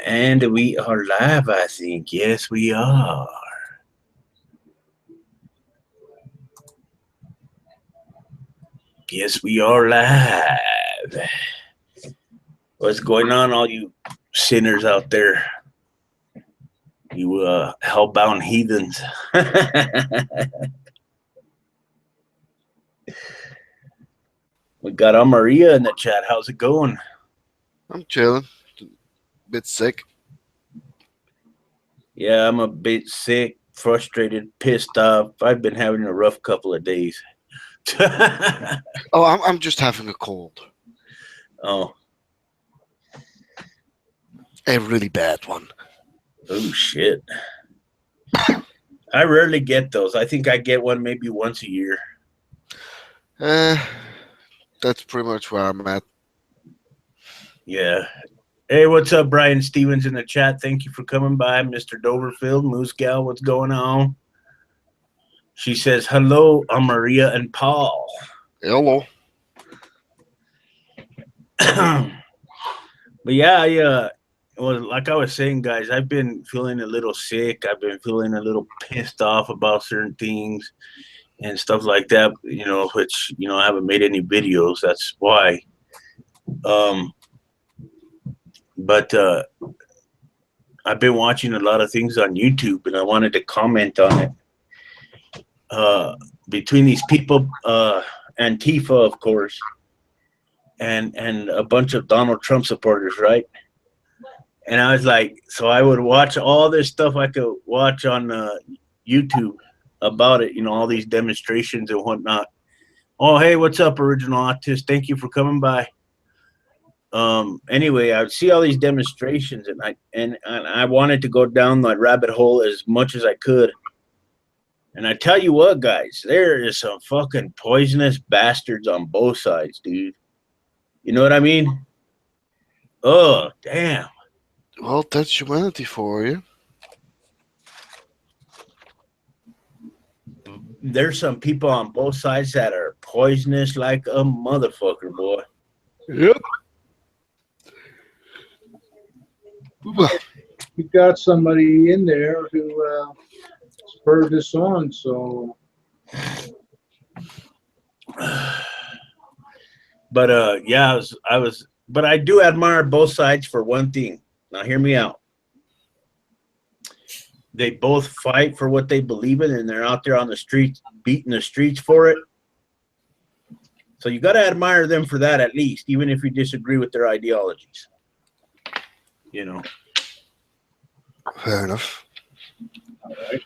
And we are live, I think. Yes, we are. Yes, we are live. What's going on, all you sinners out there? You hellbound heathens. We got Maria in the chat. How's it going? I'm chilling. Bit sick. Yeah, I'm a bit sick, frustrated, pissed off. I've been having a rough couple of days. Oh, I'm just having a cold. Oh, A really bad one. oh shit. I rarely get those. I think I get one maybe once a year. Eh, that's pretty much where I'm at. Yeah. Hey, what's up, Brian Stevens in the chat? Thank you for coming by, Mr. Doverfield. Moose Gal, what's going on? She says, hello, I'm Maria and Paul. Hello. But yeah, well, like I was saying, guys, I've been feeling a little sick. I've been feeling a little pissed off about certain things and stuff like that, which, I haven't made any videos. That's why. But I've been watching a lot of things on YouTube, and I wanted to comment on it. Between these people, Antifa, of course, and a bunch of Donald Trump supporters, right? And I was like, so I would watch all this stuff I could watch on YouTube about it, all these demonstrations and whatnot. Oh, hey, what's up, Original Atheist? Thank you for coming by. Anyway, I would see all these demonstrations, and I wanted to go down that rabbit hole as much as I could. And I tell you what, guys, there is some fucking poisonous bastards on both sides, dude. You know what I mean? Oh, damn. Well, that's humanity for you. There's some people on both sides that are poisonous like a motherfucker, boy. Yep. You got somebody in there who spurred this on, so. But yeah, but I do admire both sides for one thing. Now, hear me out. They both fight for what they believe in, and they're out there on the streets, beating the streets for it. So you got to admire them for that, at least, even if you disagree with their ideologies. Fair enough. All right.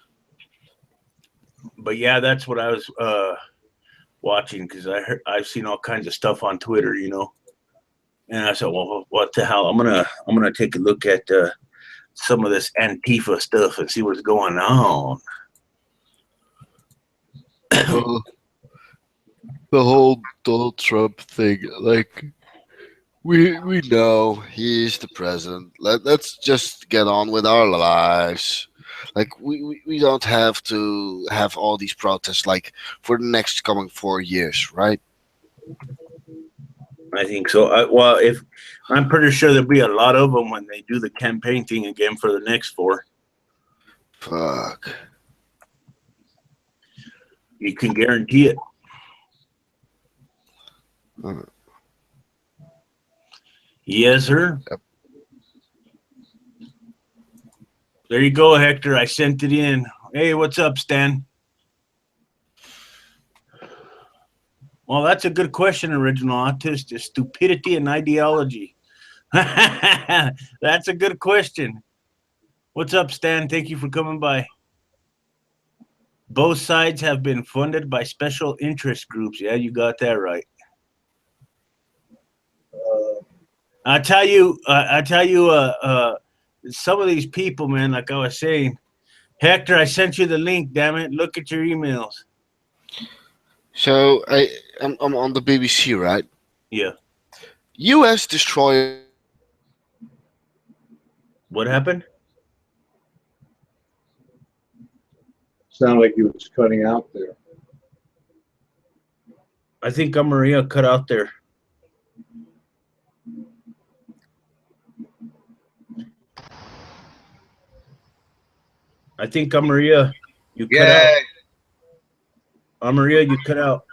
But yeah, that's what I was watching, because I've seen all kinds of stuff on Twitter, and I said, well, what the hell? I'm gonna take a look at some of this Antifa stuff and see what's going on. The whole Donald Trump thing, like, we know he's the president. Let's just get on with our lives. Like, we don't have to have all these protests, like, for the next coming 4 years, right? I think so. Well, if I'm pretty sure there'll be a lot of them when they do the campaign thing again for the next 4. Fuck. You can guarantee it. Yes, sir. Yep. There you go, Hector. I sent it in. Hey, what's up, Stan? Well, that's a good question, Original Autist. Is stupidity and ideology? That's a good question. What's up, Stan? Thank you for coming by. Both sides have been funded by special interest groups. Yeah, you got that right. I tell you, some of these people, man, like I was saying, Hector, I sent you the link. Damn it, look at your emails. So I'm on the BBC, right? Yeah. U.S. destroyer. What happened? Sounded like he was cutting out there. I think Maria cut out there. I think Maria, you cut Yeah. out. Maria, you cut out.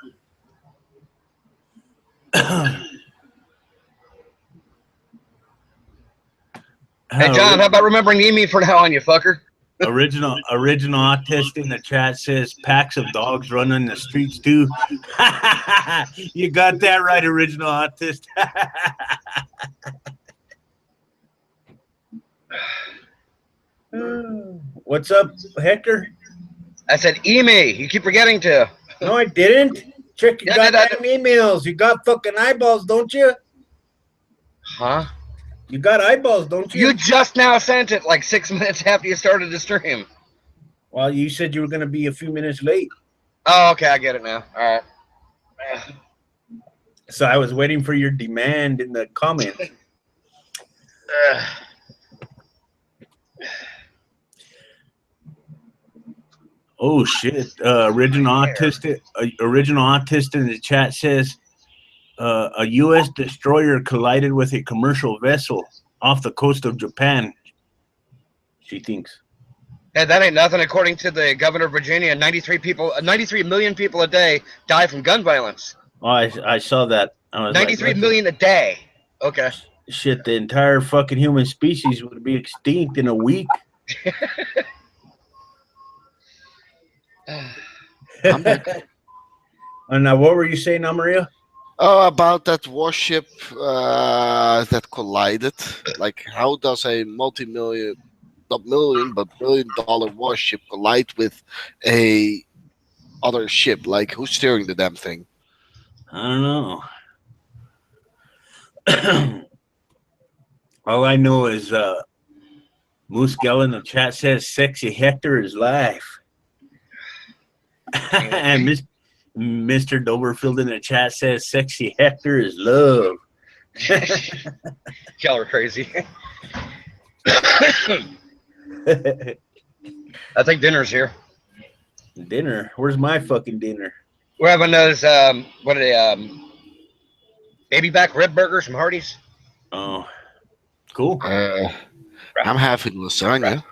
Hey, John, how about remembering Amy for now on, you fucker? Original Autist in the chat says packs of dogs running the streets too. You got that right, Original Autist. What's up, Hector? I said Amy. You keep forgetting to. No, I didn't. Check your Yeah, goddamn emails. You got fucking eyeballs, don't you? Huh? You got eyeballs, don't you? You just now sent it like 6 minutes after you started the stream. Well, you said you were going to be a few minutes late. Oh, okay. I get it now. All right. So I was waiting for your demand in the comments. Oh shit! Original Autist in the chat says a U.S. destroyer collided with a commercial vessel off the coast of Japan. She thinks. Hey, that ain't nothing. According to the governor of Virginia, 93 million people a day die from gun violence. Oh, I saw that. I was 93 like, million a day. Okay. Shit, the entire fucking human species would be extinct in a week. And now, what were you saying, Maria? Oh, about that warship that collided. Like, how does a multi-million, not million, but $1 billion warship collide with a other ship? Like, who's steering the damn thing? I don't know. All I know is Moose Gal in the chat says sexy Hector is life. And Mr. Doberfield in the chat says sexy Hector is love. Y'all are crazy. I think dinner's here. Dinner? Where's my fucking dinner? We're having those, what are they, baby back rib burgers from Hardee's. Oh, cool. I'm having lasagna.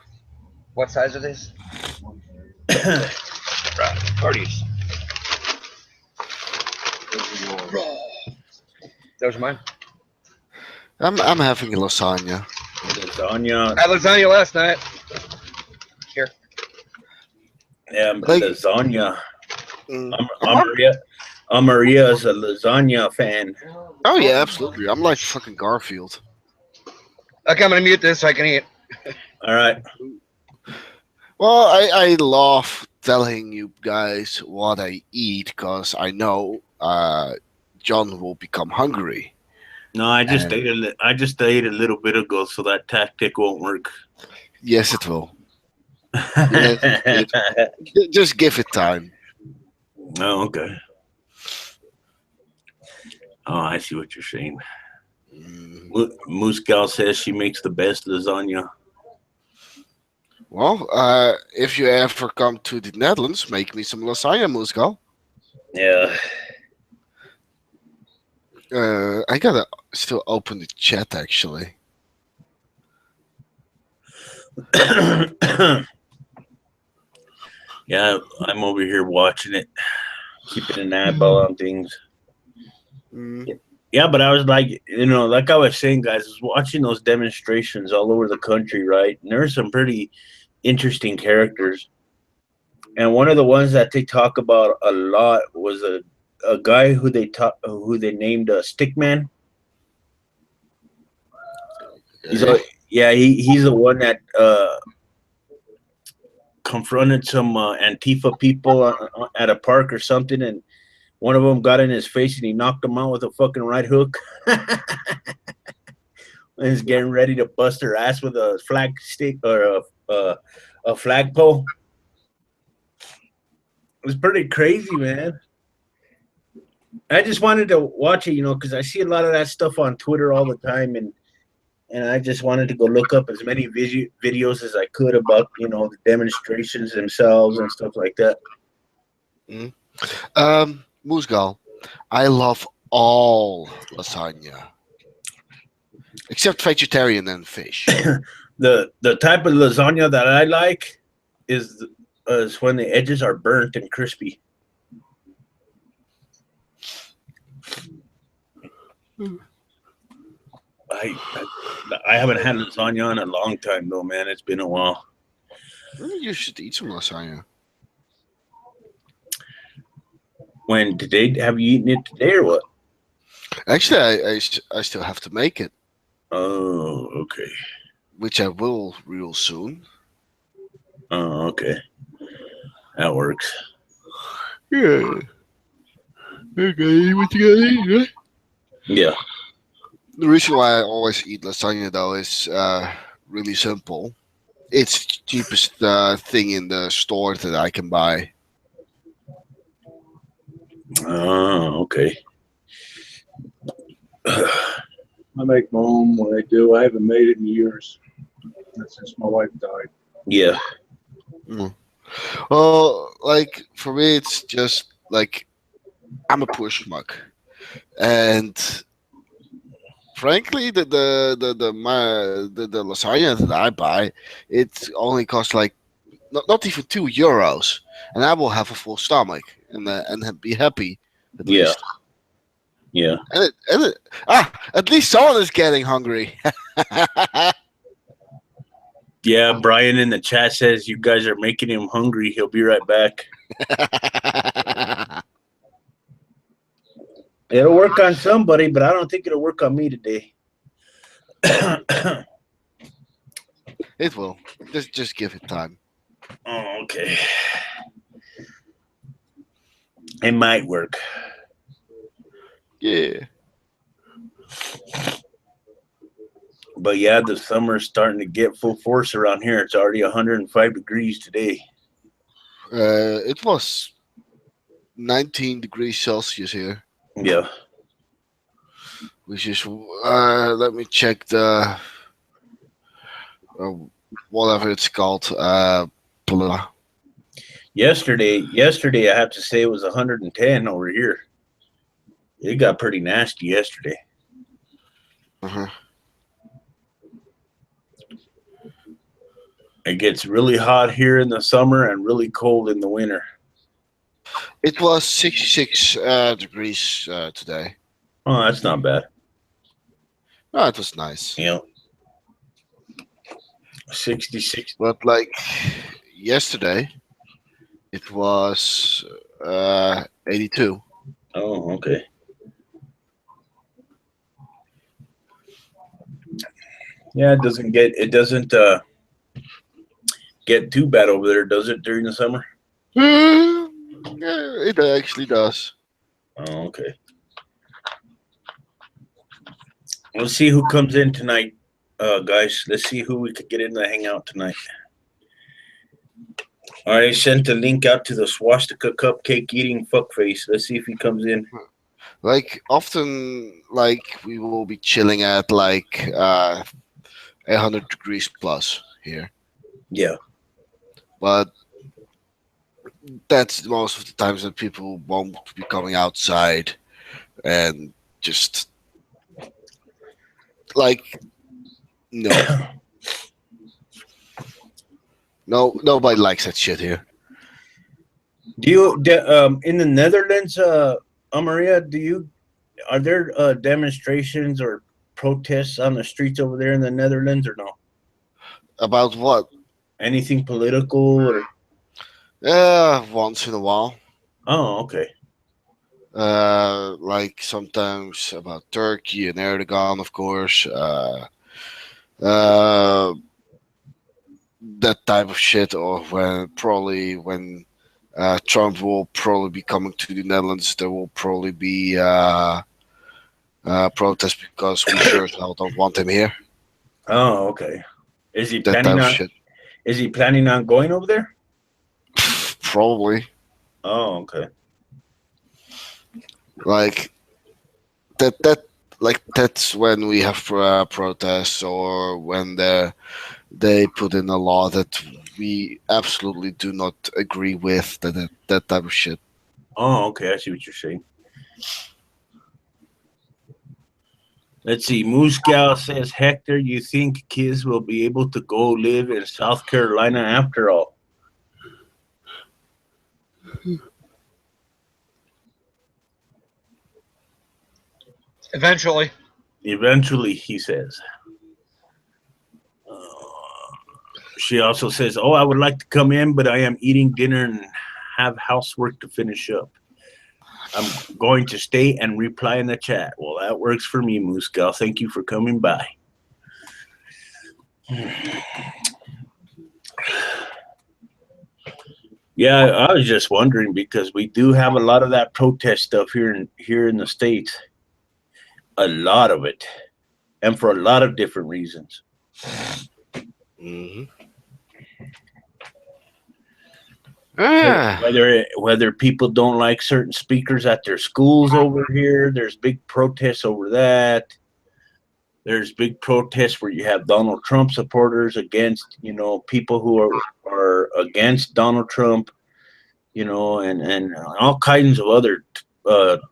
What size are these? Hardee's. Those are mine. I'm having lasagna. Lasagna. I had lasagna last night. Here. Yeah, Like- lasagna. Maria's a lasagna fan. Oh yeah, absolutely. I'm like fucking Garfield. Okay, I'm gonna mute this so I can eat. All right. Well, I love telling you guys what I eat because I know John will become hungry. No, I just ate a little bit ago, so that tactic won't work. Yes, it will. Yes, just give it time. Oh, okay. Oh, I see what you're saying. Moose Gal says she makes the best lasagna. Well, if you ever come to the Netherlands, make me some lasagna, Moosgal. Yeah. I gotta still open the chat actually. Yeah, I'm over here watching it, keeping an eyeball on things. Yeah, but I was like, like I was saying, guys, I was watching those demonstrations all over the country, right? And there are some pretty interesting characters. And one of the ones that they talk about a lot was a guy who they named Stickman. He's the one that confronted some Antifa people at a park or something, and one of them got in his face and he knocked him out with a fucking right hook. And he's getting ready to bust her ass with a flag stick or a flagpole. It was pretty crazy, man. I just wanted to watch it, because I see a lot of that stuff on Twitter all the time, and I just wanted to go look up as many videos as I could about, the demonstrations themselves and stuff like that. Moosgal, I love all lasagna except vegetarian and fish. The type of lasagna that I like is when the edges are burnt and crispy. I I haven't had lasagna in a long time though, man. It's been a while. You should eat some lasagna. When today, have you eaten it today or what? Actually, I still have to make it, Oh, okay. which I will real soon. Oh, okay. That works. Yeah. Okay, what you gotta eat, right? Yeah. The reason why I always eat lasagna though is really simple. It's the cheapest thing in the store that I can buy. Oh, okay. I make my own when I do. I haven't made it in years. That's since my wife died. Yeah. Well, like for me, it's just like I'm a poor schmuck, and frankly, the lasagna that I buy, it only costs like not even €2, and I will have a full stomach and be happy at Yeah. least. Yeah. At least someone is getting hungry. Yeah. Brian in the chat says you guys are making him hungry. He'll be right back. It'll work on somebody, but I don't think it'll work on me today. It will. Just give it time. Oh, okay. It might work. Yeah. But yeah, the summer's starting to get full force around here. It's already 105 degrees today. It was 19 degrees Celsius here, Yeah. which is let me check the whatever it's called. Blah. Yesterday, I have to say it was 110 over here. It got pretty nasty yesterday. Uh-huh. It gets really hot here in the summer and really cold in the winter. It was 66 degrees today. Oh, that's not bad. Oh, it was nice. You know, 66. But like yesterday, it was 82. Oh, okay. Yeah, it doesn't get too bad over there, does it, during the summer? Yeah, it actually does. Oh, okay. Let's see who comes in tonight, guys. Let's see who we could get in to hang out tonight. All right, I sent a link out to the swastika cupcake eating fuckface. Let's see if he comes in. Like often, like we will be chilling at like 100 degrees plus here, Yeah. but that's most of the times that people won't be coming outside and just like no, nobody likes that shit here. Do you in the Netherlands, Maria? Are there demonstrations or protests on the streets over there in the Netherlands or no? About what? Anything political or? Once in a while. Oh, okay. Like sometimes about Turkey and Erdogan, of course. That type of shit, or when Trump will probably be coming to the Netherlands, there will probably be protests because we sure as hell don't want him here. Oh, okay. Is he That type planning of on? shit. Is he planning on going over there? Probably. Oh, okay. Like that's when we have protests, or when they put in a law that we absolutely do not agree with, that type of shit. Oh, okay. I see what you're saying. Let's see. Moose Gal says, Hector, you think kids will be able to go live in South Carolina after all? Eventually. Eventually, he says. She also says, "Oh, I would like to come in, but I am eating dinner and have housework to finish up. I'm going to stay and reply in the chat." Well, that works for me, Moose Gal. Thank you for coming by. Yeah, I was just wondering because we do have a lot of that protest stuff here in the States. A lot of it, and for a lot of different reasons. Mm-hmm. Ah. Whether people don't like certain speakers at their schools over here, there's big protests over that. There's big protests where you have Donald Trump supporters against, people who are against Donald Trump, and all kinds of other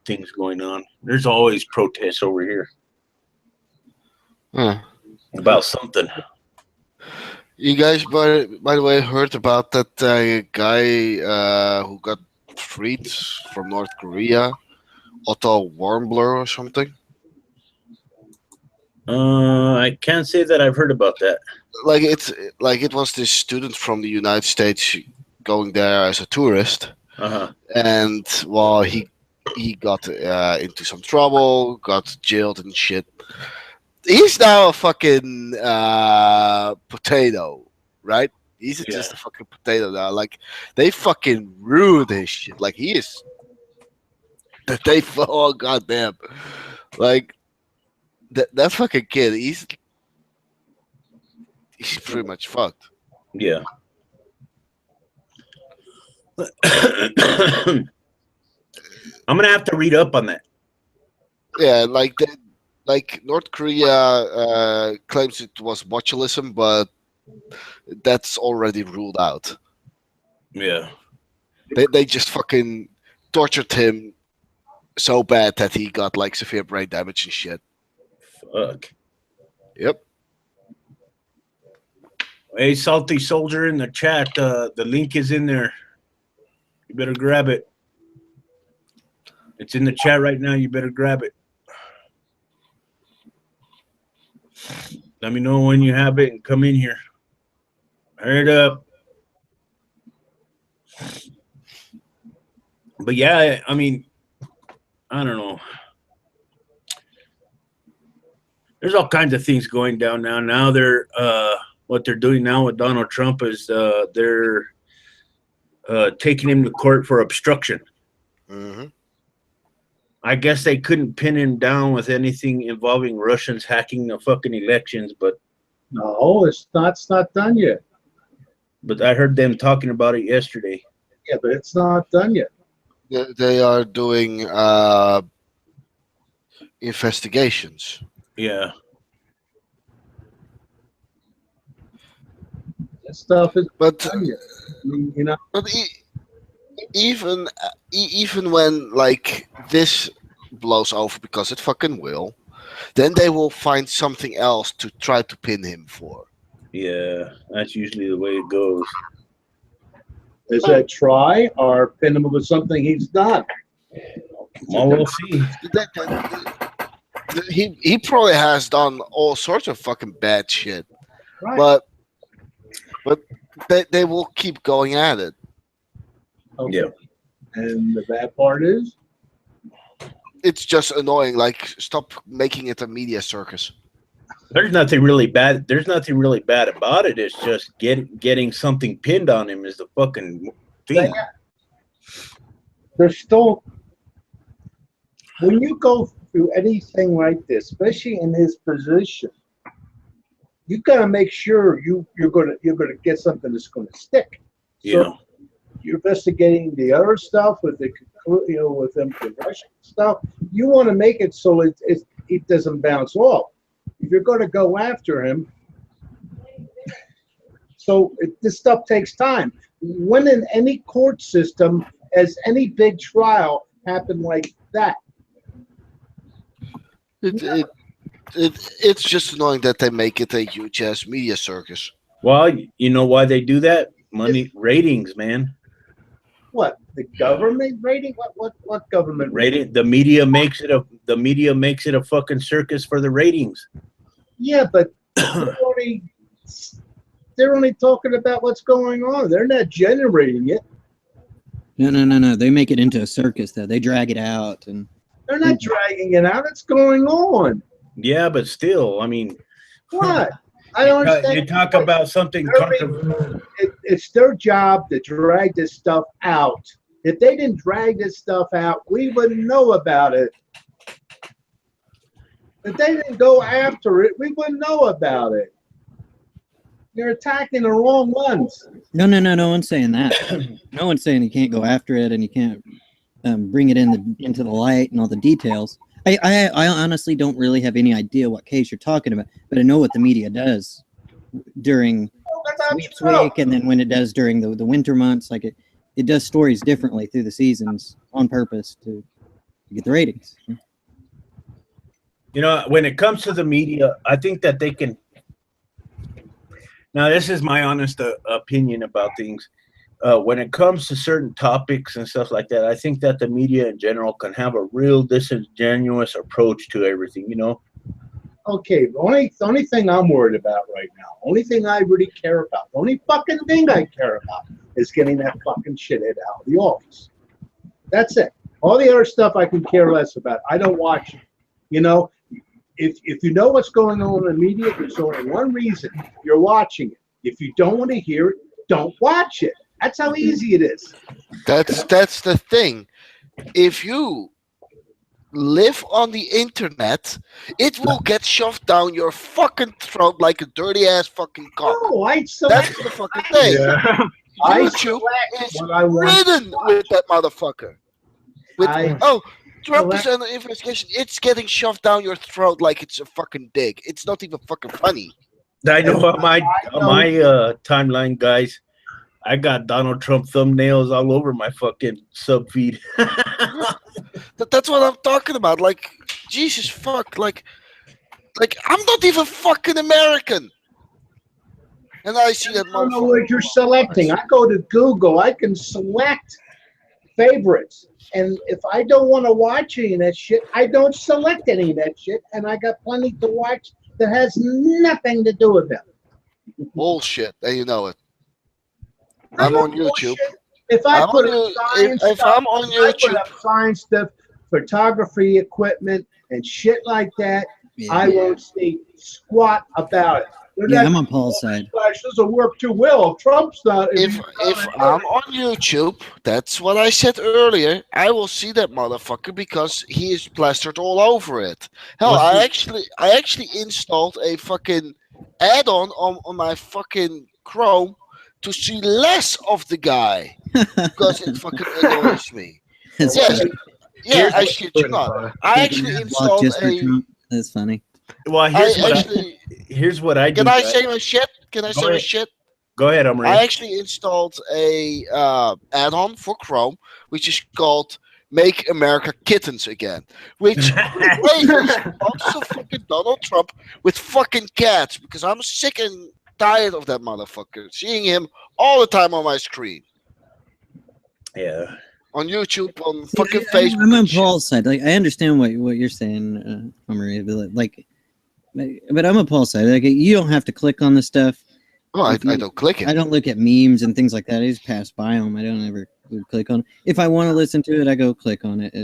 things going on. There's always protests over here about something. You guys, by the way, heard about that guy who got freed from North Korea, Otto Warmblur or something? I can't say that I've heard about that. It was this student from the United States going there as a tourist, and well, he got into some trouble, got jailed and shit. He's now a fucking potato, right? He's just a fucking potato now. Like, they fucking ruined his shit. Like, he is. Oh, goddamn. Like, that fucking kid, he's pretty much fucked. Yeah. I'm going to have to read up on that. Yeah, like North Korea claims it was botulism, but that's already ruled out. Yeah. They just fucking tortured him so bad that he got like severe brain damage and shit. Fuck. Yep. Hey, Salty Soldier in the chat, the link is in there. You better grab it. It's in the chat right now. You better grab it. Let me know when you have it and come in here. Hurry it up. But yeah, I mean, I don't know. There's all kinds of things going down now. Now they're what they're doing now with Donald Trump is they're taking him to court for obstruction. Mm-hmm. I guess they couldn't pin him down with anything involving Russians hacking the fucking elections, but no, it's not done yet. But I heard them talking about it yesterday. Yeah, but it's not done yet. They are doing investigations. Yeah. That stuff is But done yet. I mean, But even when like this blows over, because it fucking will, then they will find something else to try to pin him for. Yeah, that's usually the way it goes. Is that try or pin him with something he's done? Well, we'll see. He probably has done all sorts of fucking bad shit, Right. but they will keep going at it. Okay. Yeah. And the bad part is? It's just annoying. Like, stop making it a media circus. There's nothing really bad. There's nothing really bad about it. It's just getting something pinned on him is the fucking thing. There's still, when you go through anything like this, especially in his position, you got to make sure you're gonna get something that's gonna stick. Yeah. So you're investigating the other stuff with the with them the Russian stuff. You want to make it so it doesn't bounce off. If you're going to go after him, so this stuff takes time. When in any court system has any big trial happened like that? It's just annoying that they make it a huge ass media circus. Well, you know why they do that? Money, ratings, man. What? The government rating? What government Rating? The media makes it a fucking circus for the ratings. Yeah, but they're only talking about what's going on. They're not generating it. No. They make it into a circus, though. They drag it out, and They're not dragging it out. It's going on. Yeah, but still, I mean, what? I don't understand. You talk about something. It's their job to drag this stuff out. If they didn't drag this stuff out, we wouldn't know about it. If they didn't go after it, we wouldn't know about it. You're attacking the wrong ones. No one's saying that. No one's saying you can't go after it and you can't bring it into the light and all the details. I honestly don't really have any idea what case you're talking about, but I know what the media does during sweeps week, and then when it does during the winter months. Like it does stories differently through the seasons on purpose to get the ratings. You know, when it comes to the media, I think that they can. Now, this is my honest opinion about things. When it comes to certain topics and stuff like that, I think that the media in general can have a real disingenuous approach to everything, you know? Okay, the only thing I'm worried about right now, only thing I really care about, the only fucking thing I care about is getting that fucking shithead out of the office. That's it. All the other stuff I can care less about. I don't watch it. You know, if you know what's going on in the media, there's only one reason you're watching it. If you don't want to hear it, don't watch it. That's how easy it is. That's the thing. If you live on the internet, it will get shoved down your fucking throat like a dirty ass fucking cock. No, That's the fucking thing. Yeah. YouTube is ridden with that motherfucker. Trump is under investigation. It's getting shoved down your throat like it's a fucking dick. It's not even fucking funny. I know on my timeline, guys, I got Donald Trump thumbnails all over my fucking sub feed. That's what I'm talking about. Like, Jesus fuck. Like I'm not even fucking American. And I see that. I don't know what you're selecting. I go to Google. I can select favorites. And if I don't want to watch any of that shit, I don't select any of that shit. And I got plenty to watch that has nothing to do with it. Bullshit. And you know it. I'm on YouTube. If I put up science stuff, photography equipment, and shit like that, I won't say squat about it. Yeah, I'm on Paul's side. This doesn't work too well. Trump's not. If I'm on YouTube, that's what I said earlier. I will see that motherfucker because he is plastered all over it. Hell, I actually installed a fucking add-on on my fucking Chrome to see less of the guy because it fucking annoys me. Yeah, I shit you not. I actually installed a. That's funny. Well, here's what I do. Can I say my shit? Go ahead, Omri. I actually installed a add-on for Chrome, which is called "Make America Kittens Again," which replaces lots of fucking Donald Trump with fucking cats because I'm sick and tired of that motherfucker. Seeing him all the time on my screen. Yeah. On YouTube, on fucking Facebook. I'm on Paul's side. Like, I understand what you're saying, Maria, but I'm on Paul's side. Like, you don't have to click on the stuff. Oh, I don't click it. I don't look at memes and things like that. I just pass by them. I don't ever click on it. If I want to listen to it, I go click on it.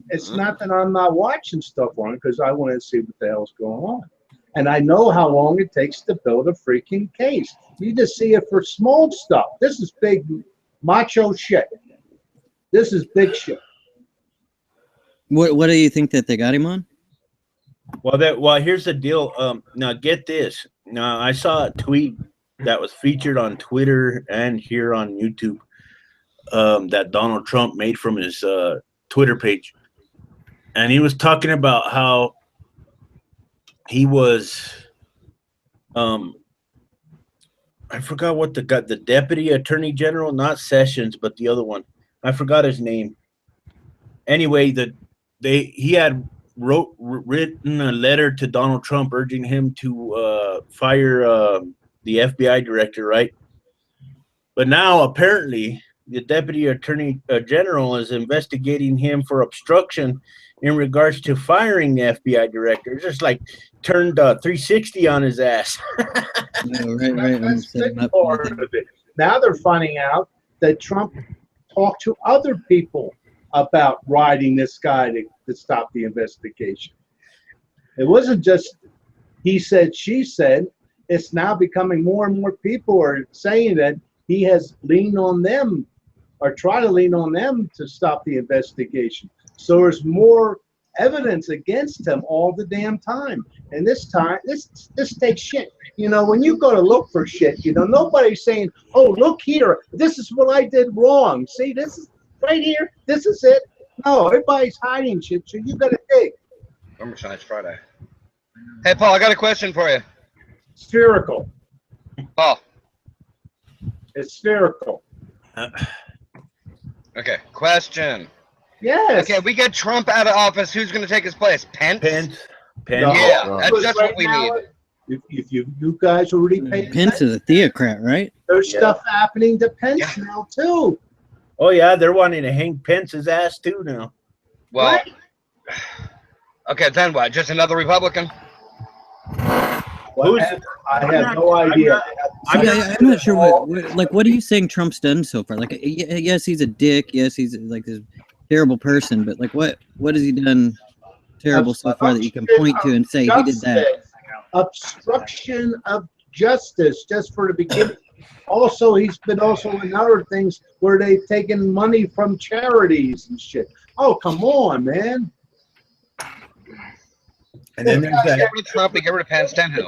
It's not that I'm not watching stuff on it because I want to see what the hell's going on. And I know how long it takes to build a freaking case. You just see it for small stuff. This is big macho shit. This is big shit. What do you think that they got him on? Well, here's the deal. Now get this. Now I saw a tweet that was featured on Twitter and here on YouTube that Donald Trump made from his Twitter page, and he was talking about how he was. I forgot what the deputy attorney general, not Sessions, but the other one. I forgot his name. Anyway, he had written a letter to Donald Trump urging him to fire the FBI director, right? But now apparently the deputy attorney general is investigating him for obstruction in regards to firing the FBI director. It's just like turned 360 on his ass. Yeah, right. That's Almost set him the up. part of it. Now they're finding out that Trump talked to other people about riding this guy to stop the investigation. It wasn't just he said, she said. It's now becoming more and more people are saying that he has leaned on them or try to lean on them to stop the investigation. So there's more evidence against him all the damn time. And this time, this takes shit. You know, when you go to look for shit, you know, nobody's saying, oh, look here, this is what I did wrong. See, this is right here, this is it. No, everybody's hiding shit, so you got to dig. Remember tonight's Friday. Hey, Paul, I got a question for you. Spherical. Paul. It's spherical. Okay, question. Yes. Okay, we get Trump out of office. Who's going to take his place? Pence? Pence. No. Yeah, that's just Right what we now, need. If you guys already paid Pence is a theocrat, right? there's Yeah. stuff happening to Pence now too. Oh yeah, they're wanting to hang Pence's ass too now. Well, Right? okay, then what? Just another Republican? Whatever. I I'm have not- no I'm idea. not- I'm I'm not sure what are you saying Trump's done so far? Like, yes, he's a dick. Yes, he's like this terrible person. But like, what has he done terrible so far that you can point to and say he did that? Justice. Obstruction of justice, just for the beginning. Also, he's been also in other things where they've taken money from charities and shit. Oh, come on, man. And then there's Get that. rid of Trump, we get rid of Pence, then who?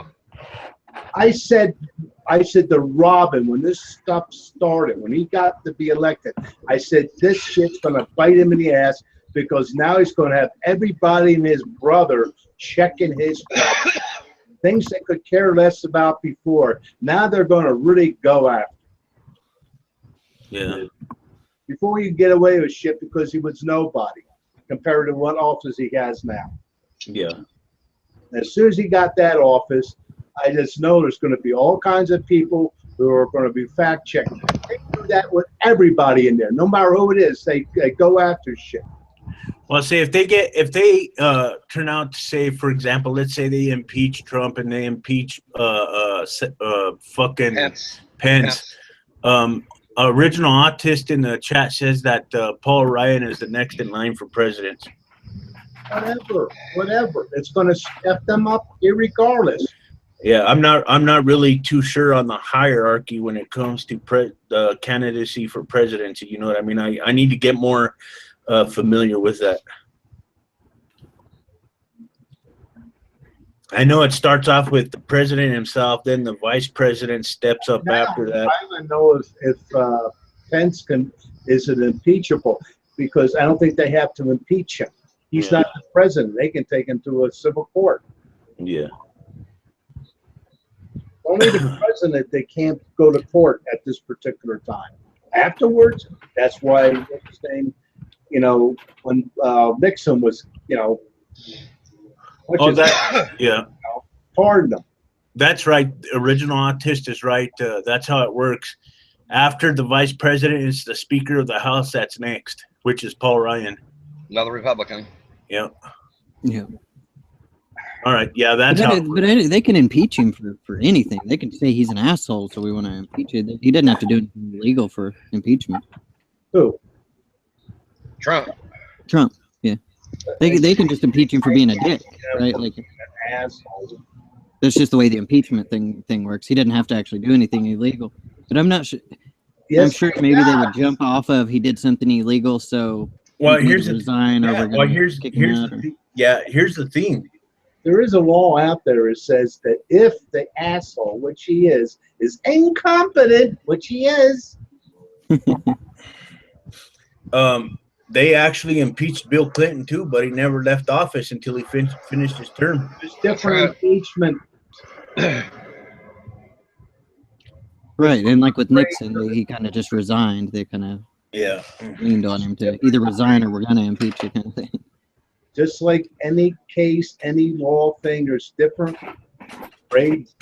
I said to Robin when this stuff started, when he got to be elected, I said this shit's gonna bite him in the ass because now he's gonna have everybody and his brother checking his things they could care less about before. Now they're gonna really go after. Yeah. Before you get away with shit because he was nobody compared to what office he has now. Yeah. As soon as he got that office, I just know there's going to be all kinds of people who are going to be fact checking. They do that with everybody in there, no matter who it is. They go after shit. Well, see, if they turn out to say, for example, let's say they impeach Trump and they impeach fucking Pence. Original Autist in the chat says that Paul Ryan is the next in line for president. Whatever. It's going to step them up irregardless. Yeah, I'm not really too sure on the hierarchy when it comes to the candidacy for presidency. You know what I mean? I need to get more familiar with that. I know it starts off with the president himself, then the vice president steps up after that. I don't know if Pence isn't impeachable because I don't think they have to impeach him. He's not the president. They can take him to a civil court. Yeah. Only the president they can't go to court at this particular time. Afterwards, that's why what's his name, you know, when Nixon was, you know, pardoned him. That's right. Original Autist is right. That's how it works. After the vice president is the Speaker of the House, that's next, which is Paul Ryan. Another Republican. Yeah. Yeah. All right. Yeah, that's how. But they can impeach him for anything. They can say he's an asshole, so we want to impeach him. He doesn't have to do anything illegal for impeachment. Who? Trump. Yeah. They can just impeach him for being a dick, right? Like Asshole. that's just the way the impeachment thing works. He doesn't have to actually do anything illegal. But I'm not sure. Yes, I'm sure maybe they would jump off of he did something illegal, so Well, he here's needs to the resign or we're gonna here's kick him out. here's the thing. There is a law out there that says that if the asshole, which he is incompetent, which he is. They actually impeached Bill Clinton too, but he never left office until he finished his term. There's different impeachment. Right, and like with Nixon, he kind of just resigned. They kind of leaned on him to either resign or we're gonna impeach you, kind of thing. Just like any case, any law thing, there's different grades.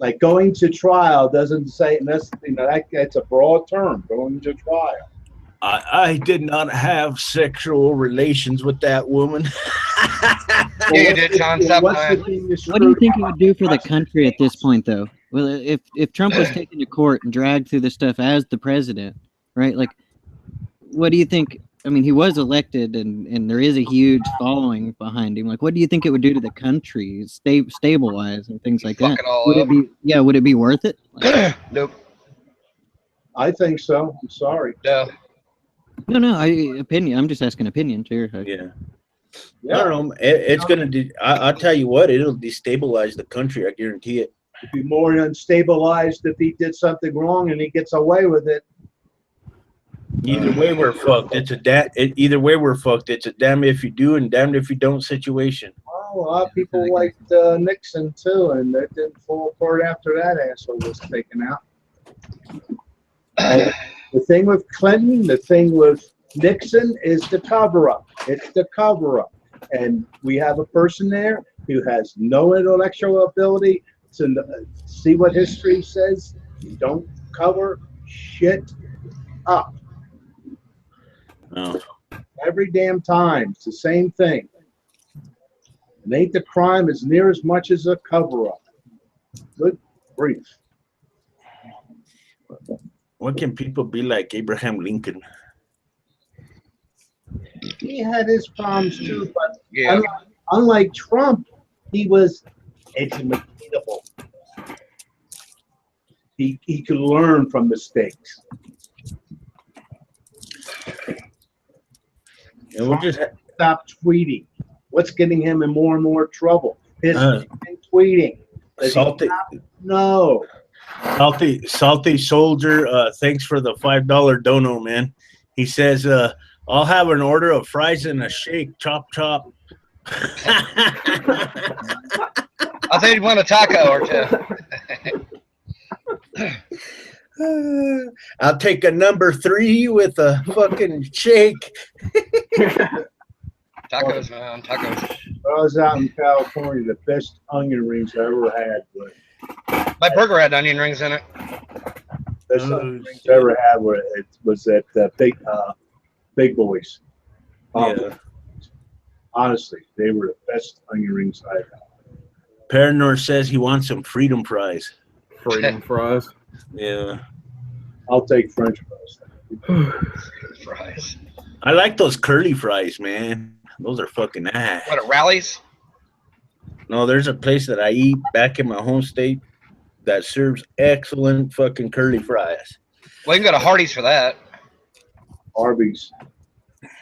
Like going to trial doesn't say that's a broad term. Going to trial. I did not have sexual relations with that woman. Yeah, you did, John. Stop What's the lying. thing that's What do you screwed think it up? would do for the country at this point, though? Well, if Trump was taken to court and dragged through this stuff as the president, right? Like, what do you think? I mean, he was elected, and there is a huge following behind him. Like, what do you think it would do to the country, stabilize and things like Fuck that? it all Would up. it be? Yeah, would it be worth it? Like, Nope. I think so. I'm sorry. No. no. Opinion. I'm just asking opinion, too. Yeah. Yeah. I don't know. It's gonna. I'll tell you what. It'll destabilize the country. I guarantee it. It'd be more unstabilized if he did something wrong and he gets away with it. Either way, we're fucked. Either way, we're fucked. It's a damn if you do and damned if you don't situation. Well, a lot of people liked Nixon too, and it didn't fall apart after that asshole was taken out. And the thing with Clinton, the thing with Nixon is the cover-up. It's the cover-up. And we have a person there who has no intellectual ability to see what history says. You don't cover shit up. No. Every damn time. It's the same thing. It ain't the crime as near as much as a cover-up. Good grief. What can people be like Abraham Lincoln? He had his problems too, but Yeah. unlike Trump, he was educatable. He could learn from mistakes. And we'll just Stop tweeting. What's getting him in more and more trouble? His tweeting. Does he salty, stop? No. salty soldier. Thanks for the $5 dono, man. He says, "I'll have an order of fries and a shake. Chop chop." I think you'd want a taco or two. I'll take a number 3 with a fucking shake. Tacos, man. Tacos. When I was out in California, the best onion rings I ever had was My burger had onion rings in it. best onion rings I ever had was at Big Boys. Yeah. Honestly, they were the best onion rings I've had. Paranor says he wants some freedom fries. Freedom fries. Yeah. I'll take French fries. Fries. I like those curly fries, man. Those are fucking nice. What, at Rallies? No, there's a place that I eat back in my home state that serves excellent fucking curly fries. Well, you can go to Hardee's for that. Arby's.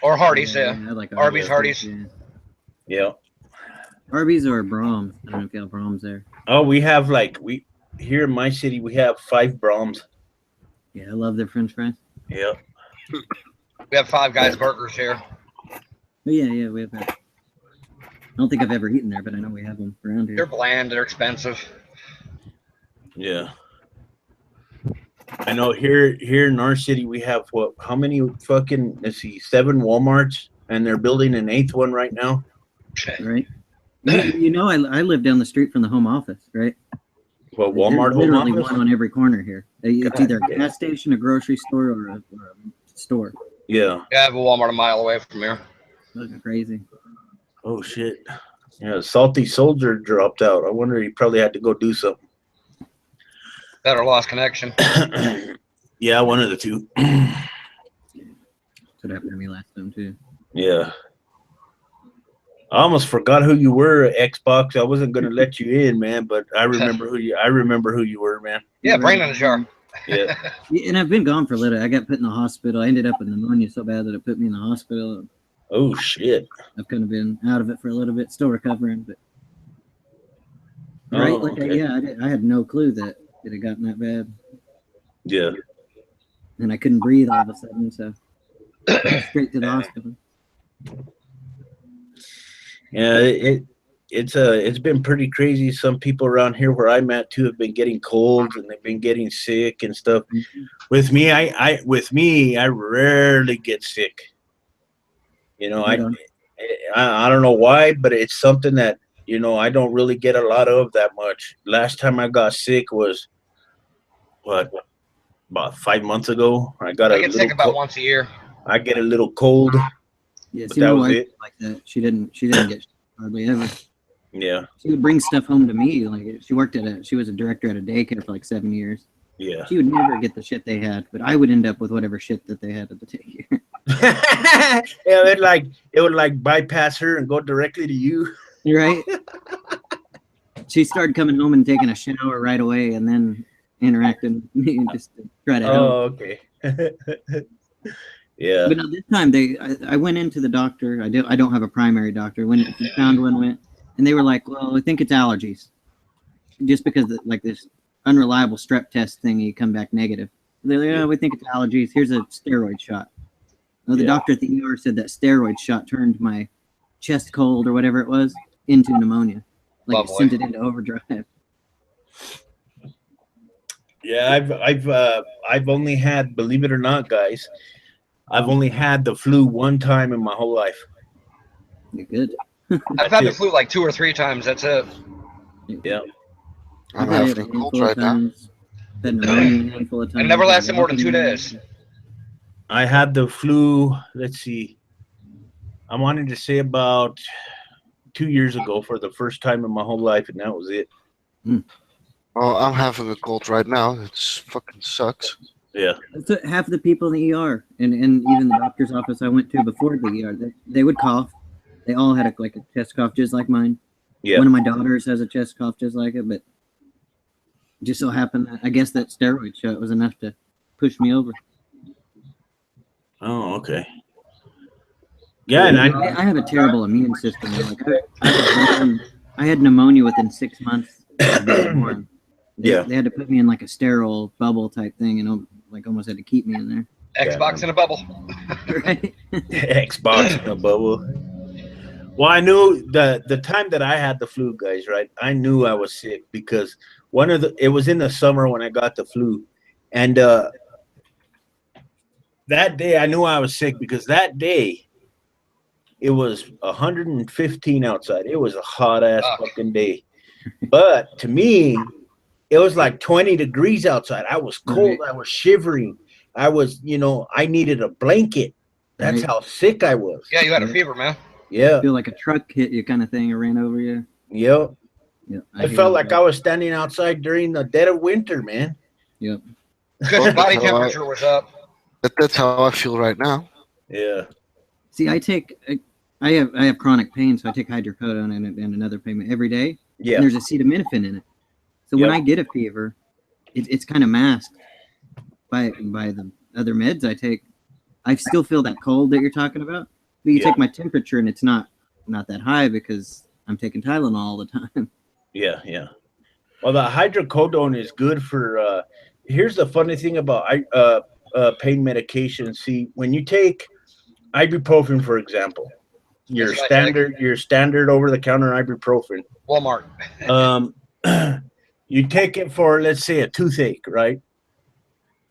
Or Hardee's, yeah. I like Arby's, Hardee's. Yeah. Yeah. Arby's or Brahms. I don't know if you have Brahms there. Oh, we have here in my city, we have 5 Brahms. Yeah, I love their French fries. Yeah. We have Five Guys burgers here. But yeah, we have that. I don't think I've ever eaten there, but I know we have them around They're here. bland. They're expensive. Yeah. I know here in our city we have how many fucking 7 Walmarts, and they're building an 8th one right now. Right? You know, I live down the street from the home office, right? Well, Walmart There's home literally office? one on every corner here. It's God either a damn. gas station, a grocery store, or a store. Yeah. Yeah, I have a Walmart a mile away from here. That's crazy. Oh shit. Yeah, Salty Soldier dropped out. I wonder he probably had to go do something. That or lost connection. Yeah, one of the two. That's what happened to me last time too. Yeah. I almost forgot who you were, Xbox. I wasn't gonna let you in, man, but I remember who you were, man. Yeah, brain in the jar. Yeah. Yeah, and I've been gone for a little. I got put in the hospital. I ended up with pneumonia so bad that it put me in the hospital. Oh shit. I've kind of been out of it for a little bit, still recovering. But Oh, right, okay. I had no clue that it had gotten that bad, Yeah. and I couldn't breathe all of a sudden. So straight to the hospital. Yeah, it's been pretty crazy. Some people around here where I'm at too have been getting colds and they've been getting sick and stuff. With me, I rarely get sick. You know, I don't know why, but it's something that I don't really get a lot of that much. Last time I got sick was what, about 5 months ago. I got I a get little sick about once a year. I get a little cold, Yeah, but see, that my was wife it. was like that. She didn't get hardly ever. Yeah, She would bring stuff home to me. Like she was a director at a daycare for like 7 years. yeah. She would never get the shit they had, but I would end up with whatever shit that they had at the daycare. Yeah, it would like bypass her and go directly to you. Right? She started coming home and taking a shower right away, and then interacting with me just to try to help. Oh, okay. Yeah. But no, this time I went into the doctor. I don't have a primary doctor. When we found one, went, and they were like, "Well, I think it's allergies," just because like this unreliable strep test thing, you come back negative. They're like, "Oh, we think it's allergies. Here's a steroid shot." Well, the doctor at the ER said that steroid shot turned my chest cold or whatever it was into pneumonia. Like it sent it into overdrive. Yeah, I've only had, believe it or not, guys, I've only had the flu one time in my whole life. You're good. I've had the flu like 2 or 3 times. That's it. Yeah. I'm I've had having it a a handful cold of right now. times. Had pneumonia a handful of times. It never lasted more than 2 days. I had the flu, let's see, I wanted to say about 2 years ago for the first time in my whole life, and that was it. Oh, I'm having a cold right now. It's fucking sucks. Yeah. That's what half of the people in the ER and even the doctor's office I went to before the ER, they would cough. They all had like a chest cough just like mine. Yeah. One of my daughters has a chest cough just like it, but just so happened that I guess that steroid shot was enough to push me over. Oh, okay. Yeah, and I have a terrible immune system. Like I had pneumonia within 6 months of being born. They had to put me in like a sterile bubble type thing, and like almost had to keep me in there. Xbox in a bubble. Right? Xbox in a bubble. Well, I knew the time that I had the flu, guys, right? I knew I was sick because it was in the summer when I got the flu. And that day I knew I was sick because that day it was 115 outside. It was a hot ass fucking day. But to me, it was like 20 degrees outside. I was cold. Right. I was shivering. I was, I needed a blanket. That's how sick I was. Yeah, you had a fever, man. Yeah. Feel like a truck hit you kind of thing or ran over you. Yep. Yep. I felt like I was standing outside during the dead of winter, man. Yep. Because your body temperature was up. That's how I feel right now. Yeah. See, I have chronic pain, so I take hydrocodone and another pain every day. Yeah. And there's acetaminophen in it. So when I get a fever, it's kind of masked by the other meds I take. I still feel that cold that you're talking about. But you take my temperature and it's not that high because I'm taking Tylenol all the time. Yeah, yeah. Well, the hydrocodone is good for. Here's the funny thing about pain medication. See, when you take ibuprofen, for example, your standard over-the-counter ibuprofen, Walmart. You take it for, let's say, a toothache, right?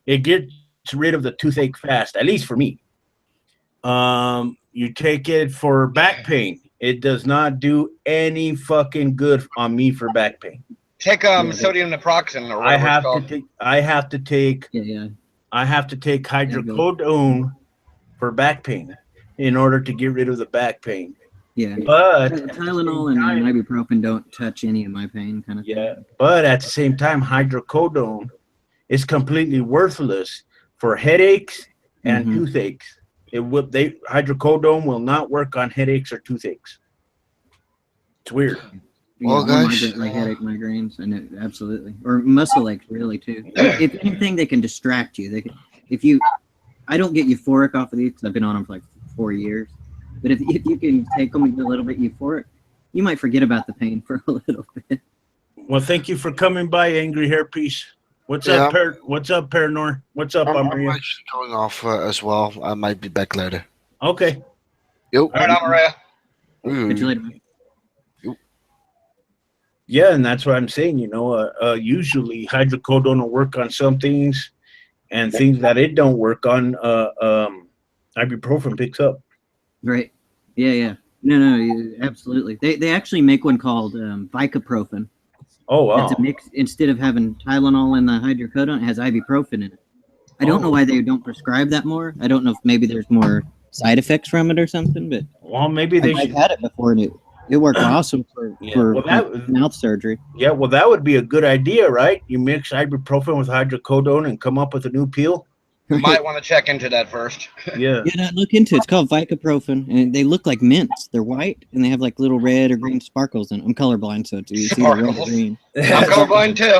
It gets rid of the toothache fast, at least for me. You take it for back pain. It does not do any fucking good on me for back pain. Take sodium naproxen or whatever it's called. I have to take hydrocodone for back pain in order to get rid of the back pain. Yeah, but Tylenol and ibuprofen don't touch any of my pain, kind of thing. Yeah, but at the same time, hydrocodone is completely worthless for headaches and toothaches. Hydrocodone will not work on headaches or toothaches. It's weird. Well, guys, like headache, migraines, and absolutely, or muscle aches, really too. If anything, they can distract you. I don't get euphoric off of these because I've been on them for like 4 years. But if you can take them a little bit euphoric, you might forget about the pain for a little bit. Well, thank you for coming by, Angry Hairpiece. What's up, Paranor? What's up, I'm actually going off as well. I might be back later. Okay. Yo. All right, Amaria. Catch you later, man. Yeah, and that's what I'm saying. Usually hydrocodone will work on some things, and things that it don't work on, ibuprofen picks up. Right. Yeah, yeah. Absolutely. They actually make one called Vicaprofen. Oh wow. That's a mix. Instead of having Tylenol and the hydrocodone, it has ibuprofen in it. I don't know why they don't prescribe that more. I don't know if maybe there's more side effects from it or something, but Well, maybe they I've should. had it before, and it worked awesome for Well, mouth surgery. Yeah, well, that would be a good idea, right? You mix ibuprofen with hydrocodone and come up with a new pill. You might want to check into that first. Yeah. Yeah, look into it. It's called Vicaprofen, and they look like mints. They're white, and they have like little red or green sparkles in them. I'm colorblind, so it's either red or green. I'm colorblind too.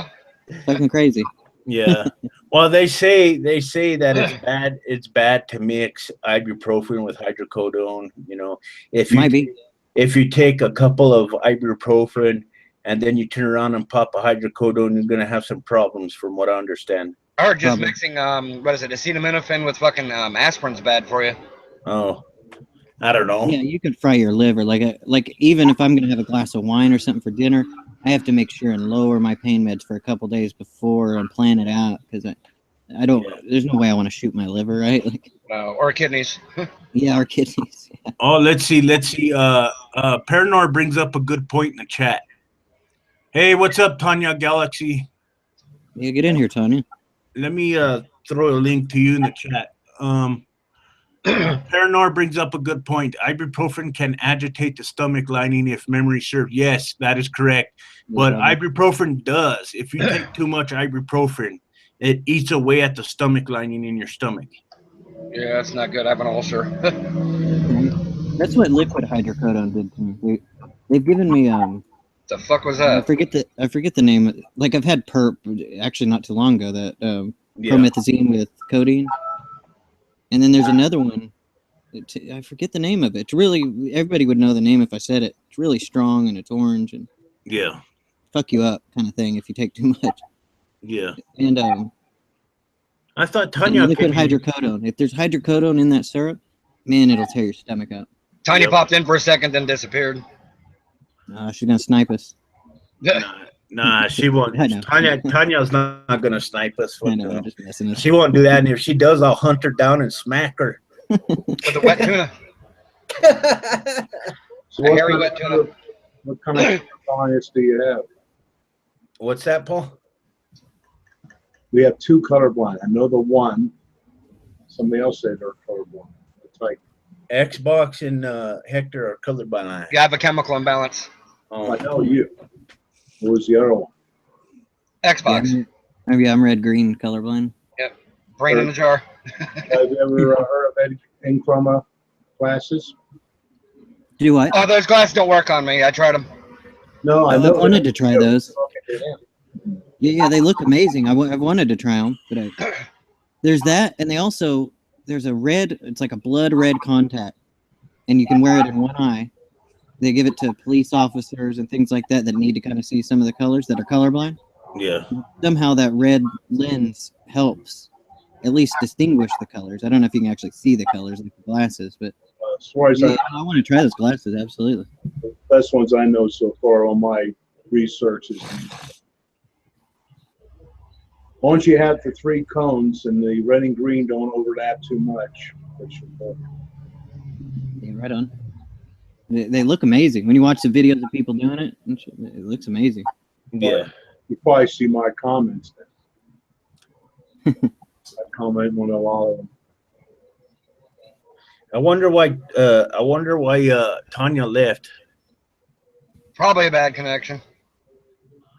Fucking crazy. Yeah. Well, they say that it's bad to mix ibuprofen with hydrocodone. You know, if you take a couple of ibuprofen and then you turn around and pop a hydrocodone, you're gonna have some problems, from what I understand. Or just mixing acetaminophen with fucking aspirin's bad for you. Oh, I don't know. Yeah, you could fry your liver. Like even if I'm gonna have a glass of wine or something for dinner, I have to make sure and lower my pain meds for a couple days before and plan it out, because I don't. There's no way I want to shoot my liver, right? Like, or kidneys. Yeah, or kidneys. Yeah. Oh, let's see. Paranor brings up a good point in the chat. Hey, what's up, Tanya Galaxy? Yeah, get in here, Tanya. Let me throw a link to you in the chat. Paranor brings up a good point. Ibuprofen can agitate the stomach lining if memory serves. Yes, that is correct. But ibuprofen does. If you take too much ibuprofen, it eats away at the stomach lining in your stomach. Yeah, that's not good. I have an ulcer. That's what liquid hydrocodone did to me. They've given me the fuck was that? I forget the name. Like, I've had perp actually not too long ago, that promethazine with codeine. And then there's another one. I forget the name of it. It's really, everybody would know the name if I said it. It's really strong and it's orange and fuck you up kind of thing if you take too much. Yeah. And I thought Tanya liquid hydrocodone. If there's hydrocodone in that syrup, man, it'll tear your stomach up. Tanya popped in for a second, then disappeared. She's gonna snipe us. Nah, she won't. Tanya's not gonna snipe us. I know, I'm just messing with she won't do that, and if she does, I'll hunt her down and smack her. With the wet tuna. So what kind of bias do you have? What's that, Paul? We have two colorblind. I know the one. Somebody else said they're colorblind. It's like Xbox and Hector are colorblind. You have a chemical imbalance. I know you. What was the other one? Xbox. Yeah, I'm red-green colorblind. Yep. Brain in a jar. Have you ever heard of anything from glasses? Do what? Oh, those glasses don't work on me. I tried them. No, I wanted to try those. Yeah, they look amazing. I wanted to try them, but there's that, and there's a red. It's like a blood red contact, and you can wear it in one eye. They give it to police officers and things like that need to kind of see some of the colors that are colorblind. Yeah. Somehow that red lens helps at least distinguish the colors. I don't know if you can actually see the colors like the glasses, but as far as I want to try those glasses. Absolutely. The best ones I know so far on my research is once you have the three cones and the red and green don't overlap too much. Yeah, right on. They look amazing. When you watch the videos of people doing it, it looks amazing. Yeah. You probably see my comments then. I comment on a lot of them. I wonder why Tanya left. Probably a bad connection.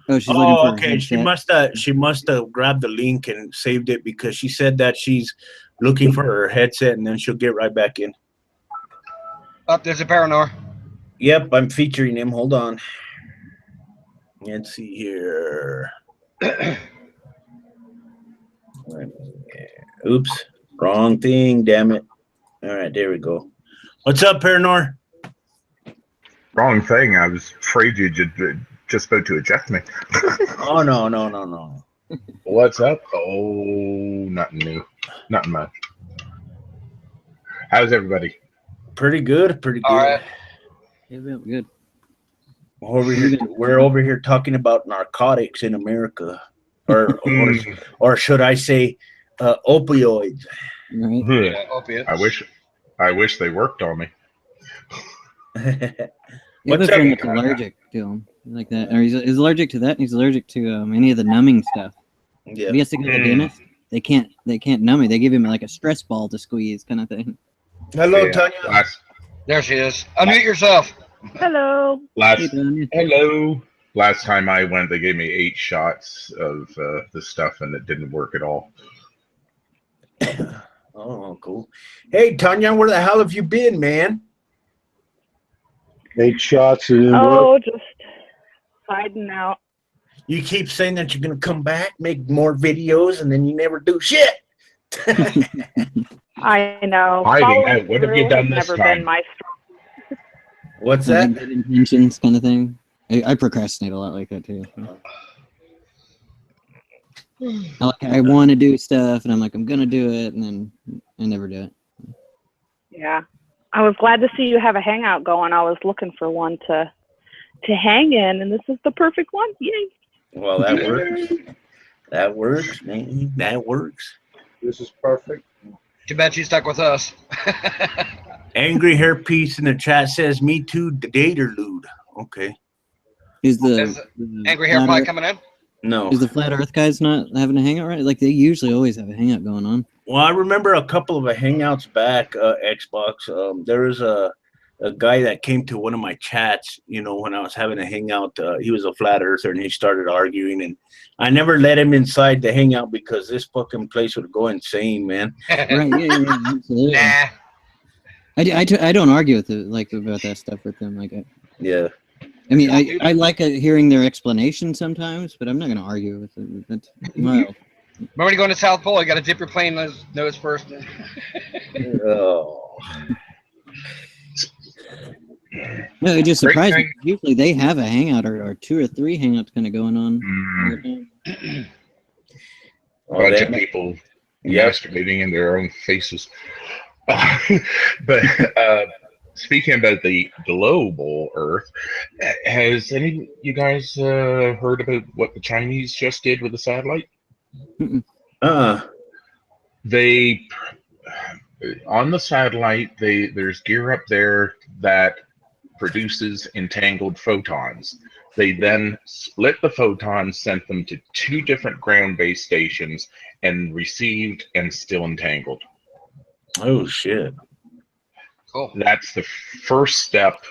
Oh, she's looking for okay. She must have grabbed the link and saved it, because she said that she's looking for her headset and then she'll get right back in. There's a Paranor. Yep, I'm featuring him. Hold on. Let's see here. Oops, wrong thing. Damn it. All right, there we go. What's up, Paranor? Wrong thing. I was afraid you just about to eject me. Oh, no. What's up? Oh, nothing new. Nothing much. How's everybody? Pretty good. All right. Yeah, good. We're over here talking about narcotics in America, or should I say, opioids. Right. Yeah, opiates. I wish they worked on me. You have a What's friend up? that's allergic to them, like that, or he's allergic to that. And he's allergic to any of the numbing stuff. Yeah. If he has to go to the dentist, they can't numb it. They give him like a stress ball to squeeze, kind of thing. Hello, Yeah. Tanya. There she is. Unmute yourself. Hello. Hey, Tanya. Hello. Last time I went, they gave me 8 shots of the stuff, and it didn't work at all. Oh, cool. Hey, Tanya, where the hell have you been, man? 8 shots and Oh, just hiding out. You keep saying that you're gonna come back, make more videos, and then you never do shit. I know. Hiding Following out. What have you through done has this never time? been my strong. What's Like that? good intentions, kind of thing. I procrastinate a lot like that too. I want to do stuff, and I'm like, I'm gonna do it, and then I never do it. Yeah. I was glad to see you have a hangout going. I was looking for one to hang in, and this is the perfect one. Yay. Well, that works. That works, man. That works. this is perfect. Too bad she's stuck with us. Angry Hairpiece in the chat says, "Me too, Daterlude." Okay. Is the, Is the Angry Hair flat Pie Earth- coming in? No. Is the flat Earth guys not having a hangout, right? Like they usually always have a hangout going on. Well, I remember a couple of hangouts back, Xbox. There was a guy that came to one of my chats, you know, when I was having a hangout. He was a flat earther, and he started arguing, and I never let him inside the hangout because this fucking place would go insane, man. Right? Yeah, absolutely. Nah. I don't argue with it, like about that stuff with them. Like, Yeah. I mean, I like hearing their explanation sometimes, but I'm not gonna argue with it. That's mild. Remember when you go into South Pole, you got to dip your plane nose first. Oh. No, it just Great surprised me. thing. Usually they have a hangout or 2 or 3 hangouts kind of going on. all the time. Bunch of people Yep. masturbating in their own faces. But speaking about the global Earth, has any of you guys heard about what the Chinese just did with the satellite? They on the satellite, there's gear up there that produces entangled photons. They then split the photons, sent them to 2 different ground-based stations, and received and still entangled. Oh shit. Cool. That's the first step,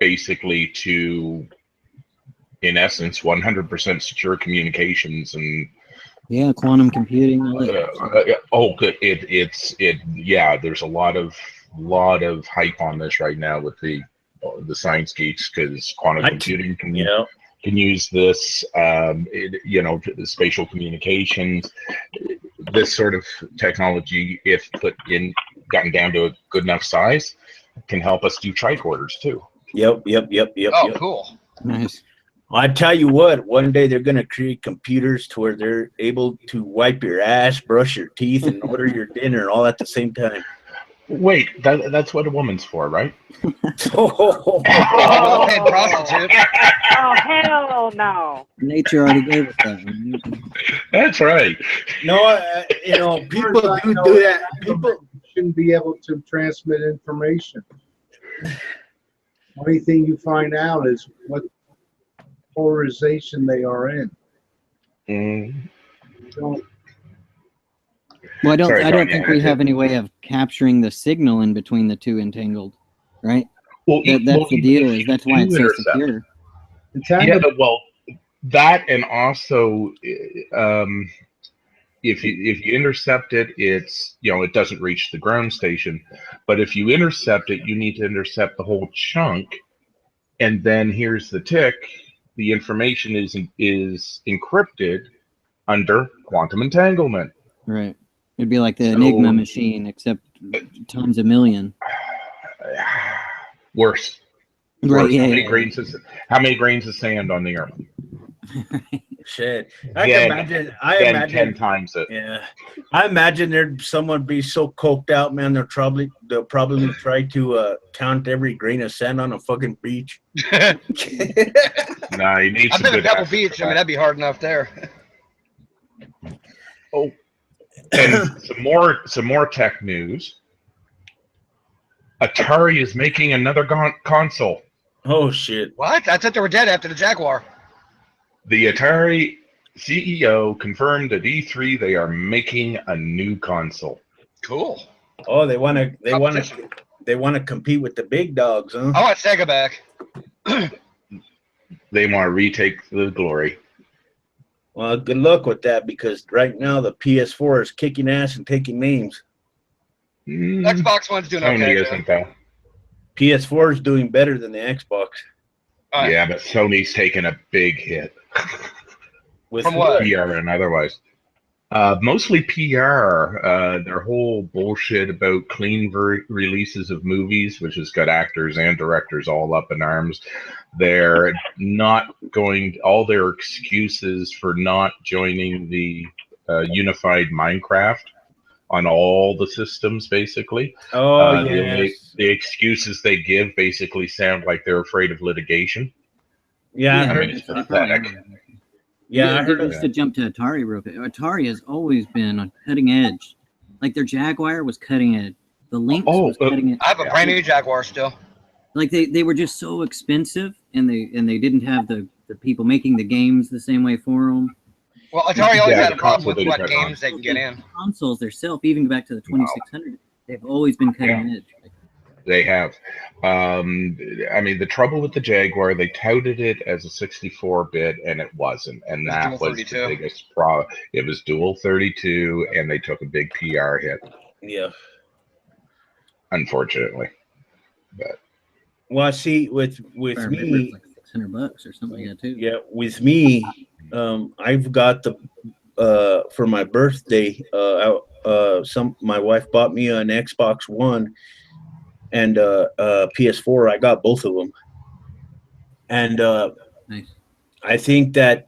basically, to, in essence, 100% secure communications and. Yeah, quantum computing. All that. Oh, good. Yeah. There's a lot of hype on this right now with the science geeks because quantum computing can use this. Spatial communications. This sort of technology, if gotten down to a good enough size, can help us do tricorders too. Yep. Oh, cool. Nice. I tell you what, one day they're gonna create computers to where they're able to wipe your ass, brush your teeth, and order your dinner all at the same time. Wait, that's what a woman's for, right? Oh, paid prostitute. Oh, hell no. Nature already gave us that one. That's right. No, people do that. People shouldn't be able to transmit information. Only thing you find out is what polarization they are in. Don't Well, I don't Sorry, Tanya, think we have any way of capturing the signal in between the 2 entangled, right? Well, That's the deal. Is that's why it's so intercept. secure. Yeah, well, that and also, if you intercept it, it doesn't reach the ground station. But if you intercept it, you need to intercept the whole chunk. And then here's the tick: the information is encrypted under quantum entanglement. Right. It'd be like the Enigma machine, except times a million. Worse. Right. Yeah. How many grains of sand on the Earth? shit. I imagine 10 times it. Yeah, I imagine there'd someone be so coked out, man. They'll probably try to count every grain of sand on a fucking beach. No, you need I've some been good at Pebble acid Beach. for I mean, that. that'd be hard enough there. Oh, and some more tech news. Atari is making another console. Oh shit! What? I thought they were dead after the Jaguar. The Atari CEO confirmed at E3 they are making a new console. Cool. Oh, they want to compete with the big dogs, huh? I want Sega back. They want to retake the glory. Well, good luck with that, because right now the PS4 is kicking ass and taking names. Xbox One's doing Sony okay. isn't though. PS4 is doing better than the Xbox. Yeah, but Sony's taking a big hit. With From what? PR and otherwise. Mostly PR. Their whole bullshit about clean releases of movies, which has got actors and directors all up in arms. They're not going. All their excuses for not joining the unified Minecraft on all the systems, basically. Oh, yes. The excuses they give basically sound like they're afraid of litigation. Yeah, Yeah, I heard it's they probably pathetic. are. Yeah, I heard Just to jump to Atari real quick. Atari has always been on cutting edge. Like their Jaguar was cutting edge. The Lynx was cutting edge. I have a brand new Jaguar still. Like they were just so expensive, and they didn't have the people making the games the same way for them. Well, Atari always Yeah, had a the problem console with what didn't cut games they can get in. Consoles themselves, even back to the 2600, they've always been cutting edge. They have. I mean, the trouble with the Jaguar, they touted it as a 64-bit, and it wasn't. And that was the biggest problem. It was dual 32, and they took a big PR hit. Yeah. Unfortunately. But well, see, with me, it's like $600 or something like that too. Yeah, with me, I've got the for my birthday. My wife bought me an Xbox One and PS4. I got both of them, and nice. I think that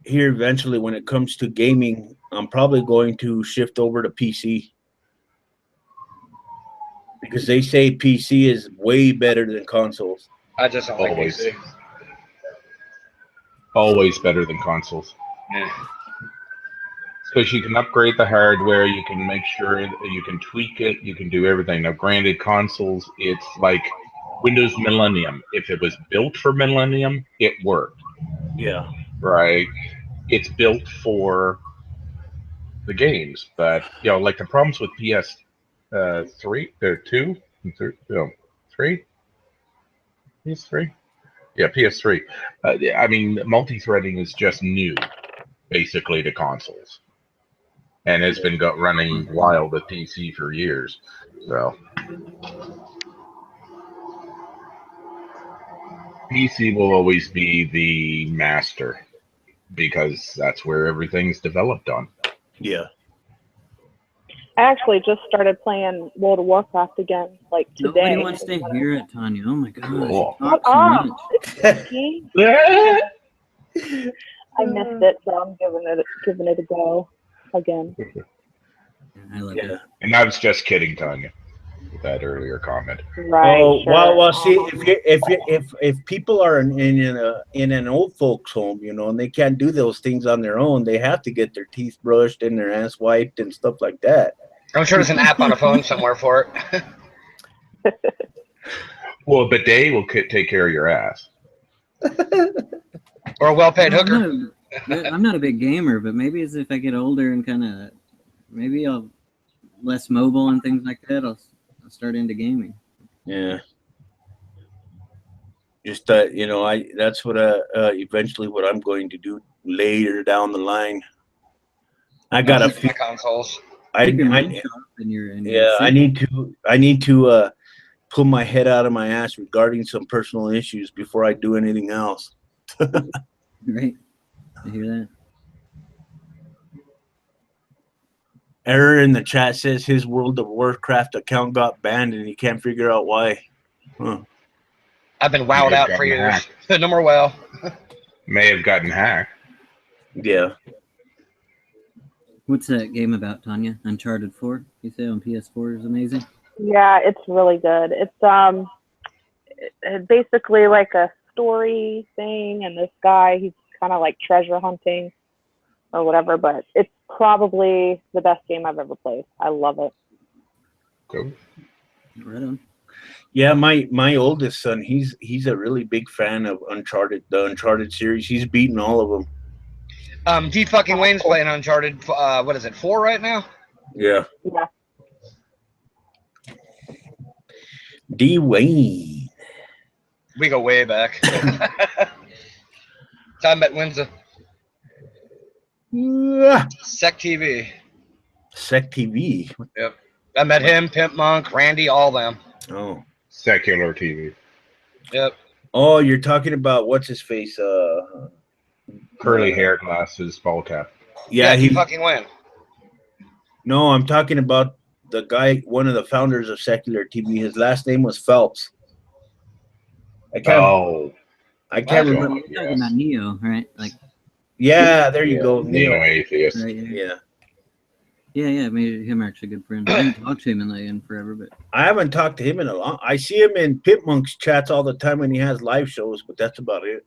here eventually, when it comes to gaming, I'm probably going to shift over to PC, because they say PC is way better than consoles. I just don't like PC. Always better than consoles. Yeah. Because you can upgrade the hardware, you can make sure that you can tweak it, you can do everything. Now, granted, consoles, it's like Windows Millennium. If it was built for Millennium, it worked. Yeah. Right? It's built for the games, but like the problems with PS3, 3, PS3. Yeah, PS3. I mean, multi-threading is just new, basically, to consoles, and it's been running wild at PC for years. So, PC will always be the master because that's where everything's developed on. Yeah. I actually just started playing World of Warcraft again, like today. Nobody wants to hear it, Tanya. Oh my gosh. Cool. You talk so much. I missed it, so I'm giving it a go again. I love it. And I was just kidding, Tanya, with that earlier comment. Right. Oh, sure. well, see, if people are in an old folks' home, and they can't do those things on their own, they have to get their teeth brushed and their ass wiped and stuff like that. I'm sure there's an app on a phone somewhere for it. Well, a bidet will take care of your ass. Or a well-paid hooker. I'm not a big gamer, but maybe as if I get older and kind of, maybe I'll less mobile and things like that, I'll start into gaming. Yeah. Just that's what eventually what I'm going to do later down the line. I got a few consoles. I need to pull my head out of my ass regarding some personal issues before I do anything else. Right. I hear that. Error in the chat says his World of Warcraft account got banned and he can't figure out why. Huh. I've been wowed out for years. No more WoW. May have gotten hacked. Yeah. What's that game about, Tanya? Uncharted 4? You say on PS4 is amazing? Yeah, it's really good. It's basically like a story thing, and this guy, he's kind of like treasure hunting or whatever, but it's probably the best game I've ever played. I love it. Cool. Right on. Yeah, my oldest son, he's a really big fan of the Uncharted series. He's beaten all of them. D fucking Wayne's playing Uncharted. What is it, 4 right now? Yeah. Yeah. D Wayne. We go way back. Time at Windsor. Sec TV. Sec TV. Yep. I met him, Pimp Monk, Randy, all them. Oh. Secular TV. Yep. Oh, you're talking about what's his face? Curly hair, glasses, ball cap. Yeah, he fucking win. No, I'm talking about the guy, one of the founders of Secular TV. His last name was Phelps. I can't remember. You're talking about Neo, right? Like. Yeah, there you go. Neo Atheist. Right, yeah. Yeah, made him actually a good friend. I haven't talked to him in forever, but I haven't talked to him in a long. I see him in Pit Monk's chats all the time when he has live shows, but that's about it.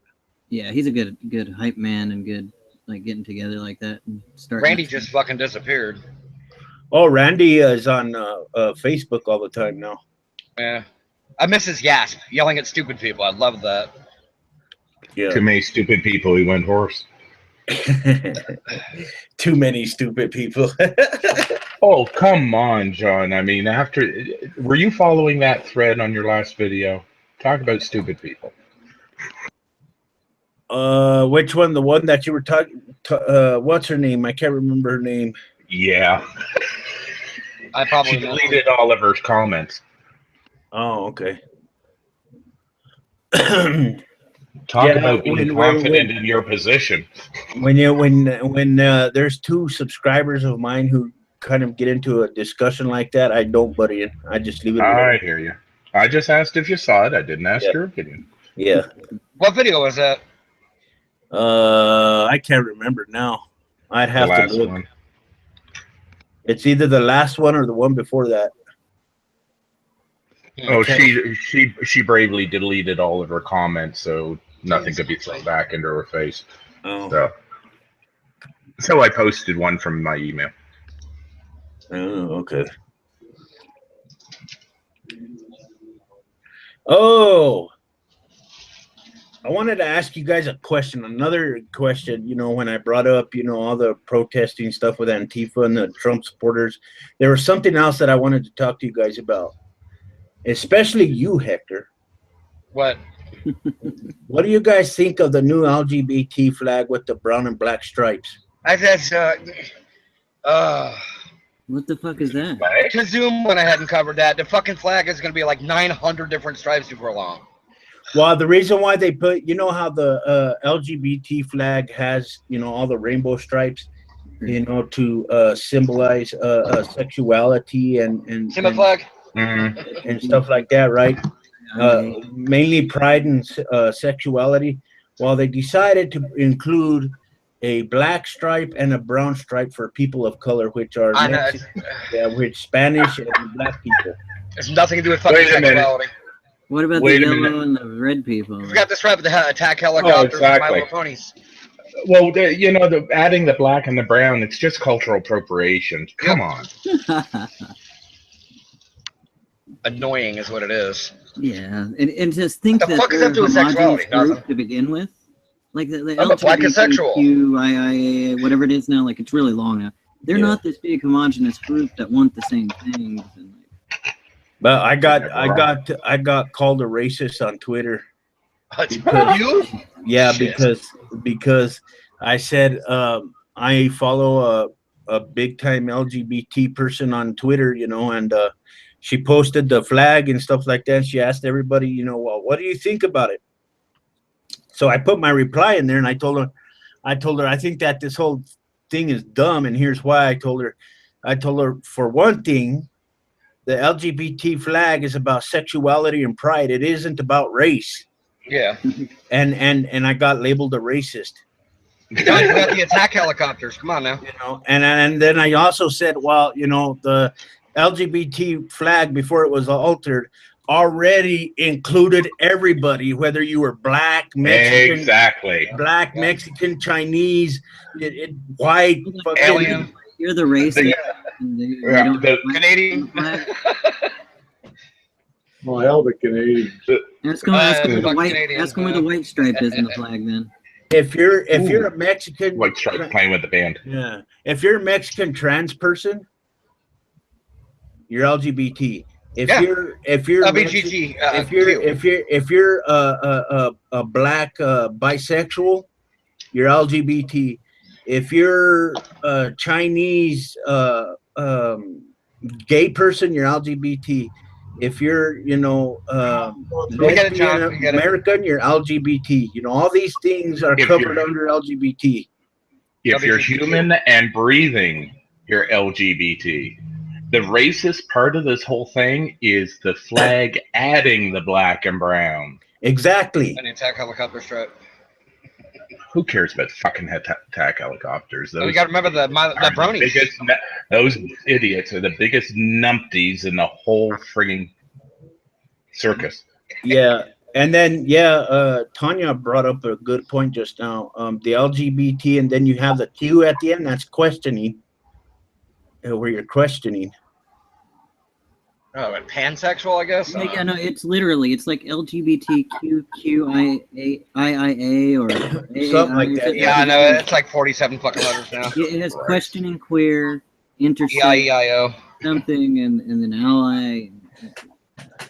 Yeah, he's a good hype man and good like getting together like that and starting. Randy just fucking disappeared. Oh, Randy is on Facebook all the time now. Yeah, I miss his yasp yelling at stupid people. I love that. Yeah. Too many stupid people. He went hoarse. Too many stupid people. Oh, come on, John. I mean, were you following that thread on your last video? Talk about stupid people. Which one? The one that you were talking? What's her name? I can't remember her name. Yeah. I probably she deleted all of her comments. Oh, okay. Talk about being confident in your position. When there's 2 subscribers of mine who kind of get into a discussion like that, I don't butt in. I just leave it alone. I hear you. I just asked if you saw it. I didn't ask your opinion. Yeah. What video was that? I can't remember now. I'd have to look. One. It's either the last one or the one before that. Oh, she bravely deleted all of her comments, so nothing could be thrown back into her face. Oh. So I posted one from my email. Oh, okay. Oh, I wanted to ask you guys a question. Another question, when I brought up, all the protesting stuff with Antifa and the Trump supporters, there was something else that I wanted to talk to you guys about, especially you, Hector. What? What do you guys think of the new LGBT flag with the brown and black stripes? What the fuck is that? To Zoom when I hadn't covered that. The fucking flag is going to be like 900 different stripes before long. Well, the reason why they put, how the LGBT flag has, all the rainbow stripes, to symbolize sexuality and flag and stuff like that, right? Mainly pride and sexuality. Well, they decided to include a black stripe and a brown stripe for people of color, which are which Spanish and black people. It's nothing to do with fucking sexuality. What about the yellow and the red people? We got this right with the attack helicopters and My Little Ponies. Well, adding the black and the brown, it's just cultural appropriation. Come on. Annoying is what it is. Yeah, and just think the fuck is that to with sexuality? Nothing. To begin with, like the black is sexual. LGBTQIA, whatever it is now, like it's really long now. They're not this big homogenous group that want the same things. And but I got called a racist on Twitter. You? Yeah, because I said I follow a big time LGBT person on Twitter, and she posted the flag and stuff like that. And she asked everybody, well, what do you think about it? So I put my reply in there and I told her I think that this whole thing is dumb, and here's why. I told her for one thing, the LGBT flag is about sexuality and pride. It isn't about race. Yeah. And I got labeled a racist. You got the attack helicopters. Come on now. And then I also said, well, the LGBT flag before it was altered already included everybody, whether you were black, Mexican, black, Mexican, Chinese, white, alien. You're the racist. The Canadian. Well, hell, the Canadians. Ask them where the white. Canadians, Ask them where the white stripe is in the flag. Then. If you're a Mexican, White Stripe playing with the band. yeah. If you're a Mexican trans person, you're LGBT. If you're LBGT, if you're a black bisexual, you're LGBT. If you're a Chinese gay person, you're LGBT. If you're lesbian American, you're LGBT. All these things are covered under LGBT. If you're human and breathing, you're LGBT. The racist part of this whole thing is the flag adding the black and brown. Exactly. And the attack helicopter stripe. Who cares about fucking attack helicopters? You got to remember the bronies. Those idiots are the biggest numpties in the whole frigging circus. Yeah. And then, Tanya brought up a good point just now. The LGBT, and then you have the Q at the end. That's questioning, where you're questioning. Oh, and pansexual, I guess. Yeah, no, it's literally like LGBTQIA or something like that. Yeah, I know. It's like 47 fucking letters now. It has questioning, queer, intersex, EIEIO, something, and then ally.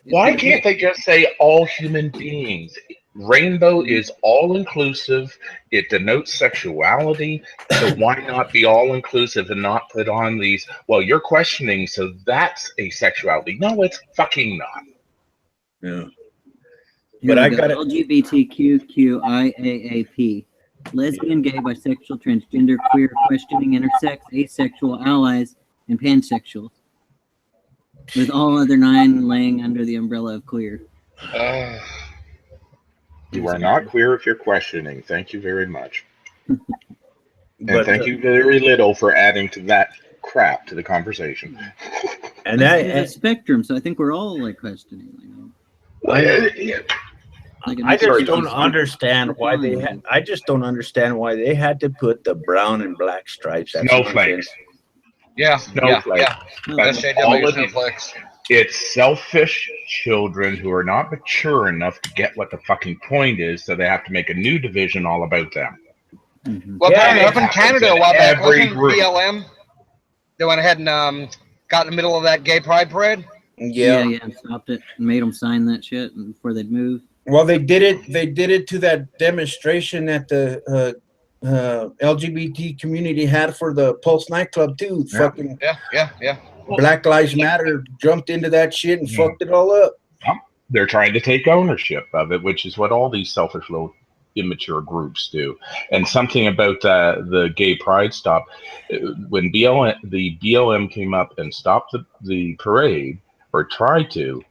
Why can't they just say all human beings? Rainbow is all-inclusive. It denotes sexuality. So why not be all-inclusive and not put on these, well, you're questioning, so that's asexuality. No, it's fucking not. Yeah. But I got LGBTQIAAP. Lesbian, gay, bisexual, transgender, queer, questioning, intersex, asexual, allies, and pansexual. With all other 9 laying under the umbrella of queer. You are not queer if you're questioning. Thank you very much. And thank you very little for adding to that crap to the conversation. And that is a spectrum, so I think we're all like questioning. I just don't understand why they had. I just don't understand why they had to put the brown and black stripes. Snowflakes. Yeah, snowflakes. That's all snowflakes. It's selfish children who are not mature enough to get what the fucking point is, so they have to make a new division all about them. Mm-hmm. Well, up in Canada a while back, wasn't BLM? They went ahead and got in the middle of that gay pride parade. Yeah, and stopped it and made them sign that shit before they'd move. Well, they did it. They did it to that demonstration that the LGBT community had for the Pulse nightclub too. Yeah. Black Lives Matter jumped into that shit and fucked it all up. They're trying to take ownership of it, which is what all these selfish little immature groups do. And something about the gay pride stop, when the BLM came up and stopped the parade, or tried to,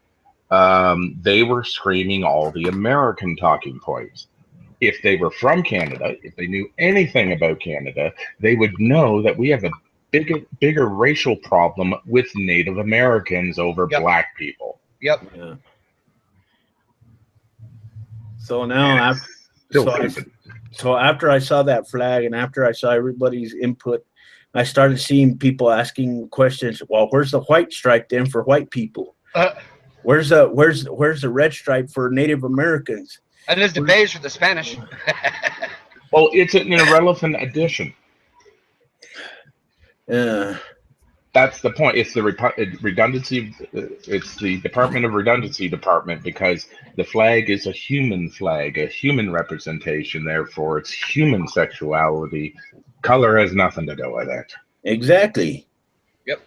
they were screaming all the American talking points. If they were from Canada, if they knew anything about Canada, they would know that we have a bigger racial problem with Native Americans over black people. Yep. Yeah. So now, so after I saw that flag and after I saw everybody's input, I started seeing people asking questions. Well, where's the white stripe then for white people? Where's the red stripe for Native Americans? And there's the beige for the Spanish. Well, it's an irrelevant addition. That's the point. It's the redundancy. It's the Department of Redundancy department, because the flag is a human flag, a human representation. Therefore, it's human sexuality. Color has nothing to do with it. Exactly. Yep.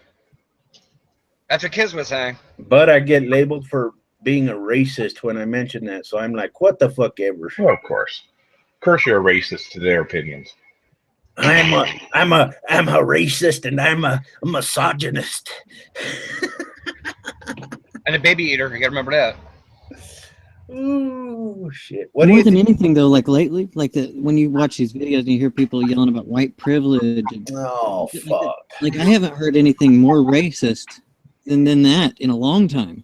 That's what Kiz was saying. But I get labeled for being a racist when I mention that, so I'm like, what the fuck ever. Well, of course you're a racist to their opinions. I'm a racist and I'm a misogynist. And a baby eater, you gotta remember that. Oh shit! More than anything, though, like lately, like when you watch these videos and you hear people yelling about white privilege. Oh fuck! Like I haven't heard anything more racist than that in a long time.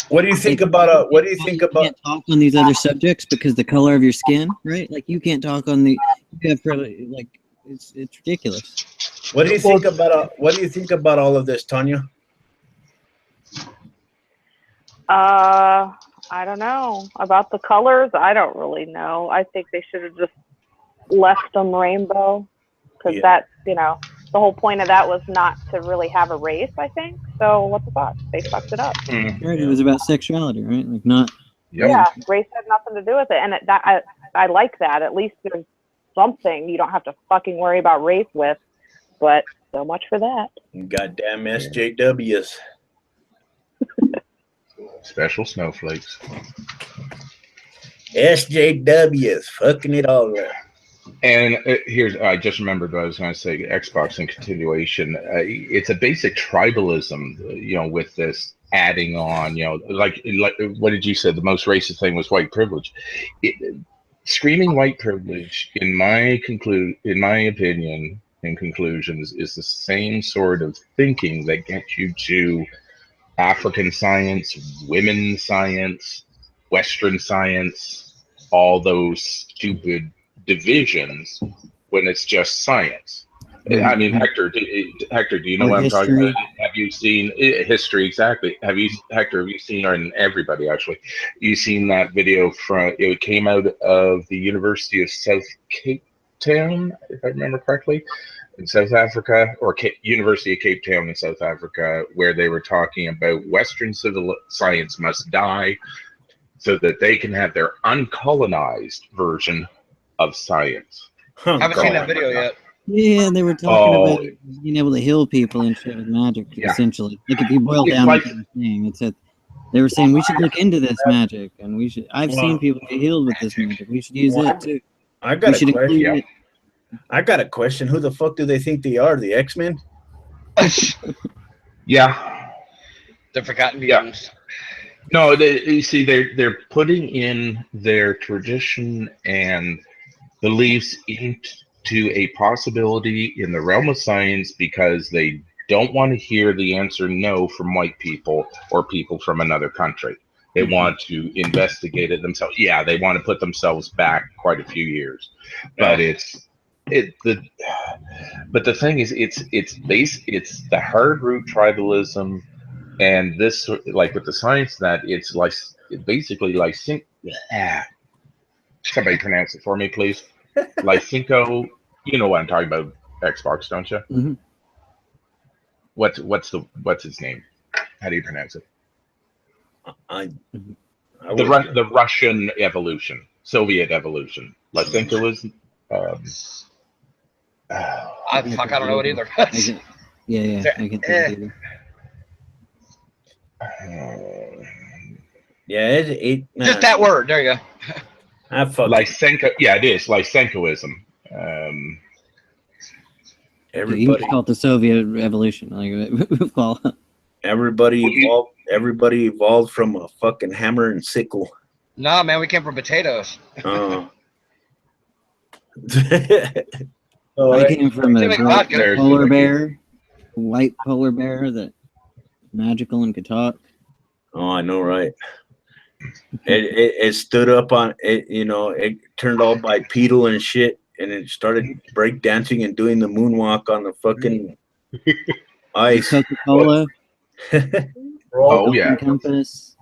What do you think about what do you think about? You can't talk on these other subjects because the color of your skin, right? Like you can't talk on the. You have probably, like it's ridiculous. What do you think about all of this, Tanya? I don't know about the colors. I don't really know. I think they should have just left them rainbow, because that's, you know, the whole point of that was not to really have a race, I think. So what the fuck? They fucked it up. Right, it was about sexuality, right? Like not. Yeah, race had nothing to do with it, and I like that. At least there's something you don't have to fucking worry about race with. But so much for that. Goddamn SJWs. Special snowflakes. SJWs, fucking it all up. And here's, I just remembered what I was going to say, Xbox in continuation. It's a basic tribalism, you know, with this adding on, you know, like what did you say? The most racist thing was white privilege. Screaming white privilege, in my opinion, in conclusions, is the same sort of thinking that gets you to African science, women's science, Western science, all those stupid divisions when it's just science. I mean, Hector, do you know what I'm talking about? Have you seen history? Exactly. Have you seen, or everybody actually, you seen that video it came out of the University of South Cape Town, if I remember correctly, in South Africa, or University of Cape Town in South Africa, where they were talking about Western civil science must die so that they can have their uncolonized version of science. I haven't seen that video yet. Yeah, they were talking about being able to heal people and shit with magic, essentially. Like if you boil down what they were saying, it's that they were saying we should look into this magic, and we should. I've seen people get healed with this magic. We should use it too. I got a question. I got a question. Who the fuck do they think they are? The X-Men? Yeah, the Forgotten Mutants. No, you see, they're putting in their tradition and beliefs into a possibility in the realm of science because they don't want to hear the answer no from white people or people from another country. They want to investigate it themselves. Yeah, they want to put themselves back quite a few years, but but the thing is, it's the hard root tribalism, and this, like with the science, that it's like basically somebody pronounce it for me, please. Lysenko, you know what I'm talking about, Xbox, don't you? Mm-hmm. What's his name? How do you pronounce it? The Russian evolution, Soviet evolution. Lysenko is. I don't know it either. I can think it either. Just that word. There you go. Lysenko, yeah, it is Lysenkoism. Everybody call it the Soviet Revolution. Everybody evolved from a fucking hammer and sickle. Nah, man, we came from potatoes. I came from a polar bear, white polar bear that magical and could talk. Oh, I know, right? It stood up on it, you know. It turned all bipedal and shit, and it started break dancing and doing the moonwalk on the fucking ice. Coca-Cola. Oh yeah. Compass.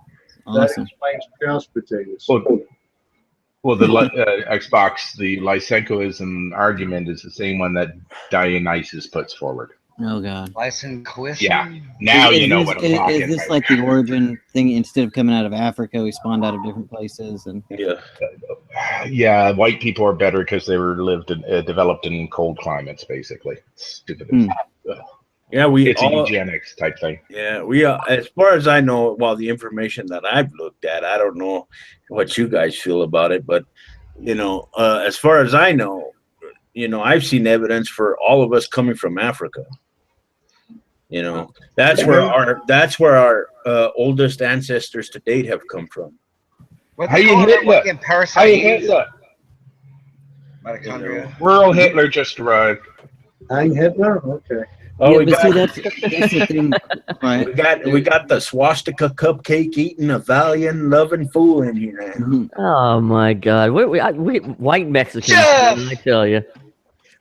Awesome. That explains potatoes. Well, the Xbox, the Lysenkoism argument is the same one that Dionysus puts forward. Oh God. Lysenkoism. Yeah. Now you know what I'm talking about. Is this like the origin thing? Instead of coming out of Africa, we spawned out of different places, and yeah, white people are better because they were developed in cold climates, basically. Stupid. Yeah, it's a eugenics type thing. Yeah, we are. As far as I know, well, the information that I've looked at, I don't know what you guys feel about it, but you know, as far as I know, you know, I've seen evidence for all of us coming from Africa. You know, that's where our oldest ancestors to date have come from. How you Hitler? How you Hitler? Mitochondria. Rural Hitler just arrived. I'm Hitler. Okay. Oh, yeah, that's the thing. Right. We got the swastika cupcake eating Italian loving fool in here now. Mm-hmm. Oh my God, we white Mexicans, I tell you.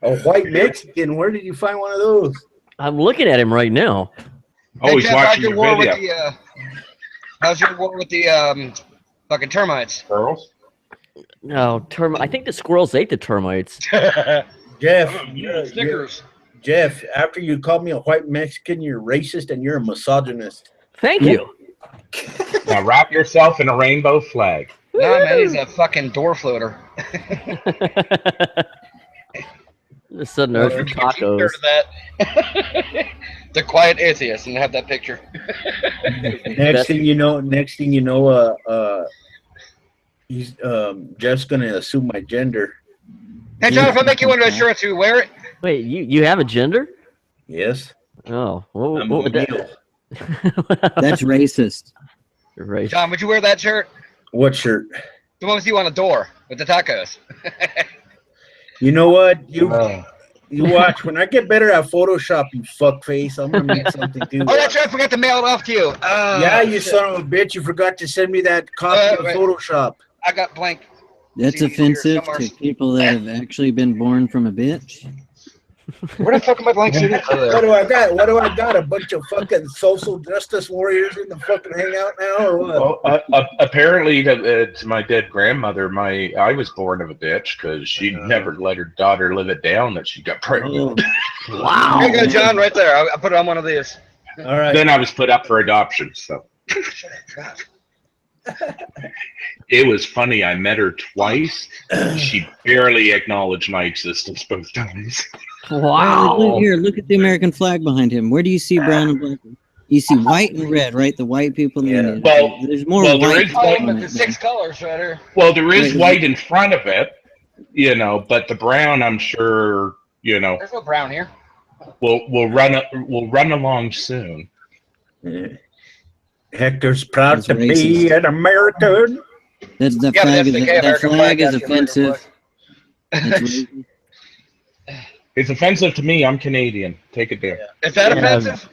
A white Mexican? Where did you find one of those? I'm looking at him right now. Oh, he's watching your video. How's your war with the fucking termites? Girls? No, I think the squirrels ate the termites. Jeff, Snickers. Jeff, after you called me a white Mexican, you're racist and you're a misogynist. Thank you. Now wrap yourself in a rainbow flag. Nah, man, he's a fucking door floater. The sudden urge for tacos. That. The quiet atheist, and have that picture. Next thing you know, he's Jeff's gonna assume my gender. Hey, John, if I make you one of those shirts, you wear it? Wait, you have a gender? Yes. Oh, I'm a male. That's racist. Right. John, would you wear that shirt? What shirt? The one with you on the door with the tacos. You know what? You watch. When I get better at Photoshop, you fuckface, I'm gonna make something do. Oh, that's right. I forgot to mail it off to you. Yeah, you son of a bitch. You forgot to send me that copy of Photoshop. I got blank. That's offensive to people that have actually been born from a bitch. Where the fuck am I blank CD? What do I got? What do I got? A bunch of fucking social justice warriors in the fucking hangout now, or what? Well, apparently, to my dead grandmother, I was born of a bitch because she never let her daughter live it down that she got pregnant. Oh. Wow. There you go, John, right there. I put it on one of these. All right. Then I was put up for adoption. So it was funny. I met her twice. She barely acknowledged my existence both times. Wow. Look at the American flag behind him. Where do you see brown and black? You see white and red, right? The white people in the Indian. Well, there's more there white. is Oh, but the 6 colors right here. Well, there is white in front of it, but the brown, I'm sure, There's no brown here. We'll run along soon. Yeah. Hector's proud to be an American. That flag is offensive. It's offensive to me. I'm Canadian. Take it down. Is that offensive?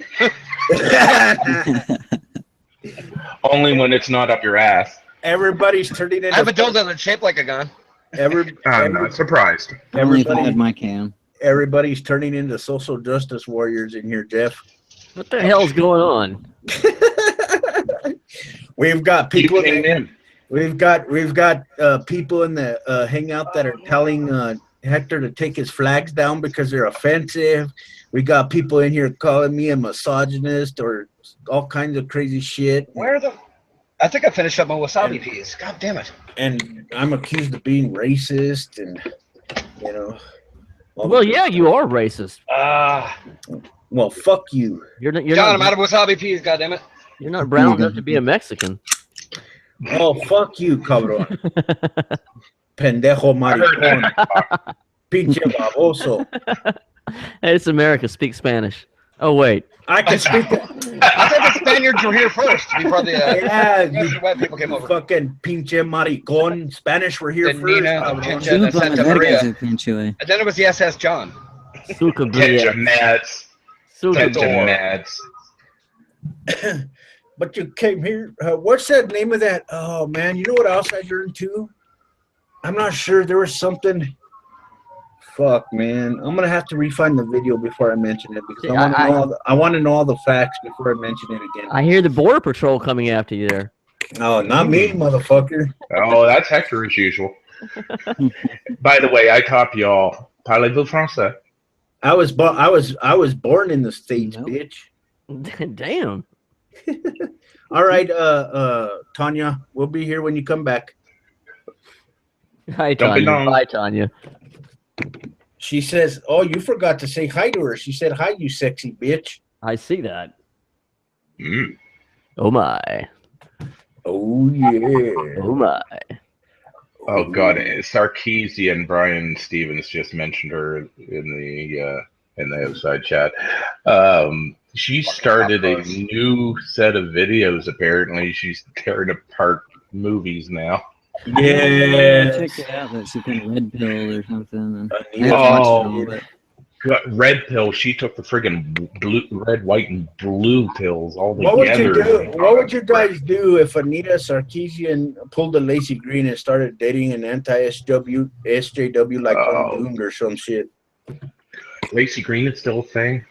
Only when it's not up your ass. Everybody's turning into. I have a dildo that's shaped like a gun. I'm not surprised. Only if I had my cam. Everybody's turning into social justice warriors in here, Jeff. What the hell's going on? We've got people in. We've got people in the hangout that are telling Hector to take his flags down because they're offensive. We got people in here calling me a misogynist or all kinds of crazy shit. I think I finished up my wasabi peas. God damn it. And I'm accused of being racist and Well, yeah, you are racist. Well, fuck you. You're John, I'm out of wasabi peas, God damn it. You're not brown enough to be a Mexican. Oh, fuck you, cabrón. Pendejo maricón. Pinche baboso. Hey, it's America. Speak Spanish. Oh, wait. I can speak. I thought the Spaniards were here first before the white people came over. Fucking pinche maricón. Spanish were here first. Pinche de Santa Maria. And then it was the SS John. Pinche Mads. But you came here. What's that name of that? Oh man, you know what else I learned too? I'm not sure. There was something. Fuck, man. I'm gonna have to refine the video before I mention it because I want to know all the facts before I mention it again. I hear the Border Patrol coming after you there. Oh, not me, motherfucker. Oh, that's Hector as usual. By the way, I taught y'all. Parlez-vous français? I was born in the States, bitch. Damn. All right, Tanya, we'll be here when you come back. Hi, Tanya. Bye, Tanya. She says, "Oh, you forgot to say hi to her." She said, "Hi, you sexy bitch." I see that. Mm. Oh my. Oh yeah. Oh my. Oh god, Sarkeesian Brian Stevens just mentioned her in the outside chat. She started a new set of videos. Apparently, she's tearing apart movies now. Yeah, check it out. That's a kind of red pill or something. Red pill. She took the friggin' blue, red, white, and blue pills all together. What would you do? What would you guys do if Anita Sarkeesian pulled a Lacey Green and started dating an anti-SJW like Doomed or some shit? Lacey Green is still a thing.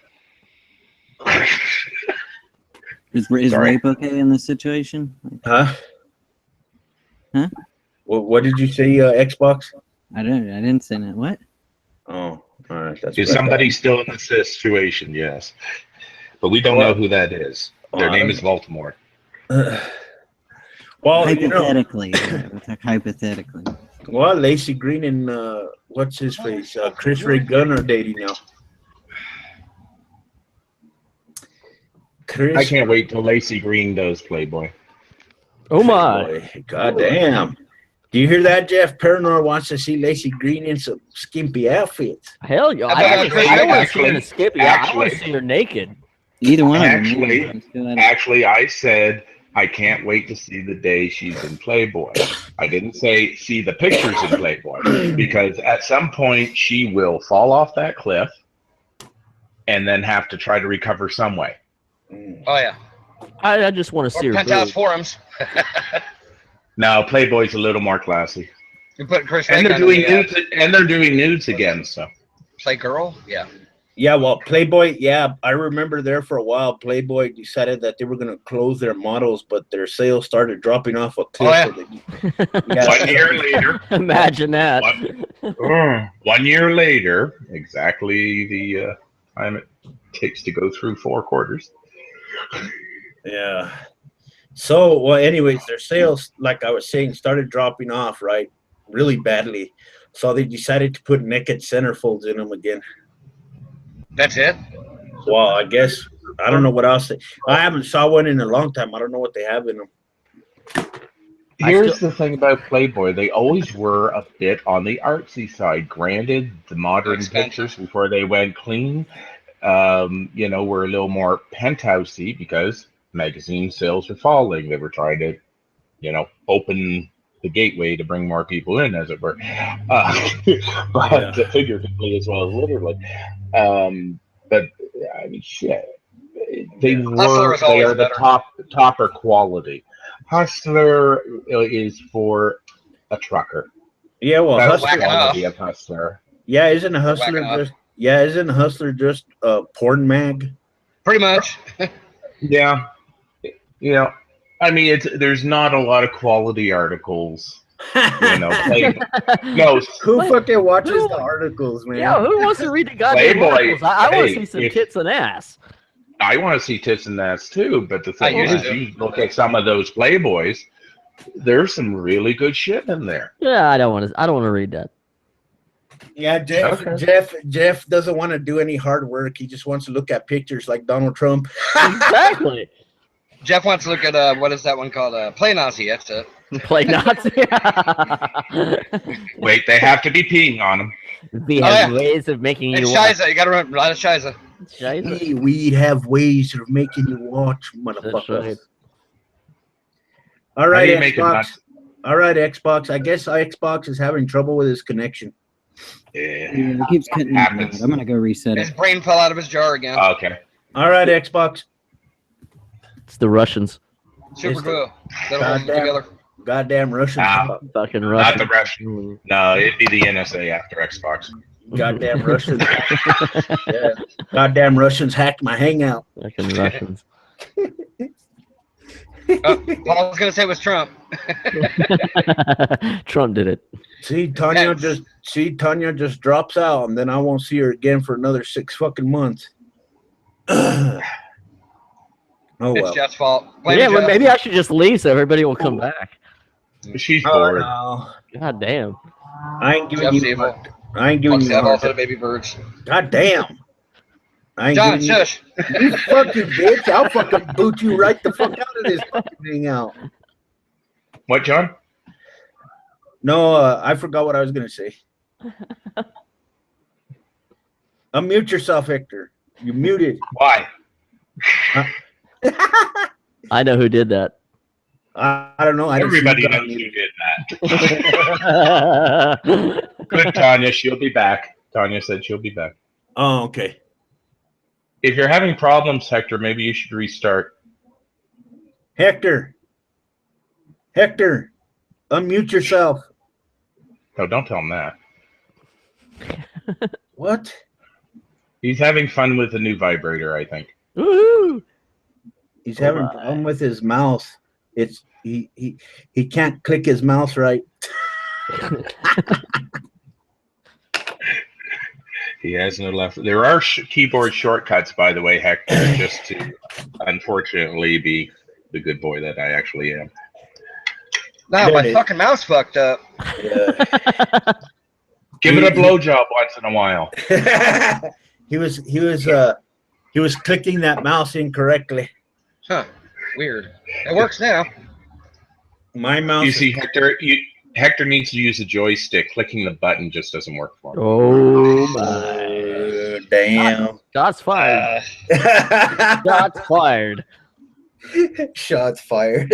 Is Sorry. rape okay in this situation? Huh? Huh? What did you say, Xbox? I didn't say that. What? Oh, all right. That's Is what I somebody still in this situation? Yes, but we don't know who that is. Their name is Baltimore. Well, hypothetically, hypothetically. Well, Lacey Green and what's his face? Chris Ray Gunn are dating now. I can't wait till Lacey Green does Playboy. Oh my! Playboy. God damn! Do you hear that, Jeff? Paranor wants to see Lacey Green in some skimpy outfits. Hell yeah! I don't want to see her in a skimpy. I want to see her naked. Either one. Actually, I said I can't wait to see the day she's in Playboy. I didn't say see the pictures in Playboy because at some point she will fall off that cliff and then have to try to recover some way. Oh yeah. I just want to see her. Penthouse forums. No, Playboy's a little more classy. You put Chris and they're doing nudes, and they're doing nudes again. So Play girl, yeah. Yeah, well, Playboy, yeah, I remember there for a while, Playboy decided that they were going to close their models, but their sales started dropping off a cliff. Oh, yeah. 1 year later. Imagine that. 1 year later, exactly the time it takes to go through 4 quarters. Yeah. So, well, anyways, their sales, like I was saying, started dropping off, right? Really badly. So they decided to put naked centerfolds in them again. That's it? Well, I guess I don't know what else. I haven't saw one in a long time. I don't know what they have in them. Here's the thing about Playboy. They always were a bit on the artsy side. Granted, the modern pictures before they went clean, were a little more penthousey because magazine sales were falling. They were trying to, open the gateway to bring more people in, as it were, but figuratively as well as literally. But I mean, shit, they are the topper quality. Hustler is for a trucker. Yeah, well, that's Hustler, the quality of Hustler. Yeah, isn't a Hustler just a porn mag? Pretty much. Yeah. I mean, there's not a lot of quality articles. No, who fucking watches the articles, man? Yeah, who wants to read the goddamn articles? I want to see some tits and ass. I want to see tits and ass too, but the thing is, you look at some of those Playboys, there's some really good shit in there. Yeah, I don't want to read that. Yeah, Jeff doesn't want to do any hard work. He just wants to look at pictures like Donald Trump. Exactly. Jeff wants to look at what is that one called? Play Nazi. That's it. Play Nazi. Wait, they have to be peeing on them. We have ways of making you watch. Shiza. You got to remember, a lot of Shiza. Hey, we have ways of making you watch, motherfuckers. Right. All right, Xbox. All right, Xbox. I guess Xbox is having trouble with his connection. Yeah, it keeps cutting out. I'm gonna go reset it. His brain fell out of his jar again. Okay. All right, Xbox. It's the Russians. Super glue. That'll hold them together. Goddamn Russians. Fucking Russians. Not the Russians. No, it'd be the NSA after Xbox. Goddamn Russians. Yeah. Goddamn Russians hacked my Hangout. Fucking Russians. All I was gonna say was Trump. Trump did it. See, Tanya just drops out, and then I won't see her again for another 6 fucking months. Oh well. It's Jeff's fault. Well, maybe I should just leave so everybody will come back. She's bored. No. God damn. I ain't giving you. I ain't giving you. All for the baby birds. God damn. John, shush. You fucking bitch. I'll fucking boot you right the fuck out of this fucking hangout. What, John? No, I forgot what I was going to say. Unmute yourself, Hector. You're muted. Why? I know who did that. I don't know. Everybody knows who did that. Good, Tanya. She'll be back. Tanya said she'll be back. Oh, okay. If you're having problems, Hector, maybe you should restart. Hector, unmute yourself. No, don't tell him that. What? He's having fun with the new vibrator, I think. Woohoo! He's having a problem with his mouse. It's he can't click his mouse right. He has no left. There are keyboard shortcuts, by the way, Hector, just to unfortunately be the good boy that I actually am. No, my fucking mouse fucked up. Yeah. Give it a blowjob once in a while. He was clicking that mouse incorrectly. Huh. Weird. It works now. My mouse. You see, Hector needs to use a joystick. Clicking the button just doesn't work for him. Oh my! Damn! Shots fired! Shots fired! Shots fired!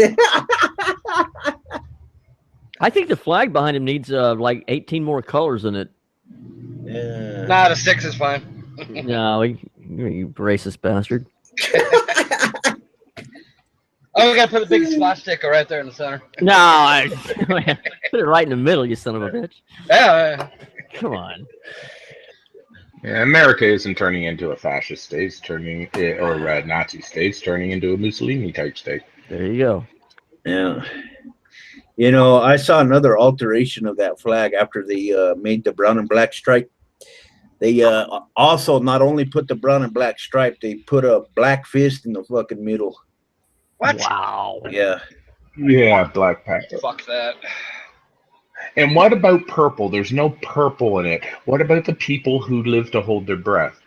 I think the flag behind him needs like 18 more colors in it. Nah, the 6 is fine. No, you racist bastard. Oh, we gotta put a big swastika right there in the center. No, put it right in the middle, you son of a bitch. Yeah. Come on. Yeah, America isn't turning into a fascist state, it's turning, or a Nazi state, it's turning into a Mussolini type state. There you go. Yeah. You know, I saw another alteration of that flag after they made the brown and black stripe. They also not only put the brown and black stripe, they put a black fist in the fucking middle. What? Wow. Yeah. Yeah, Black Panther. Fuck that. And what about purple? There's no purple in it. What about the people who live to hold their breath?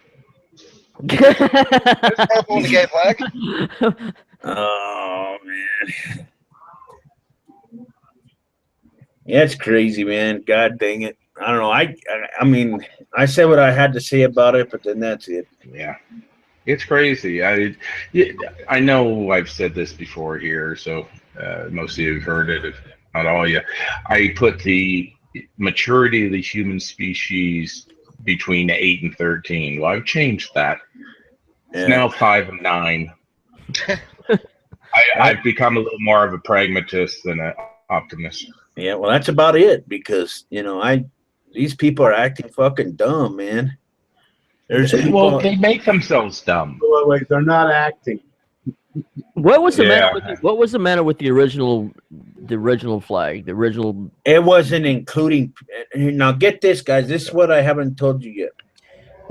There's purple in the gay flag. Oh, man. Yeah, it's crazy, man. God dang it. I don't know. I mean, I said what I had to say about it, but then that's it. Yeah. It's crazy. I know I've said this before here, so most of you have heard it, if not all of you. I put the maturity of the human species between 8 and 13. Well, I've changed that. Yeah. It's now 5 and 9. I've become a little more of a pragmatist than an optimist. Yeah, well, that's about it because, you know, these people are acting fucking dumb, man. There's Well, they make themselves dumb. Wait, they're not acting. What was the matter with the original flag? The original. It wasn't including. Now get this, guys. This is what I haven't told you yet.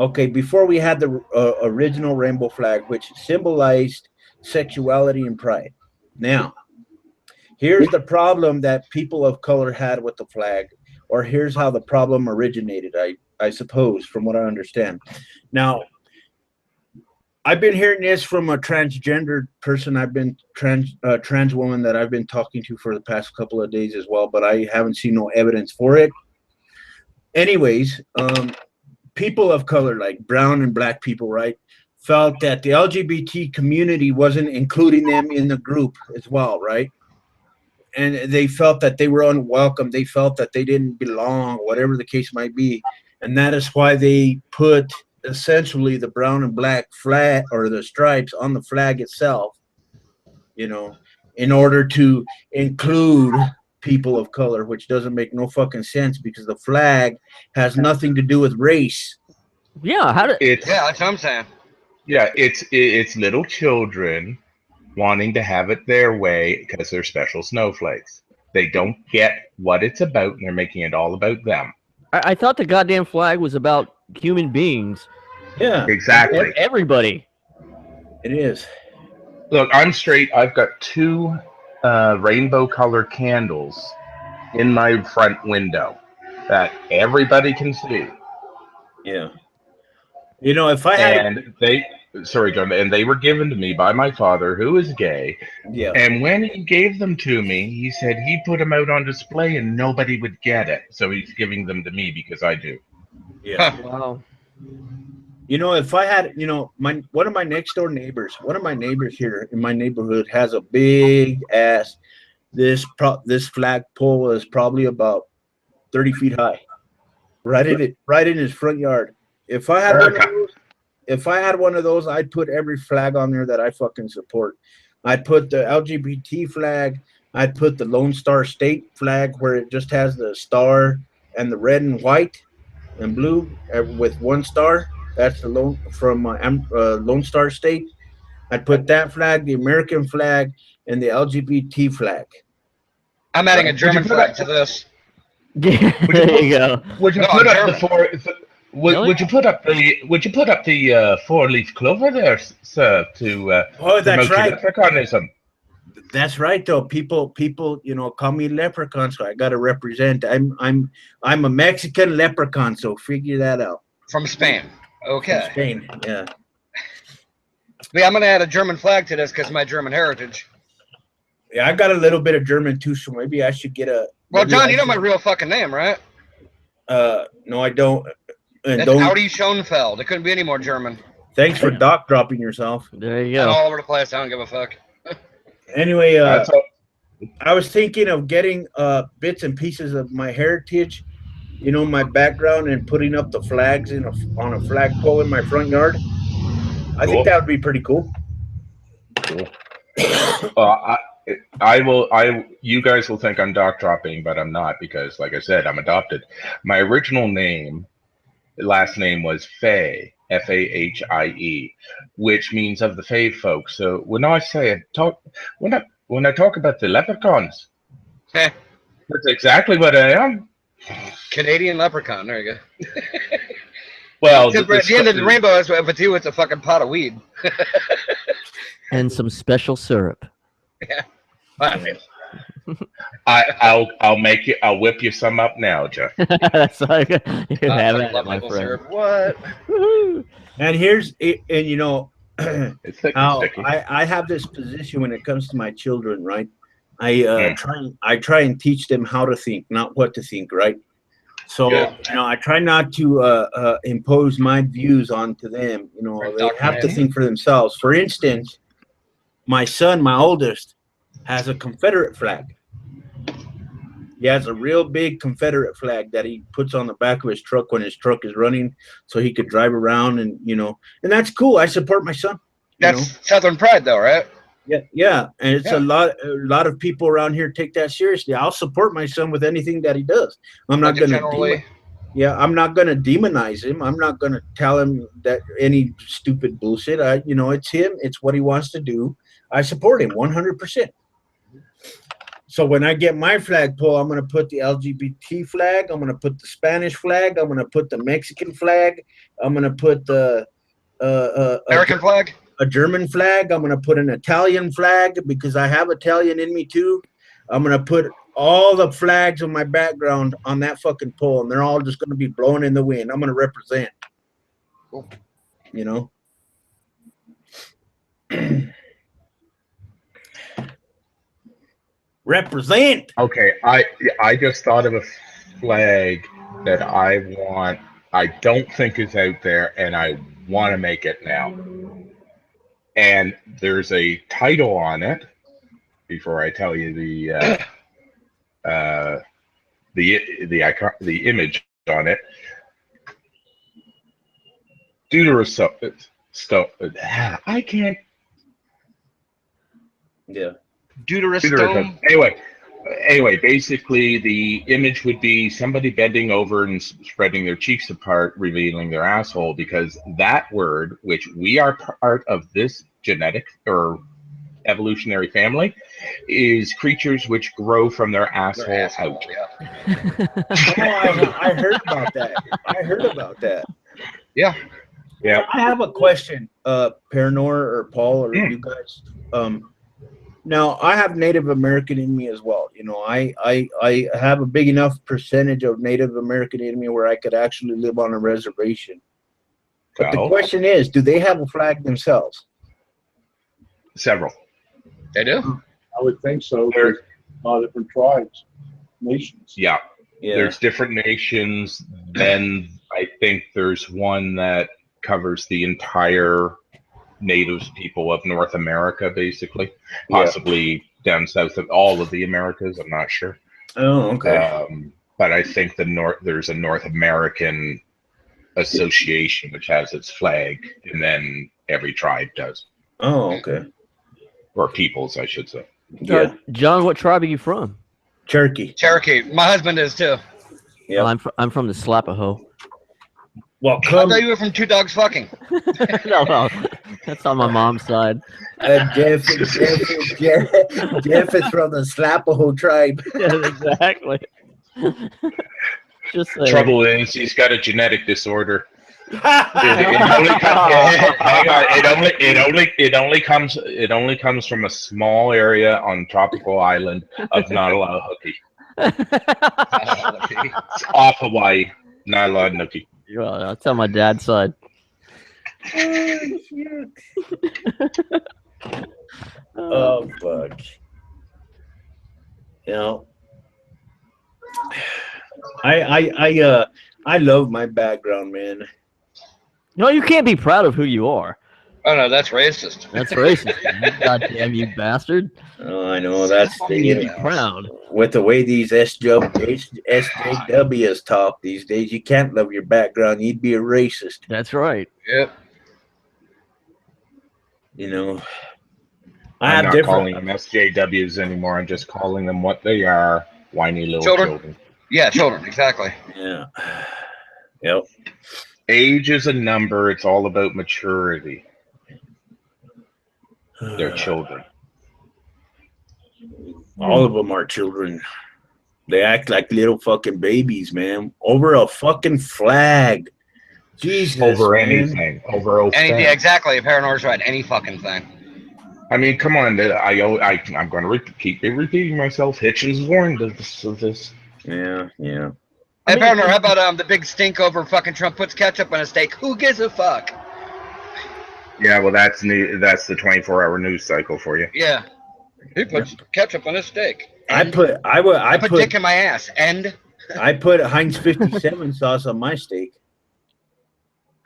Okay, before we had the original rainbow flag, which symbolized sexuality and pride. Now, here's the problem that people of color had with the flag, or here's how the problem originated. I suppose, from what I understand. Now, I've been hearing this from a transgender person. I've been trans woman that I've been talking to for the past couple of days as well, but I haven't seen no evidence for it. Anyways, people of color, like brown and black people, right, felt that the LGBT community wasn't including them in the group as well, right? And they felt that they were unwelcome. They felt that they didn't belong, whatever the case might be. And that is why they put essentially the brown and black flag or the stripes on the flag itself, you know, in order to include people of color, which doesn't make no fucking sense because the flag has nothing to do with race. Yeah, yeah, that's what I'm saying. Yeah, it's little children wanting to have it their way because they're special snowflakes. They don't get what it's about, and they're making it all about them. I thought the goddamn flag was about human beings. Yeah, exactly. Everybody. It is. Look, I'm straight. I've got 2 rainbow colored candles in my front window that everybody can see. Yeah. You know, if I had... And sorry, John, and they were given to me by my father, who is gay. Yeah. And when he gave them to me, he said he put them out on display and nobody would get it. So he's giving them to me because I do. Yeah. Wow. You know, if I had, you know, one of my next door neighbors, here in my neighborhood has a big ass. This flagpole is probably about 30 feet high, right in his front yard. If I had one of those, I'd put every flag on there that I fucking support. I'd put the LGBT flag. I'd put the Lone Star State flag where it just has the star and the red and white and blue with one star. That's the Lone Star State. I'd put that flag, the American flag, and the LGBT flag. I'm adding a German flag to this. There you go. Would you No, put I'm up the German. four? Really? Would you put up the four-leaf clover there, sir, to Oh, that's promote your right. leprechaunism? That's right, though. People, call me leprechaun, so I got to represent. I'm a Mexican leprechaun, so figure that out. From Spain. Okay. From Spain, yeah. Yeah, I'm gonna add a German flag to this because of my German heritage. Yeah, I got a little bit of German too, so maybe I should get a. Well, John, you know my real fucking name, right? No, I don't. And It's don't. Audi Schoenfeld. It couldn't be any more German. Thanks for doc dropping yourself. There you I'm go. all over the place. I don't give a fuck. Anyway, I was thinking of getting bits and pieces of my heritage, my background, and putting up the flags on a flagpole in my front yard. I think that would be pretty cool. Cool. You guys will think I'm doc dropping, but I'm not because, like I said, I'm adopted. My original last name was Faye, Fahie, which means of the Fae folks. So when I when I talk about the leprechauns, that's exactly what I am. Canadian leprechaun. There you go. Well, at the end of the rainbow is with you. It's a fucking pot of weed. And some special syrup. Yeah. I'll whip you some up now, Jeff. That's like you have it, my friend. Syrup. What? And It's thick and how sticky. I have this position when it comes to my children, right? I try and teach them how to think, not what to think, right? So I try not to impose my views onto them. They have to think for themselves. For instance, my son, my oldest, has a Confederate flag. He has a real big Confederate flag that he puts on the back of his truck when his truck is running, so he could drive around and and that's cool. I support my son. That's Southern pride, though, right? Yeah, and it's a lot of people around here take that seriously. I'll support my son with anything that he does. I'm not going to. I'm not going to demonize him. I'm not going to tell him that any stupid bullshit. It's him. It's what he wants to do. I support him 100%. So when I get my flagpole, I'm going to put the LGBT flag. I'm going to put the Spanish flag. I'm going to put the Mexican flag. I'm going to put the American flag. A German flag. I'm going to put an Italian flag because I have Italian in me too. I'm going to put all the flags on my background on that fucking pole, and they're all just going to be blowing in the wind. I'm going to represent. Represent. Okay, I just thought of a flag that I don't think is out there, and I want to make it now. And there's a title on it. Before I tell you the image on it, I can't. Yeah. Deuterostome. Anyway, basically the image would be somebody bending over and spreading their cheeks apart, revealing their asshole, because that word, which we are part of this genetic or evolutionary family, is creatures which grow from their asshole out. I heard about that. Yeah. I have a question, Paranor or Paul or you guys. Now I have Native American in me as well. I have a big enough percentage of Native American in me where I could actually live on a reservation. But the question is, do they have a flag themselves? Several. They do? I would think so. There's a lot of different tribes, nations. Yeah. There's different nations. Then I think there's one that covers the entire native people of North America, basically. Possibly down south of all of the Americas. I'm not sure. Oh, okay. But I think there's a North American association which has its flag, and then every tribe does. Oh, okay. Or peoples, I should say. Yeah. John, what tribe are you from? Cherokee. My husband is too. Yeah. Well, I'm from the Slapahoe. Well, I thought you were from Two Dogs Fucking. No. That's on my mom's side. Jeff is from the Slapaho tribe. Yeah, exactly. Just saying. Trouble is, he's got a genetic disorder. It only comes from a small area on tropical island of not allowed hooky. It's off Hawaii, not allowed nookie. Well, that's on my dad's side. Oh fuck! You know, I love my background, man. No, you can't be proud of who you are. Oh no, that's racist. That's racist. God damn you bastard! Oh, I know that's You need to be proud. With the way these SJWs talk these days, you can't love your background. You'd be a racist. That's right. Yep. You know, I'm not calling them SJWs anymore. I'm just calling them what they are: whiny little children. Yeah, children. Exactly. Yeah. Yep. Age is a number. It's all about maturity. They're children. All of them are children. They act like little fucking babies, man. Over a fucking flag. Jesus. Over man. anything. Over anything. Yeah, exactly. Paranor's right. Any fucking thing. I mean, come on. I'm going to keep repeating myself. Hitchens warned us of this. Yeah, yeah. Hey, Paranor, how about the big stink over fucking Trump puts ketchup on a steak? Who gives a fuck? Yeah, well, that's the 24-hour news cycle for you. Yeah. He puts ketchup on his steak. I put dick in my ass. And I put Heinz 57 sauce on my steak.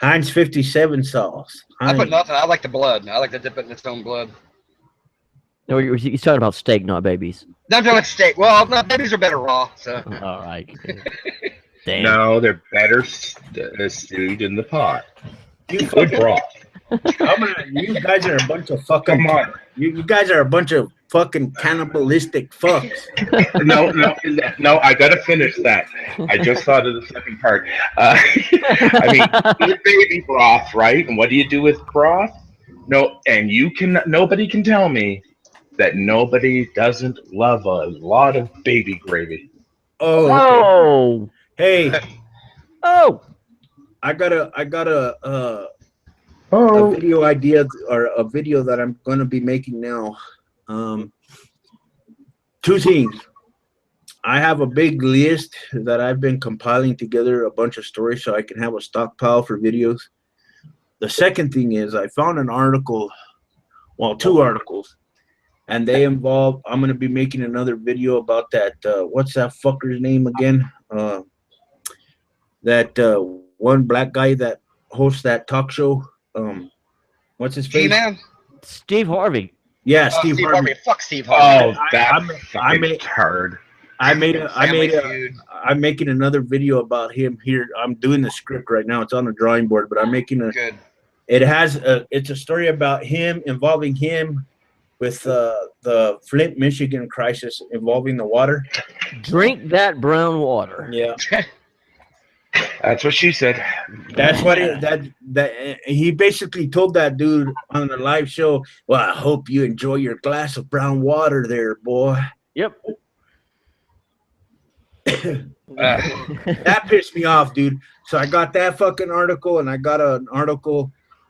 Heinz 57 sauce. I put nothing. I like the blood. I like to dip it in its own blood. No, he's talking about steak, not babies. No, I'm talking about steak. Well, no, babies are better raw. So. All right. Damn. No, they're better stewed in the pot. Good broth. You guys are a bunch of fucking. Come on. You guys are a bunch of fucking cannibalistic fucks. No. I gotta finish that. I just thought of the second part. I mean, good baby broth, right? And what do you do with broth? No, and nobody can tell me that nobody doesn't love a lot of baby gravy. Oh. Okay. Hey. Oh. I got a video idea or a video that I'm going to be making now. Two things. I have a big list that I've been compiling together, a bunch of stories so I can have a stockpile for videos. The second thing is I found an article, well, two articles, and they involve, I'm going to be making another video about that, what's that fucker's name again? That one black guy that hosts that talk show. What's his face? G-Man? Steve Harvey. Yeah, Steve Harvey. Fuck Steve Harvey. Oh, that's hard. I'm making another video about him here. I'm doing the script right now. It's on the drawing board, but I'm making Good. It's a story about him, involving him with the Flint, Michigan crisis involving the water. Drink that brown water. Yeah. That's what she said. That's what he basically told that dude on the live show. Well, I hope you enjoy your glass of brown water there, boy. Yep. That pissed me off, dude. So I got that fucking article, and I got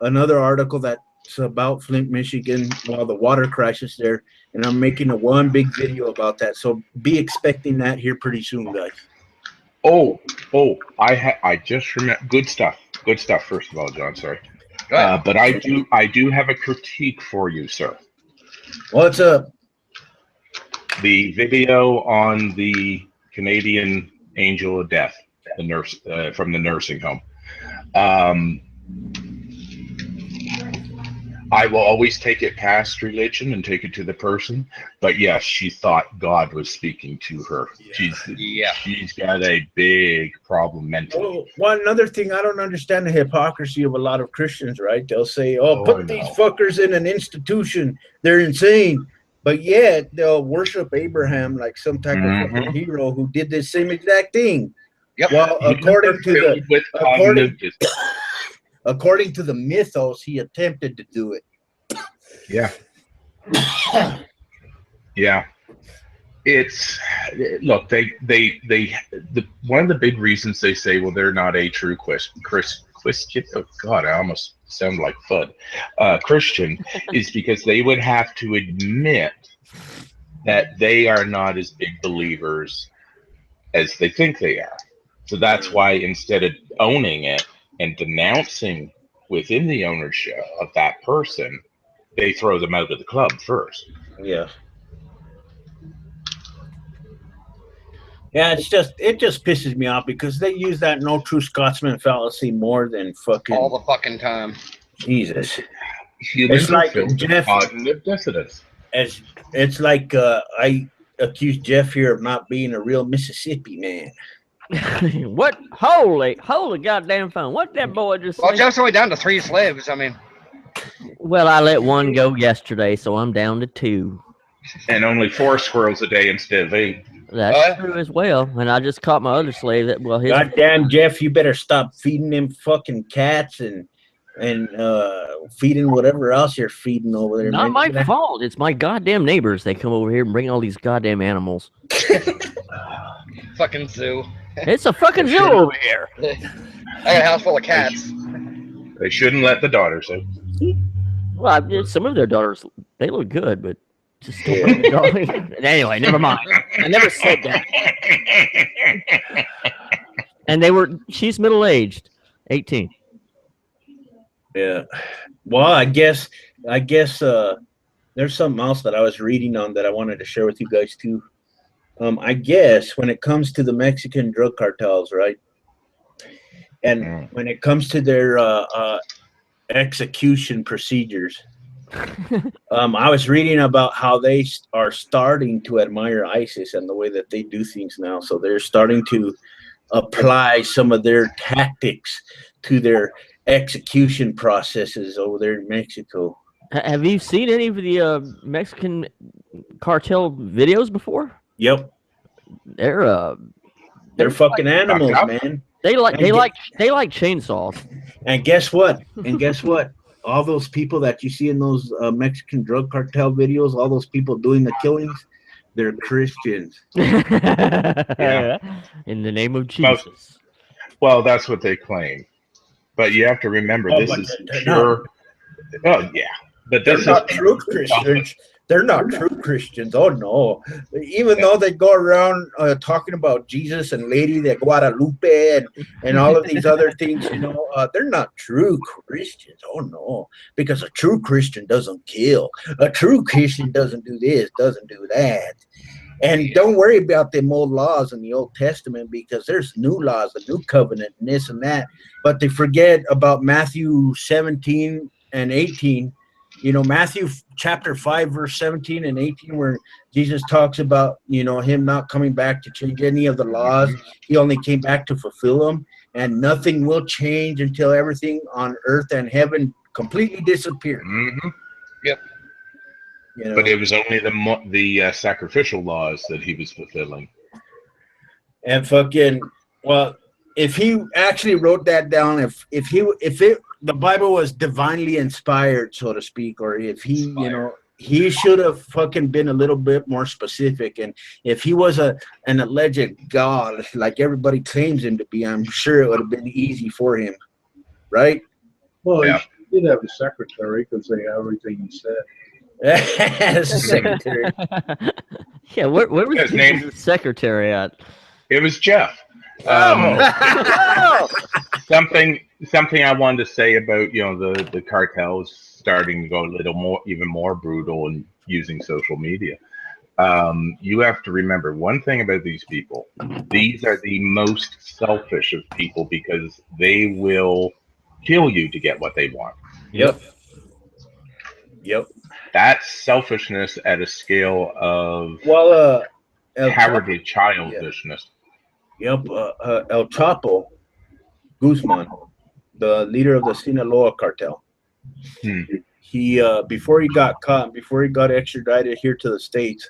another article that's about Flint, Michigan, while the water crisis there, and I'm making one big video about that. So be expecting that here pretty soon, guys. Oh! I just remember. Good stuff. First of all, John. Sorry, but I do have a critique for you, sir. What's up? The video on the Canadian Angel of Death, the nurse from the nursing home. I will always take it past religion and take it to the person. But yes, she thought God was speaking to her. Yeah. She's got a big problem mentally. Oh, well, another thing, I don't understand the hypocrisy of a lot of Christians, right? They'll say, put these fuckers in an institution. They're insane. But yet they'll worship Abraham like some type of fucking hero who did the same exact thing. Yep. Well, according to the mythos, he attempted to do it. Yeah. Yeah. It's look, one of the big reasons they say, well, they're not a true Christian. Oh God, I almost sound like Fudd. Christian is because they would have to admit that they are not as big believers as they think they are. So that's why instead of owning it and denouncing within the ownership of that person, they throw them out of the club first. Yeah. Yeah, it just pisses me off because they use that no true Scotsman fallacy more than fucking all the fucking time. Jesus. Humans It's like are Jeff cognitive dissonance. It's like I accuse Jeff here of not being a real Mississippi man. What? Holy goddamn phone! What that boy just? Well, say? Jeff's only down to 3 slaves. I mean. Well, I let one go yesterday, so I'm down to 2. And only 4 squirrels a day instead of 8. That's true as well. And I just caught my other slave that his goddamn Jeff, you better stop feeding them fucking cats and feeding whatever else you're feeding over there. Not my fault. It's my goddamn neighbors. They come over here and bring all these goddamn animals. Fucking zoo. It's a fucking zoo over here. I got a house full of cats. They shouldn't let the daughters out. Well, some of their daughters, they look good, but just don't bring the dog. Anyway, never mind. I never said that. And she's middle-aged, 18. Yeah. Well, I guess there's something else that I was reading on that I wanted to share with you guys too. I guess when it comes to the Mexican drug cartels, right? And when it comes to their execution procedures, I was reading about how they are starting to admire ISIS and the way that they do things now. So they're starting to apply some of their tactics to their execution processes over there in Mexico. Have you seen any of the Mexican cartel videos before? Yep. They're fucking animals, man. They like chainsaws. And guess what? All those people that you see in those Mexican drug cartel videos, all those people doing the killings, they're Christians. Yeah. In the name of Jesus. Well, that's what they claim. But you have to remember, this is pure. Oh, yeah. But they're not true Christians. They're not true Christians. Oh, no. Even though they go around talking about Jesus and Lady de Guadalupe and all of these other things, they're not true Christians. Oh, no. Because a true Christian doesn't kill. A true Christian doesn't do this, doesn't do that. And don't worry about them old laws in the Old Testament because there's new laws, the new covenant, and this and that. But they forget about Matthew 17 and 18. Matthew chapter 5, verse 17 and 18, where Jesus talks about, him not coming back to change any of the laws. He only came back to fulfill them. And nothing will change until everything on earth and heaven completely disappears. Mm-hmm. Yep. But it was only the sacrificial laws that he was fulfilling. And if he actually wrote that down, if the Bible was divinely inspired, so to speak, or if he, he should have fucking been a little bit more specific. And if he was an alleged God, like everybody claims him to be, I'm sure it would have been easy for him, right? Well, he did have a secretary because they have everything he said. As a secretary. Yeah, where was his name? Secretary at? It was Jeff. Something I wanted to say about the cartels starting to go a little even more brutal and using social media. You have to remember one thing about these people. These are the most selfish of people because they will kill you to get what they want. Yep. That's selfishness at a scale of cowardly childishness. Yep. El Chapo Guzman, the leader of the Sinaloa cartel. He before he got caught, before he got extradited here to the States,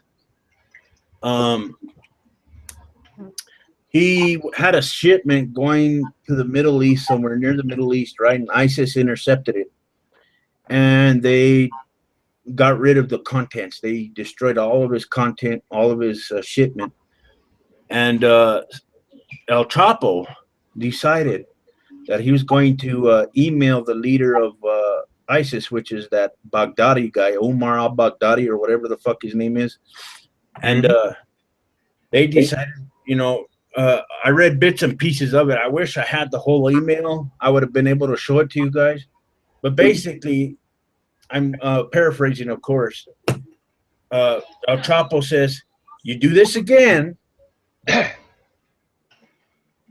he had a shipment going to the Middle East, somewhere near the Middle East, right? And ISIS intercepted it. And they got rid of the contents. They destroyed all of his content, all of his shipment. And El Chapo decided that he was going to email the leader of ISIS, which is that Baghdadi guy, Omar al-Baghdadi, or whatever the fuck his name is. And they decided, you know, I read bits and pieces of it. I wish I had the whole email. I would have been able to show it to you guys. But basically, I'm paraphrasing, of course. El Chapo says, you do this again,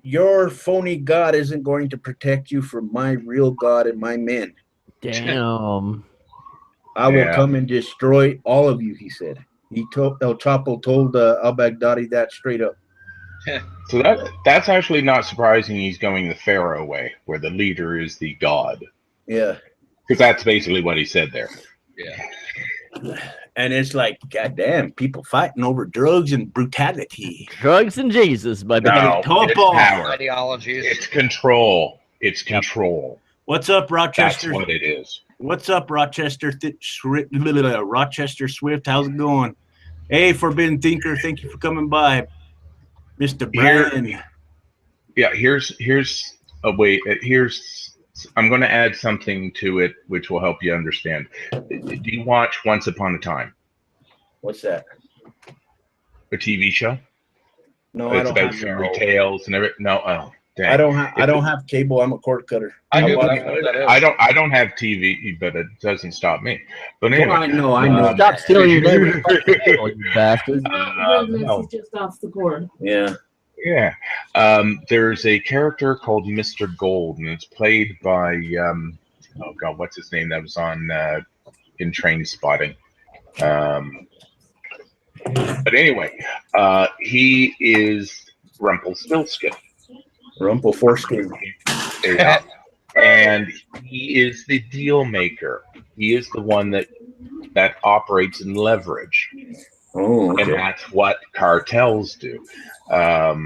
your phony God isn't going to protect you from my real God and my men. Damn. I will come and destroy all of you, he said. El Chapo told al-Baghdadi that straight up. So that's actually not surprising. He's going the Pharaoh way, where the leader is the god. Yeah. Because that's basically what he said there. Yeah. And it's like, goddamn, people fighting over drugs and brutality. Drugs and Jesus, baby. No, it's power. Ideologies. It's control. It's control. What's up, Rochester? That's what it is. What's up, Rochester? Rochester Swift, how's it going? Hey, Forbidden Thinker, thank you for coming by. Mr. Brian. Here's a way. I'm going to add something to it which will help you understand. Do you watch Once Upon a Time? What's that? A TV show? No, it's I don't about have fairy tales and everything. No, oh, dang. I don't have cable. I'm a cord cutter. I don't have TV, but it doesn't stop me. But anyway, I know. Stop stealing your neighbor's cable, you bastard. He's just off the cord. Yeah. Yeah. There's a character called Mr. Gold, and it's played by oh god, what's his name? That was on in Train Spotting. But anyway, he is Rumpelstiltskin. Rumpelforeskin. Yeah. And he is the deal maker. He is the one that operates in leverage. Oh, okay. And that's what cartels do. But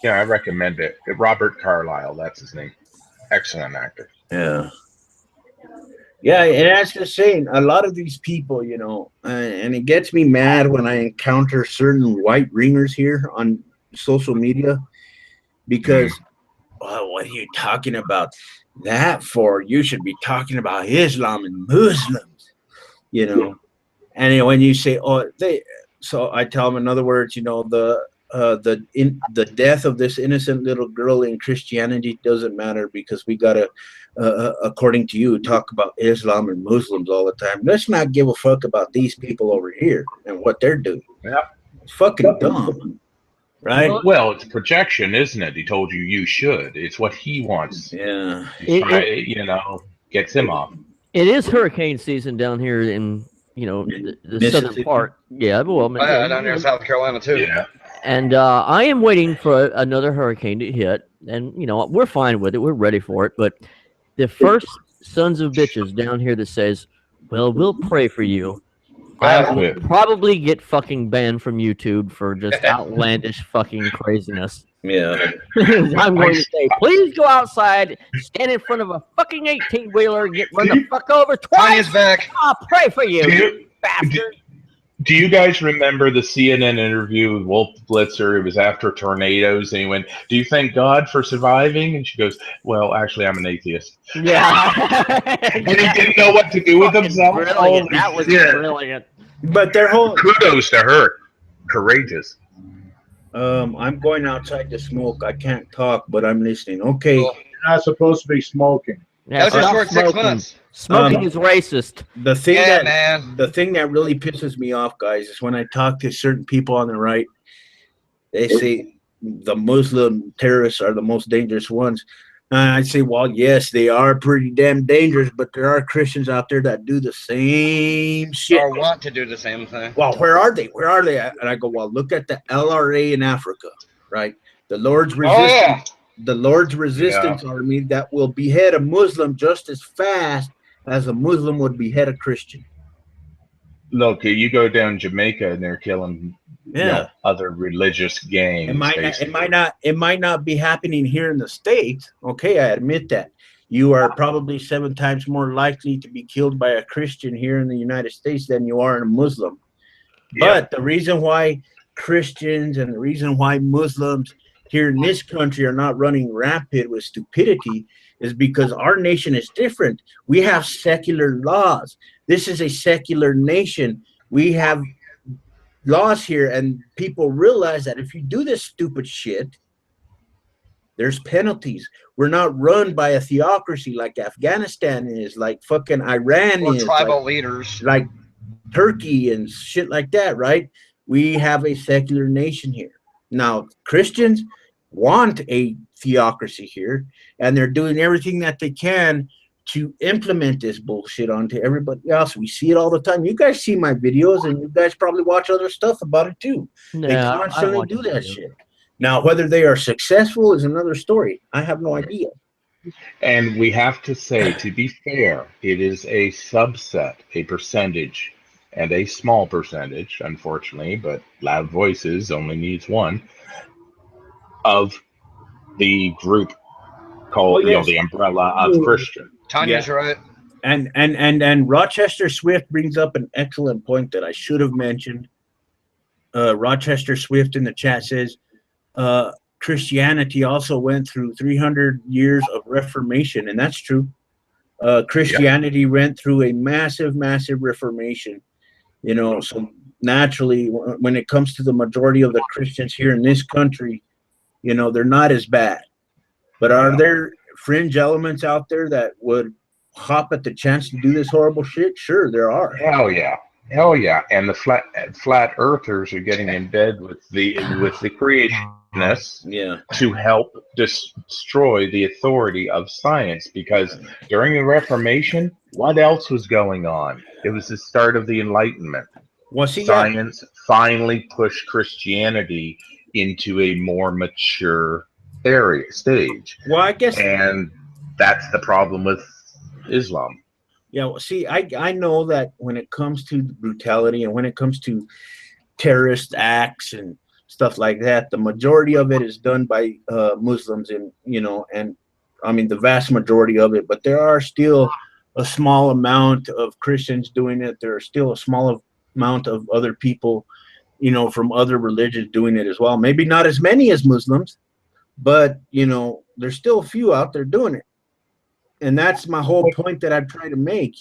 yeah, I recommend it. Robert Carlyle, that's his name. Excellent actor. Yeah. Yeah, and that's the saying. A lot of these people, you know, and it gets me mad when I encounter certain white ringers here on social media because, well, what are you talking about that for? You should be talking about Islam and Muslims, you know. And when you say, so I tell them, in other words, you know, the death of this innocent little girl in Christianity doesn't matter because we gotta, according to you, talk about Islam and Muslims all the time. Let's not give a fuck about these people over here and what they're doing. Yeah, it's fucking dumb, right? Well, it's a projection, isn't it? He told you should. It's what he wants. Yeah, you know, gets him off. It is hurricane season down here in the southern part. Yeah, well, down here in South Carolina too. Yeah. And I am waiting for another hurricane to hit, and we're fine with it. We're ready for it. But the first sons of bitches down here that says, "Well, we'll pray for you," I will probably get fucking banned from YouTube for just outlandish fucking craziness. Yeah. I'm going to say, please go outside, stand in front of a fucking 18-wheeler, and get run the fuck over twice. Back. I'll pray for you, bastard. Do you guys remember the CNN interview with Wolf Blitzer? It was after tornadoes, and he went, "Do you thank God for surviving?" And she goes, "Well, actually, I'm an atheist." Yeah. And he didn't know what to do with himself. Brilliant. That was brilliant. But their whole kudos to her. Courageous. I'm going outside to smoke. I can't talk, but I'm listening. Okay. You're not supposed to be smoking. Yeah, that was short 6 months. Smoking is racist. The thing that really pisses me off, guys, is when I talk to certain people on the right, they say the Muslim terrorists are the most dangerous ones. And I say, well, yes, they are pretty damn dangerous, but there are Christians out there that do the same shit. Or want to do the same thing. Well, where are they? Where are they? And I go, well, look at the LRA in Africa, right? The Lord's Resistance. The Lord's Resistance Army that will behead a Muslim just as fast as a Muslim would behead a Christian. Look, you go down Jamaica and they're killing other religious gangs. It might not be happening here in the States. Okay, I admit that. You are probably 7 times more likely to be killed by a Christian here in the United States than you are in a Muslim. But the reason why Christians and the reason why Muslims here in this country are not running rampant with stupidity is because our nation is different. We have secular laws. This is a secular nation. We have laws here, and people realize that if you do this stupid shit, there's penalties. We're not run by a theocracy like Afghanistan is, like fucking Iran or is, tribal like, leaders, like Turkey and shit like that, right? We have a secular nation here. Now, Christians want a theocracy here, and they're doing everything that they can to implement this bullshit onto everybody else. We see it all the time. You guys see my videos, and you guys probably watch other stuff about it too. No, They constantly do that shit. Now, whether they are successful is another story. I have no idea. And we have to say, to be fair, it is a subset, a percentage, and a small percentage, unfortunately, but loud voices only needs one, of the group called, the umbrella of Christian. Tanya's right. And Rochester Swift brings up an excellent point that I should have mentioned. Rochester Swift in the chat says, Christianity also went through 300 years of Reformation, and that's true. Christianity went through a massive Reformation, so naturally, when it comes to the majority of the Christians here in this country, they're not as bad. But are there fringe elements out there that would hop at the chance to do this horrible shit? Sure, there are. Hell yeah. And the flat earthers are getting in bed with the creationists to help destroy the authority of science, because during the Reformation, what else was going on? It was the start of the Enlightenment. Science finally pushed Christianity into a more mature stage. Well, I guess, and that's the problem with Islam. Yeah, well, see, I know that when it comes to brutality and when it comes to terrorist acts and stuff like that, the majority of it is done by Muslims, and I mean the vast majority of it. But there are still a small amount of Christians doing it. There are still a small amount of other people, from other religions doing it as well. Maybe not as many as Muslims, but there's still a few out there doing it. And that's my whole point that I try to make,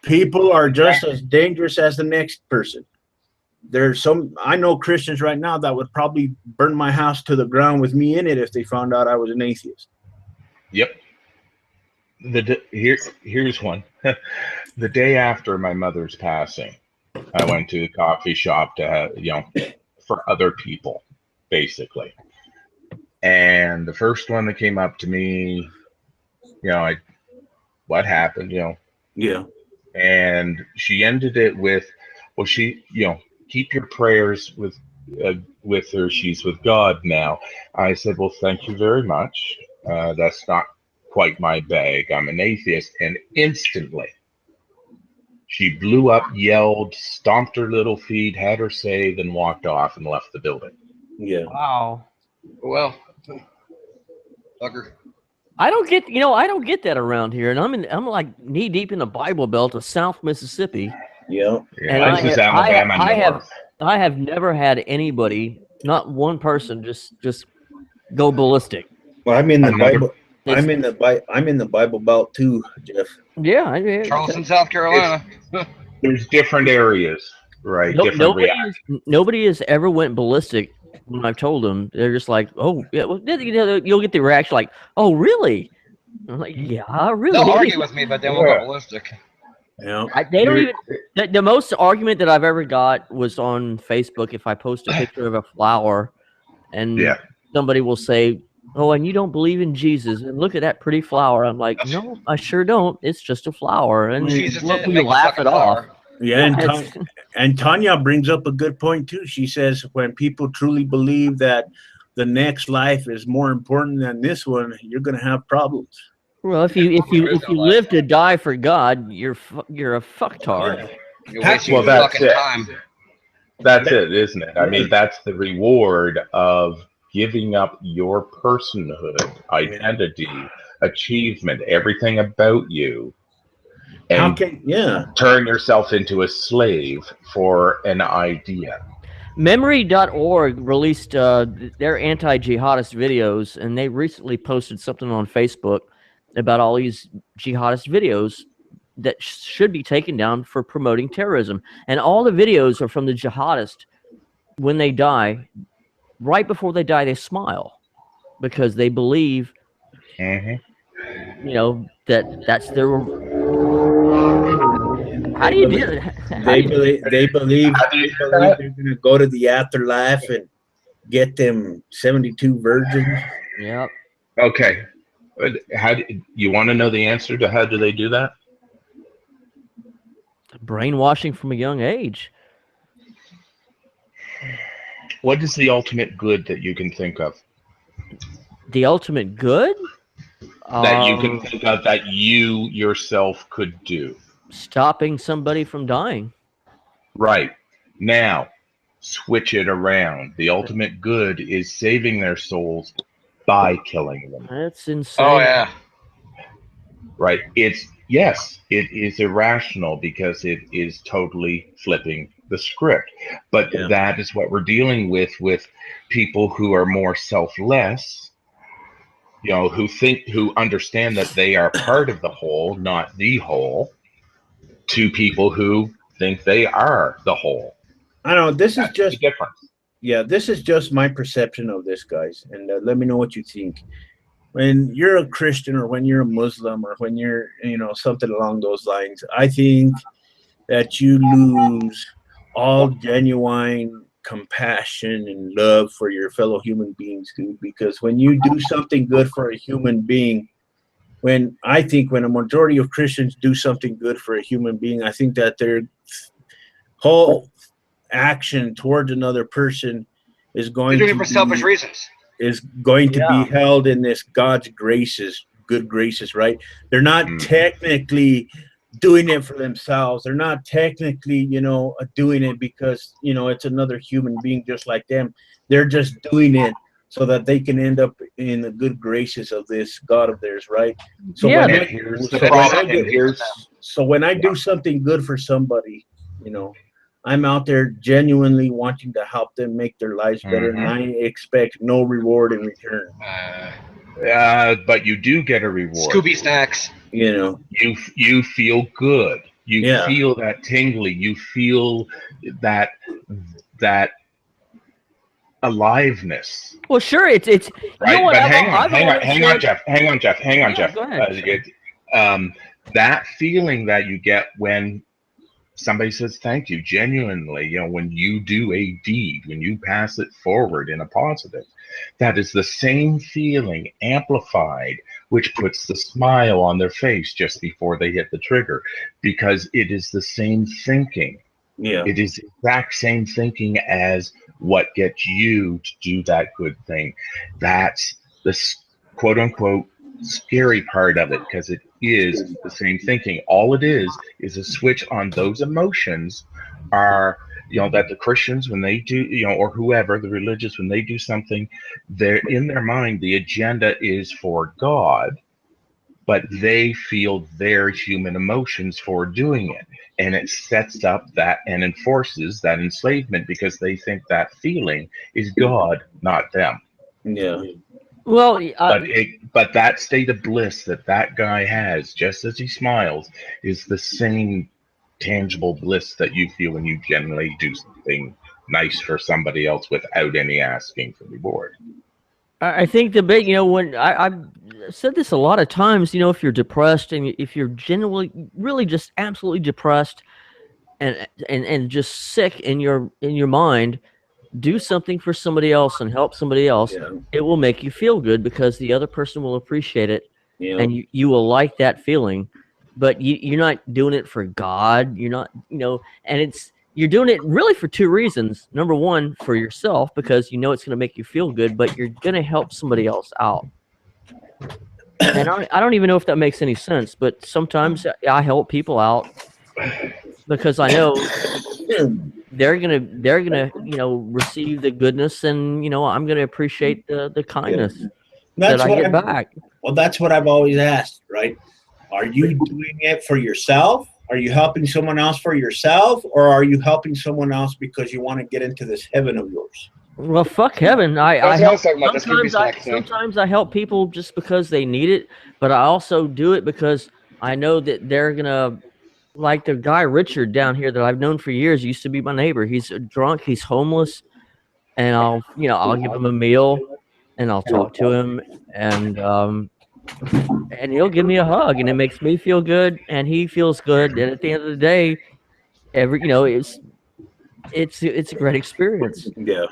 People are just as dangerous as the next person. I know Christians right now that would probably burn my house to the ground with me in it if they found out I was an atheist. Yep. Here's one. The day after my mother's passing, I went to the coffee shop to for other people, basically. And the first one that came up to me, what happened, Yeah. And she ended it with, well, keep your prayers with her. She's with God now. I said, well, thank you very much. That's not quite my bag. I'm an atheist. And instantly she blew up, yelled, stomped her little feet, had her saved, and walked off and left the building. Yeah. Wow. Well, fucker. I don't get that around here, and I'm like knee deep in the Bible Belt of South Mississippi. Yeah. And I have never had anybody, not one person, just go ballistic. Well, I'm in the Bible. I'm in the Bible Belt too, Jeff. Yeah, Charleston, South Carolina. There's different areas, right? Nobody has ever went ballistic when I've told them. They're just like, oh yeah, well, you'll get the reaction like, oh really? I'm like, yeah, really. They'll argue with me, but they won't go ballistic. Yeah. They don't even. The most argument that I've ever got was on Facebook. If I post a picture of a flower, and somebody will say, "Oh, and you don't believe in Jesus?" And look at that pretty flower. I'm like, no, I sure don't. It's just a flower, and Jesus we laugh it off. Yeah, and Tanya brings up a good point too. She says when people truly believe that the next life is more important than this one, you're going to have problems. Well, if you live to die for God, you're a fucktard. You're wasting Well, your that's fucking it. time. That's it, isn't it? I mean, that's the reward of giving up your personhood, identity, achievement, everything about you, and turn yourself into a slave for an idea. Memory.org released their anti-jihadist videos, and they recently posted something on Facebook about all these jihadist videos that should be taken down for promoting terrorism. And all the videos are from the jihadists when they die. Right before they die, they smile because they believe, you know, that's their. How do you do it? They believe they're going to go to the afterlife and get them 72 virgins. Yep. Okay. How do you want to know the answer to how do they do that? Brainwashing from a young age. What is the ultimate good that you can think of? The ultimate good? That you can think of that you yourself could do. Stopping somebody from dying. Right. Now, switch it around. The ultimate good is saving their souls by killing them. That's insane. Oh, yeah. Right. It is irrational because it is totally flipping the script. But that is what we're dealing with people who are more selfless, you know, who understand that they are part of the whole, not the whole, to people who think they are the whole. I don't know. This is just different. Yeah, this is just my perception of this, guys, and let me know what you think. When you're a Christian or when you're a Muslim or when you're, you know, something along those lines, I think that you lose all genuine compassion and love for your fellow human beings, dude. Because when you do something good for a human being, when a majority of Christians do something good for a human being, I think that their whole action towards another person is going They're doing to it for selfish reasons. Is going to be held in this God's graces, good graces, right? They're not technically doing it for themselves. They're not technically, you know, doing it because, you know, it's another human being just like them. They're just doing it so that they can end up in the good graces of this God of theirs, right? So when I do something good for somebody, you know, I'm out there genuinely wanting to help them make their lives better, and I expect no reward in return. But you do get a reward. Scooby snacks. You know, you feel good. You feel that tingly. You feel that aliveness. Well, sure, it's right. You know what, but hang on, Jeff. Go ahead. That feeling that you get when somebody says thank you genuinely, you know, when you do a deed, when you pass it forward in a positive, that is the same feeling amplified, which puts the smile on their face just before they hit the trigger, because it is the same thinking. It is the exact same thinking as what gets you to do that good thing. That's the quote unquote scary part of it, because it is the same thinking. All it is a switch on those emotions are, you know, that the Christians, when they do, you know, or whoever, the religious, when they do something, they're in their mind, the agenda is for God, but they feel their human emotions for doing it. And it sets up that and enforces that enslavement because they think that feeling is God, not them. Yeah. Well, but that state of bliss that guy has, just as he smiles, is the same tangible bliss that you feel when you generally do something nice for somebody else without any asking for reward. I think the big, you know, when I've said this a lot of times, you know, if you're depressed and if you're genuinely, really just absolutely depressed and just sick in your mind, do something for somebody else and help somebody else. It will make you feel good because the other person will appreciate it, and you will like that feeling. But you're not doing it for God. You're not, you know, and you're doing it really for two reasons. Number one, for yourself, because you know it's going to make you feel good, but you're going to help somebody else out. And I don't even know if that makes any sense, but sometimes I help people out because I know they're gonna receive the goodness, and I'm gonna appreciate the kindness that I get back. Well, that's what I've always asked, right? Are you doing it for yourself? Are you helping someone else for yourself, or are you helping someone else because you want to get into this heaven of yours? Well, fuck heaven. Sometimes I help people just because they need it, but I also do it because I know that they're gonna, like the guy Richard down here that I've known for years, used to be my neighbor. He's drunk, he's homeless, and I'll give him a meal, and I'll talk to him, and he'll give me a hug, and it makes me feel good, and he feels good, and at the end of the day, it's a great experience. Yeah.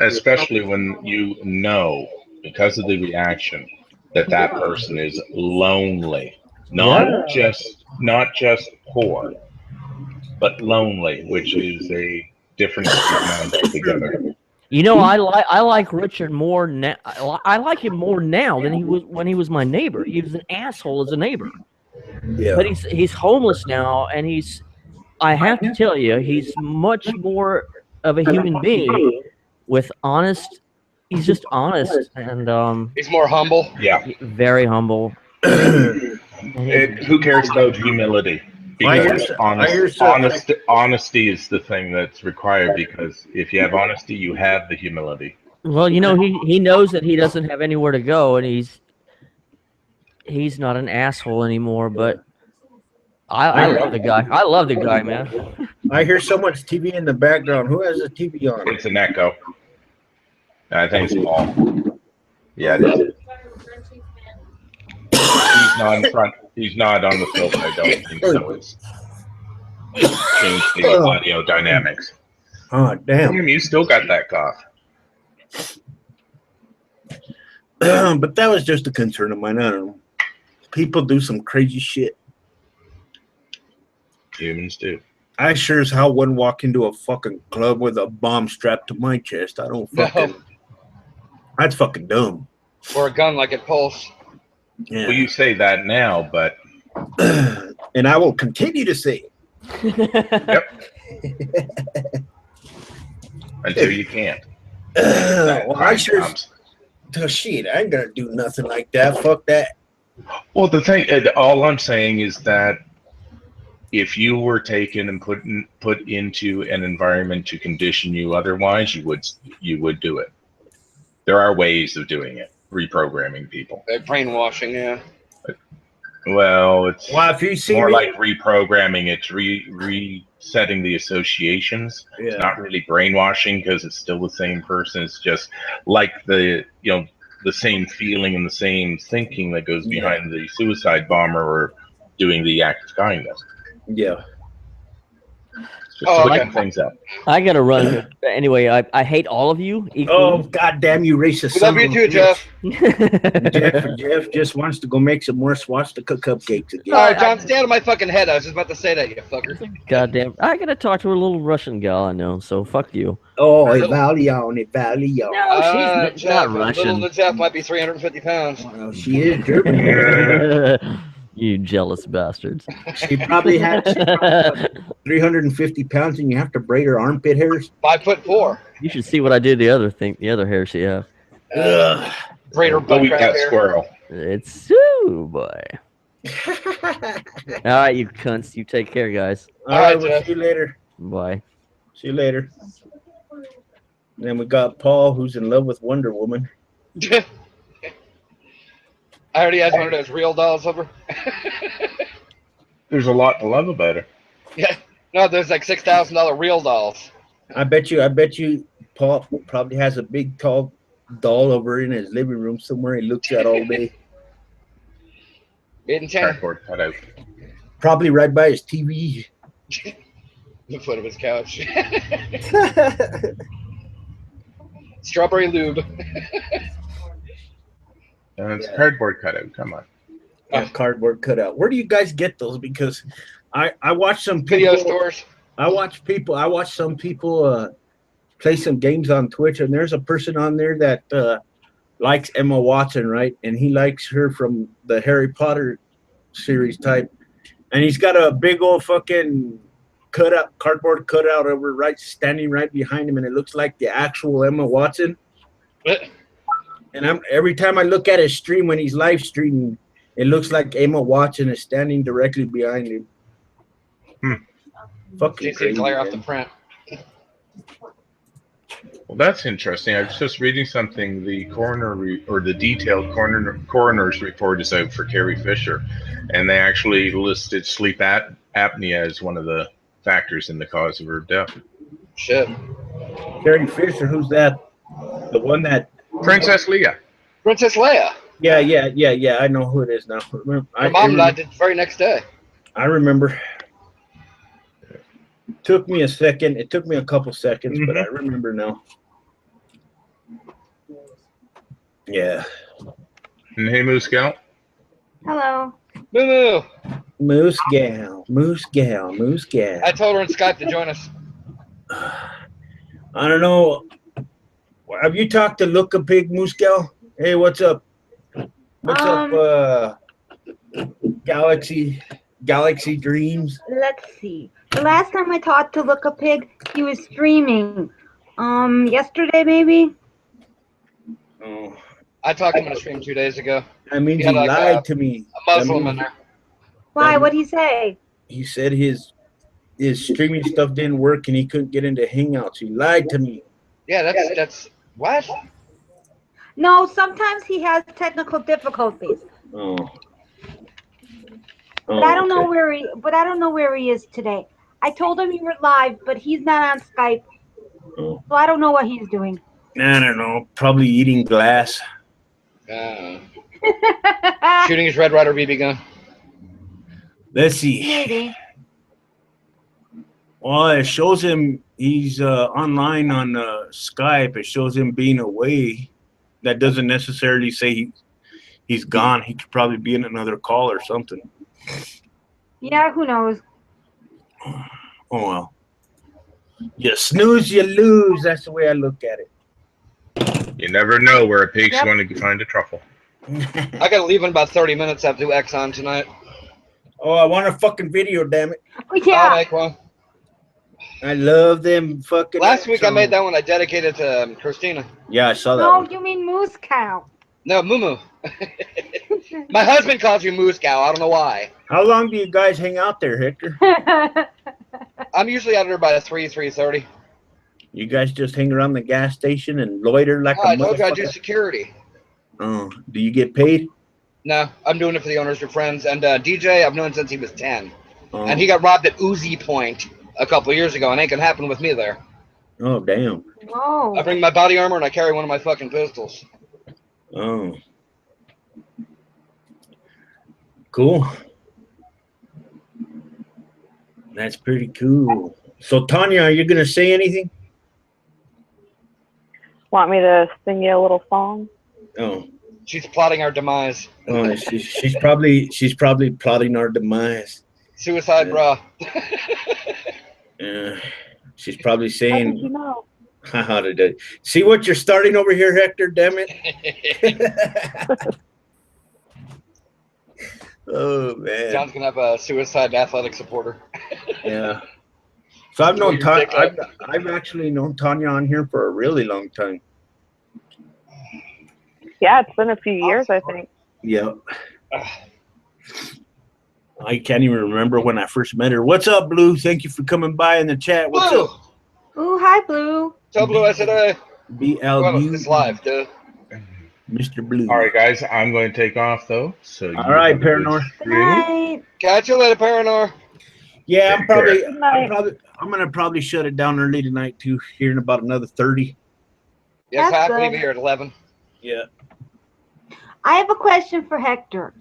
Especially when you know, because of the reaction, that person is lonely, not just poor, but lonely, which is a different mind altogether. I like Richard more now. I like him more now than he was when he was my neighbor. He was an asshole as a neighbor. Yeah. But he's homeless now, and I have to tell you, he's much more of a human being with honest. He's just honest, and he's more humble. Yeah, very humble. Who cares about humility? Because honesty is the thing that's required, because if you have honesty, you have the humility. Well, he knows that he doesn't have anywhere to go, and he's not an asshole anymore, but I love the guy. I love the guy, man. I hear someone's TV in the background. Who has a TV on? It's an echo. I think it's Paul. Yeah, it is. He's not in front. He's not on the filter. I don't think so. It's changed the audio dynamics. Oh, damn. You still got that cough. But that was just a concern of mine. I don't know. People do some crazy shit. Humans do. I sure as hell wouldn't walk into a fucking club with a bomb strapped to my chest. I don't fucking... No. That's fucking dumb. Or a gun like at Pulse. Yeah. Well, you say that now, but... and I will continue to say it. Yep. Until you can't. Well, I sure... Oh, shit, I ain't gonna do nothing like that. Fuck that. Well, the thing... all I'm saying is that if you were taken and put into an environment to condition you otherwise, you would do it. There are ways of doing it, reprogramming people. Brainwashing, yeah. Well, it's if you see more like reprogramming. It's resetting the associations. Yeah. It's not really brainwashing, because it's still the same person. It's just like the same feeling and the same thinking that goes behind the suicide bomber or doing the act of kindness. Yeah. Just things up. I gotta run. Anyway, I hate all of you equally. Oh, goddamn you racist. We love you too, Jeff. Jeff just wants to go make some more swastika cupcakes again. All right, John, stand on my fucking head. I was just about to say that, you fucker. Goddamn. I gotta talk to a little Russian gal I know, so fuck you. Oh, Evalion. No, she's not Russian. Little Jeff might be 350 pounds. Well, she is German. You jealous bastards. She probably had 350 pounds, and you have to braid her armpit hairs. 5'4". You should see what I did the other hair she have. Braid her butt crack hair. Squirrel. It's boy. All right, you cunts. You take care, guys. All right, we'll see you later. Bye. See you later. And then we got Paul, who's in love with Wonder Woman. I already has one of those real dolls over. There's a lot to love about her. Yeah, no, there's like $6,000 real dolls. I bet you, Paul probably has a big tall doll over in his living room somewhere. He looks at all day. Cardboard cut out. Probably right by his TV. The foot of his couch. Strawberry lube. It's cardboard cutout. Come on. Cardboard cutout. Where do you guys get those? Because I watch some people, video stores. I watch some people play some games on Twitch, and there's a person on there that likes Emma Watson, right? And he likes her from the Harry Potter series type. And he's got a big old fucking cardboard cutout over standing right behind him, and it looks like the actual Emma Watson. And every time I look at his stream when he's live streaming, it looks like Emma Watson is standing directly behind him. Fucking crazy. Glare off the print. Well, that's interesting. I was just reading something. The the detailed coroner's report is out for Carrie Fisher, and they actually listed sleep apnea as one of the factors in the cause of her death. Shit. Carrie Fisher, who's that? The one that Princess Leia. Princess Leia. Yeah. I know who it is now. Her mom died the very next day. I remember. Took me a second. It took me a couple seconds, but I remember now. Yeah. And hey, Moose Gal. Hello. Moo. Moose Gal. I told her on Skype to join us. I don't know. Have you talked to Look a Pig, Moose Gal? Hey, what's up? What's up, Galaxy Dreams? Let's see. The last time I talked to Look a Pig, he was streaming. Yesterday maybe? Oh. I talked to him on a stream 2 days ago. I mean, he lied to me. A Muslim in there. Why? What'd he say? He said his streaming stuff didn't work and he couldn't get into Hangouts. He lied to me. Yeah, that's what? No, sometimes he has technical difficulties. Oh. But I don't know where he is today. I told him you were live, but he's not on Skype. Oh. So I don't know what he's doing. I don't know. Probably eating glass. Shooting his Red Ryder BB gun. Let's see. Maybe. Well, it shows him he's online on Skype. It shows him being away. That doesn't necessarily say he's gone. He could probably be in another call or something. Yeah, who knows? Oh, well. You snooze, you lose. That's the way I look at it. You never know where a pig's going to find a truffle. I gotta leave in about 30 minutes. I have to do Exxon tonight. Oh, I want a fucking video, damn it. Oh, yeah. I'll make one. I love them fucking. Last week I made that one. I dedicated to Christina. Yeah, I saw that. No, one. you mean Moose Cow. No, Moo. My husband calls you Moose Cow. I don't know why. How long do you guys hang out there, Hector? I'm usually out there by 3:30. You guys just hang around the gas station and loiter like a I told you I motherfucker? do security. Oh, do you get paid? No, I'm doing it for the owners. We're friends. And DJ, I've known since he was 10. Oh. And he got robbed at Uzi Point a couple of years ago, and ain't gonna happen with me there. Oh, damn. Whoa. I bring my body armor and I carry one of my fucking pistols. Oh. Cool. That's pretty cool. So, Tanya, are you going to say anything? Want me to sing you a little song? Oh. She's plotting our demise. Oh, she's probably plotting our demise. Suicide bra. Yeah. She's probably saying, How did you know? how did I see what you're starting over here, Hector? Damn it. Oh, man. John's gonna have a suicide athletic supporter. Yeah. So I've known Tanya. I've actually known Tanya on here for a really long time. Yeah, it's been a few years, I think. Yeah. I can't even remember when I first met her. What's up, Blue? Thank you for coming by in the chat. What's Blue. up? Ooh, hi, Blue. Tell Blue I said hey. BLU. It's live, dude. Mr. Blue. All right, guys, I'm going to take off though. So all right, Paranor. Good night. Catch you later, Paranor. Yeah, I'm Night. gonna probably shut it down early tonight too. Here in about another 30. Yes, That's I believe good. here at 11. Yeah. I have a question for Hector.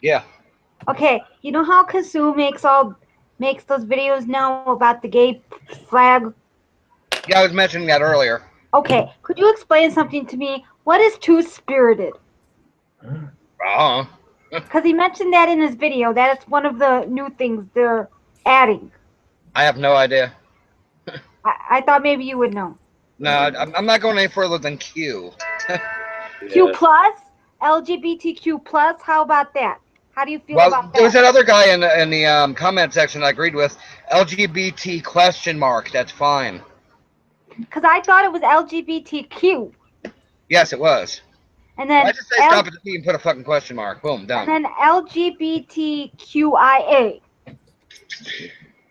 Yeah. Okay, you know how Kazoo makes those videos now about the gay flag? Yeah, I was mentioning that earlier. Okay, could you explain something to me? What is two-spirited? Because he mentioned that in his video. That is one of the new things they're adding. I have no idea. I thought maybe you would know. No, I'm not going any further than Q. Q plus? LGBTQ plus? How about that? How do you feel Well, about there was that? that other guy in the comment section I agreed with. LGBT question mark. That's fine. Because I thought it was LGBTQ. Yes, it was. And then I just say stop at the T and put a fucking question mark. Boom, done. And then LGBTQIA.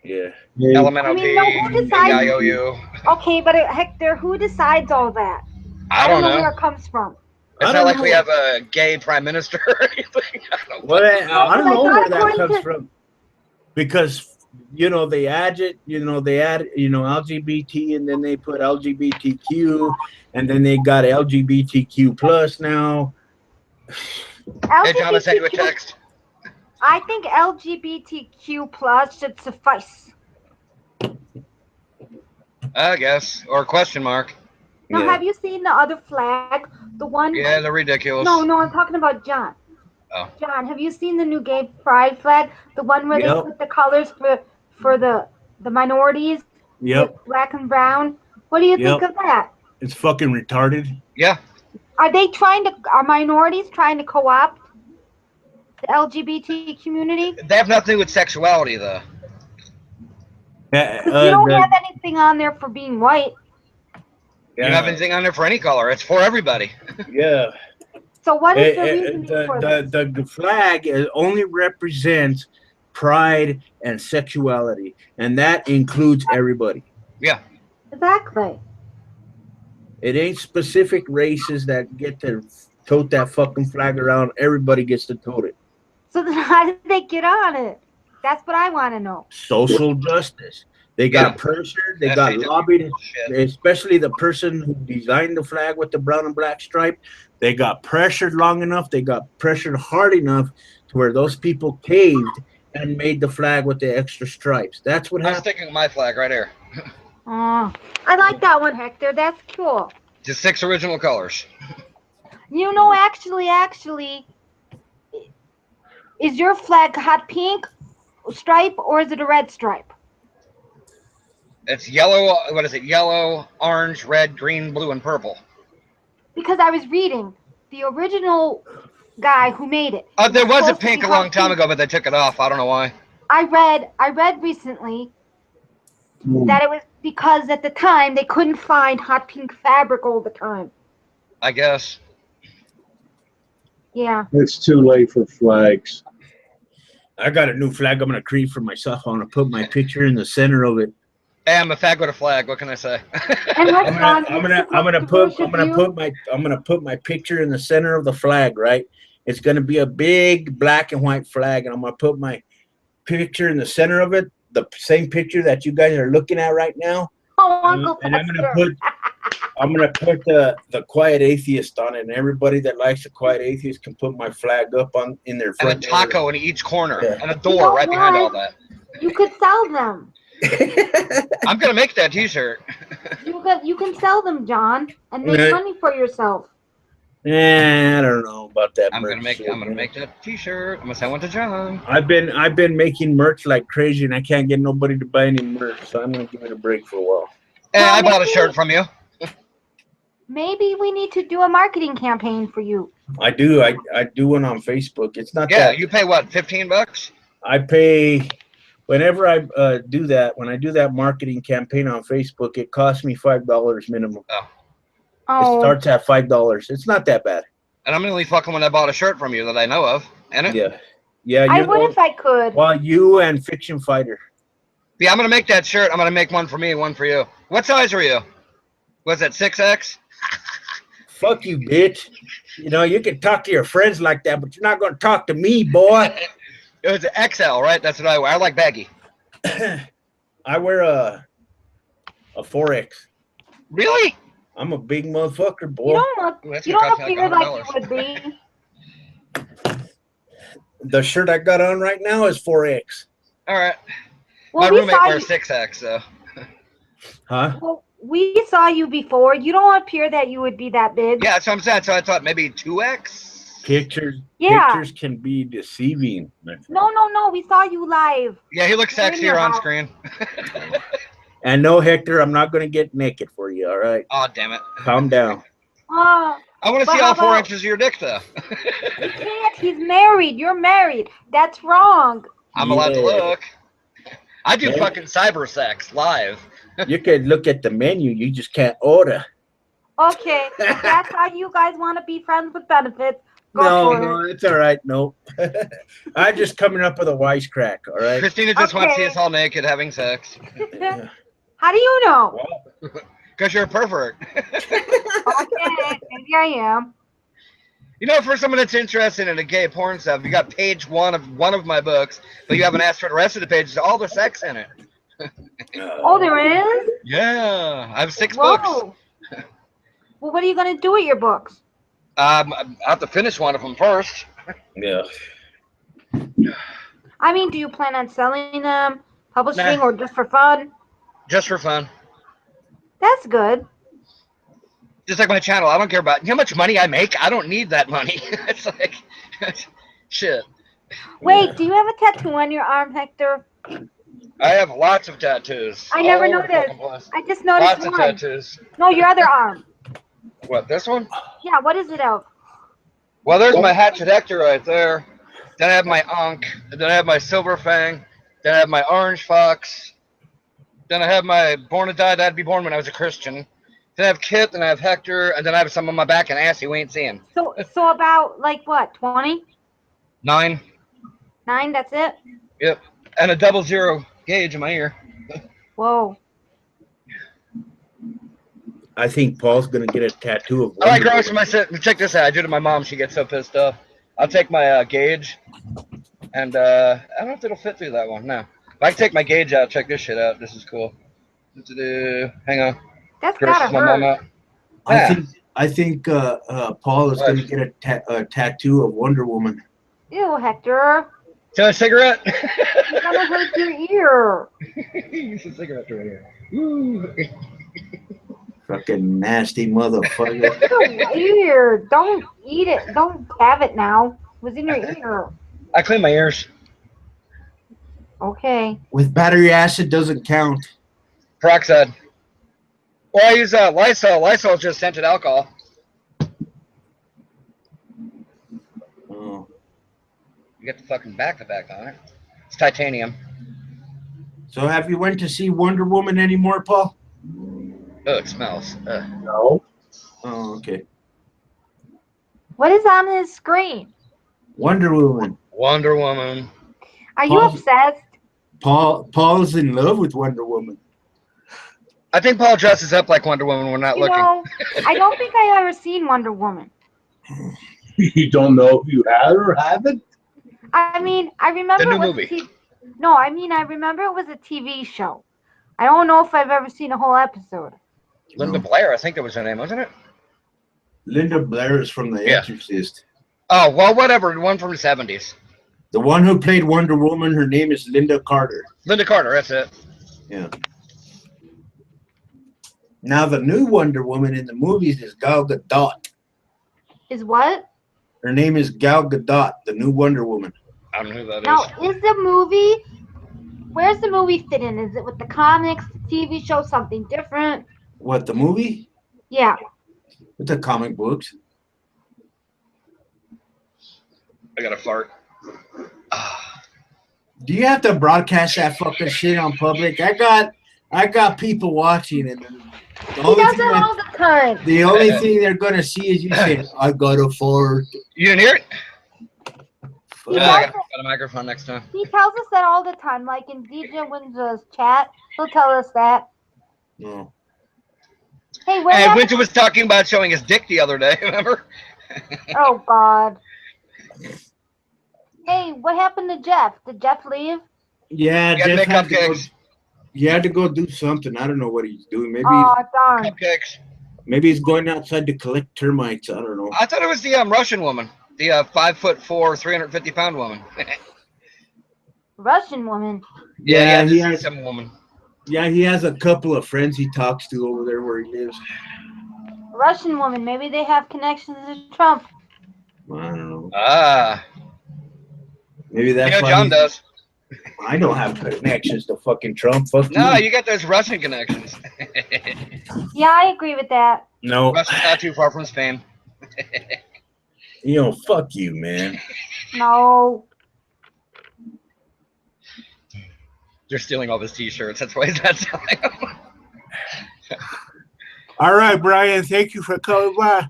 Yeah. LMNOP, who decides? AIOU. Okay, but Hector, who decides all that? I don't know. where it comes from. It's not like we have a gay prime minister or anything. I don't know where that comes from. Because, they add it, LGBT, and then they put LGBTQ, and then they got LGBTQ plus now. Hey, John, I sent you a text. I think LGBTQ plus should suffice. I guess. Or question mark. Now, have you seen the other flag? The one. Yeah, they're ridiculous. No, I'm talking about John. Oh. John, have you seen the new gay pride flag? The one where they put the colors for the minorities? Yep. With black and brown. What do you think of that? It's fucking retarded. Yeah. Are minorities trying to co-opt the LGBT community? They have nothing to do with sexuality, though. You don't have anything on there for being white. You don't have anything on there for any color. It's for everybody. Yeah. So what is the reason for this? The flag only represents pride and sexuality, and that includes everybody. Yeah. Exactly. It ain't specific races that get to tote that fucking flag around. Everybody gets to tote it. So then how did they get on it? That's what I want to know. Social justice. They got pressured. They got lobbied, especially the person who designed the flag with the brown and black stripe. They got pressured long enough. They got pressured hard enough to where those people caved and made the flag with the extra stripes. That's what happened. I'm sticking with my flag right here. Oh, I like that one, Hector. That's cool. Just 6 original colors. Actually, is your flag hot pink stripe or is it a red stripe? It's yellow. What is it? Yellow, orange, red, green, blue, and purple. Because I was reading the original guy who made it. There was a pink a long time ago, but they took it off. I don't know why. I read recently that it was because at the time they couldn't find hot pink fabric all the time. I guess. Yeah. It's too late for flags. I got a new flag I'm gonna create for myself. I want to put my picture in the center of it. Hey, I'm a fag with a flag. What can I say? I'm gonna put my picture in the center of the flag. Right. It's gonna be a big black and white flag, and I'm gonna put my picture in the center of it. The same picture that you guys are looking at right now. Oh, Uncle and I'm gonna put the Quiet Atheist on it, and everybody that likes the Quiet Atheist can put my flag up in their front. And a taco in each corner, and a door right behind all that. You could sell them. I'm gonna make that T-shirt. You can sell them, John, and make money for yourself. I don't know about that. I'm gonna make that T-shirt. I'm gonna send one to John. I've been making merch like crazy, and I can't get nobody to buy any merch, so I'm gonna give it a break for a while. Hey, I bought a shirt from you. Maybe we need to do a marketing campaign for you. I do. I do one on Facebook. It's not. Yeah, you pay what? $15? I pay. Whenever I do that, when I do that marketing campaign on Facebook, it costs me $5 minimum. Oh. It starts at $5. It's not that bad. And I'm the only fucking one that bought a shirt from you that I know of. Ain't it? Yeah. Yeah. I would if I could. Well, you and Fiction Fighter. Yeah, I'm gonna make that shirt. I'm gonna make one for me, one for you. What size are you? Was that 6X? Fuck you, bitch. You can talk to your friends like that, but you're not gonna talk to me, boy. It was an XL, right? That's what I wear. I like baggy. I wear a 4X. Really? I'm a big motherfucker, boy. You don't appear like you would be. The shirt I got on right now is 4X. All right. Well, my roommate wears 6X, so. Huh? Well, we saw you before. You don't appear that you would be that big. Yeah, that's what I'm saying. So I thought maybe 2X. Pictures can be deceiving. No. We saw you live. Yeah, he looks sexier on screen. And no, Hector, I'm not going to get naked for you, all right? Oh, damn it. Calm down. I want to But see how all 4 about- inches of your dick, though. You can't. He's married. You're married. That's wrong. I'm allowed to Yeah. look. I do Yeah. fucking cyber sex live. You could look at the menu. You just can't order. Okay, if that's how you guys want to be friends with benefits, go No, for no, it. it's all right. No. I'm just coming up with a wisecrack, all right? Christina just wants to see Okay. us all naked having sex. How do you know? Because you're a pervert. Okay, maybe I am. You know, for someone that's interested in a gay porn stuff, you got page one of my books, but you haven't asked for the rest of the pages. All the sex in it. Oh, there is? Yeah, I have 6 Whoa. books. Well, what are you going to do with your books? I have to finish one of them first. Yeah. I mean, do you plan on selling them, publishing, Nah. or just for fun? Just for fun. That's good. Just like my channel. I don't care about how much money I make. I don't need that money. It's like, shit. Wait, do you have a tattoo on your arm, Hector? I have lots of tattoos. I never all over the noticed. fucking place. I just noticed Lots of one. tattoos. No, your other arm. What, this one? Yeah, what is it of? Well, there's my Hatchet Hector right there. Then I have my Ankh. Then I have my Silver Fang. Then I have my Orange Fox. Then I have my Born to Die, I'd Be Born when I was a Christian. Then I have Kit, then I have Hector, and then I have some on my back and ass you ain't seeing. So about, like, what, 20? 9. 9, that's it? Yep. And a 00 gauge in my ear. Whoa. I think Paul's going to get a tattoo of I like Wonder growing some my check this out. I do it to my mom. She gets so pissed off. I'll take my gauge, and I don't know if it'll fit through that one. No. If I can take my gauge out, check this shit out. This is cool. Hang on. That's Grosses gotta my mom hurt. out. Yeah. I think Paul is going to get a tattoo of Wonder Woman. Ew, Hector. Do a cigarette? You're gonna hurt your ear. Use a cigarette right here. Ooh. Fucking nasty motherfucker. Ew, ear. Don't eat it. Don't have it now. It was in your ear. I clean my ears. Okay. With battery acid doesn't count. Peroxide. Well, I use Lysol. Lysol is just scented alcohol. Oh. You get the fucking back on it. It's titanium. So have you went to see Wonder Woman anymore, Paul? Oh, it smells. No. Oh, okay. What is on his screen? Wonder Woman. Wonder Woman. Are you obsessed? Paul's in love with Wonder Woman. I think Paul dresses up like Wonder Woman when we're not You looking. know, I don't think I ever seen Wonder Woman. You don't know if you had or haven't? I mean, I remember The new it was movie. No, I mean, I remember it was a TV show. I don't know if I've ever seen a whole episode. Linda Blair, I think that was her name, wasn't it? Linda Blair is from The Yeah. Exorcist. Oh, well, whatever. The one from the 70s. The one who played Wonder Woman, her name is Linda Carter. Linda Carter, that's it. Yeah. Now the new Wonder Woman in the movies is Gal Gadot. Is what? Her name is Gal Gadot, the new Wonder Woman. I don't know who that Now, is. is the movie? Where's the movie fit in? Is it with the comics, the TV show, something different? What, the movie? Yeah. With the comic books. I got a fart. Do you have to broadcast that fucking shit on public? I got people watching, and the He only does thing it all the time. the only thing they're gonna see is you saying, "I got a fart." You didn't hear it? He I tells got a microphone next time. He tells us that all the time, like in DJ Windsor's chat. He'll tell us that. No. Hey, what And happened? Winter was talking about showing his dick the other day, remember? Oh, God. Hey, what happened to Jeff? Did Jeff leave? Yeah, You gotta Jeff make had to go. cupcakes. He had to go do something. I don't know what he's doing. Oh, darn. Cupcakes. Maybe he's going outside to collect termites. I don't know. I thought it was the Russian woman. The 5'4", 350-pound woman. Russian woman. Yeah, he he has- some woman. Yeah, he has a couple of friends he talks to over there where he lives. Russian woman. Maybe they have connections to Trump. I don't know. Ah. Maybe that's You know why John he- does. I don't have connections to fucking Trump. Fuck No, you. you got those Russian connections. Yeah, I agree with that. No. Russia's not too far from Spain. You know, fuck you, man. No. They're stealing all his T-shirts. That's why he's not selling them. All right, Brian. Thank you for coming by.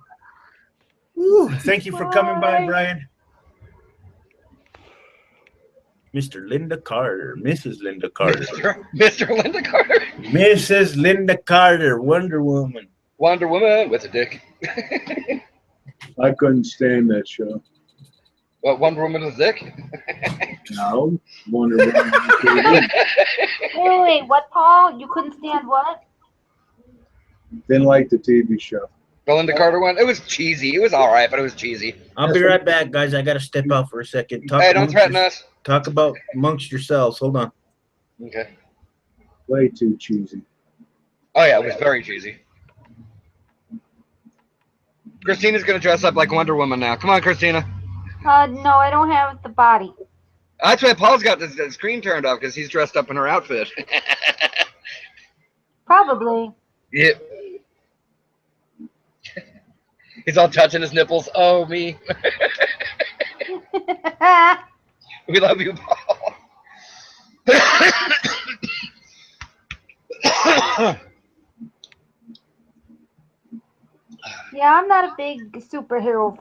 Woo, thank you for coming by, Brian. Mr. Linda Carter, Mrs. Linda Carter. Mr. Linda Carter. Mrs. Linda Carter, Wonder Woman. Wonder Woman with a dick. I couldn't stand that show. What, Wonder Woman with a dick? No, Wonder Woman. Wait, what, Paul? You couldn't stand what? Didn't like the TV show. The Linda Carter one? It was cheesy. It was all right, but it was cheesy. I'll be right back, guys. I got to step out for a second. Hey, don't threaten us. Talk about amongst yourselves. Hold on. Okay. Way too cheesy. Oh, yeah, it was very cheesy. Christina's going to dress up like Wonder Woman now. Come on, Christina. No, I don't have the body. That's why Paul's got the screen turned off, because he's dressed up in her outfit. Probably. Yep. He's all touching his nipples. Oh, me. We love you, Paul. Yeah, I'm not a big superhero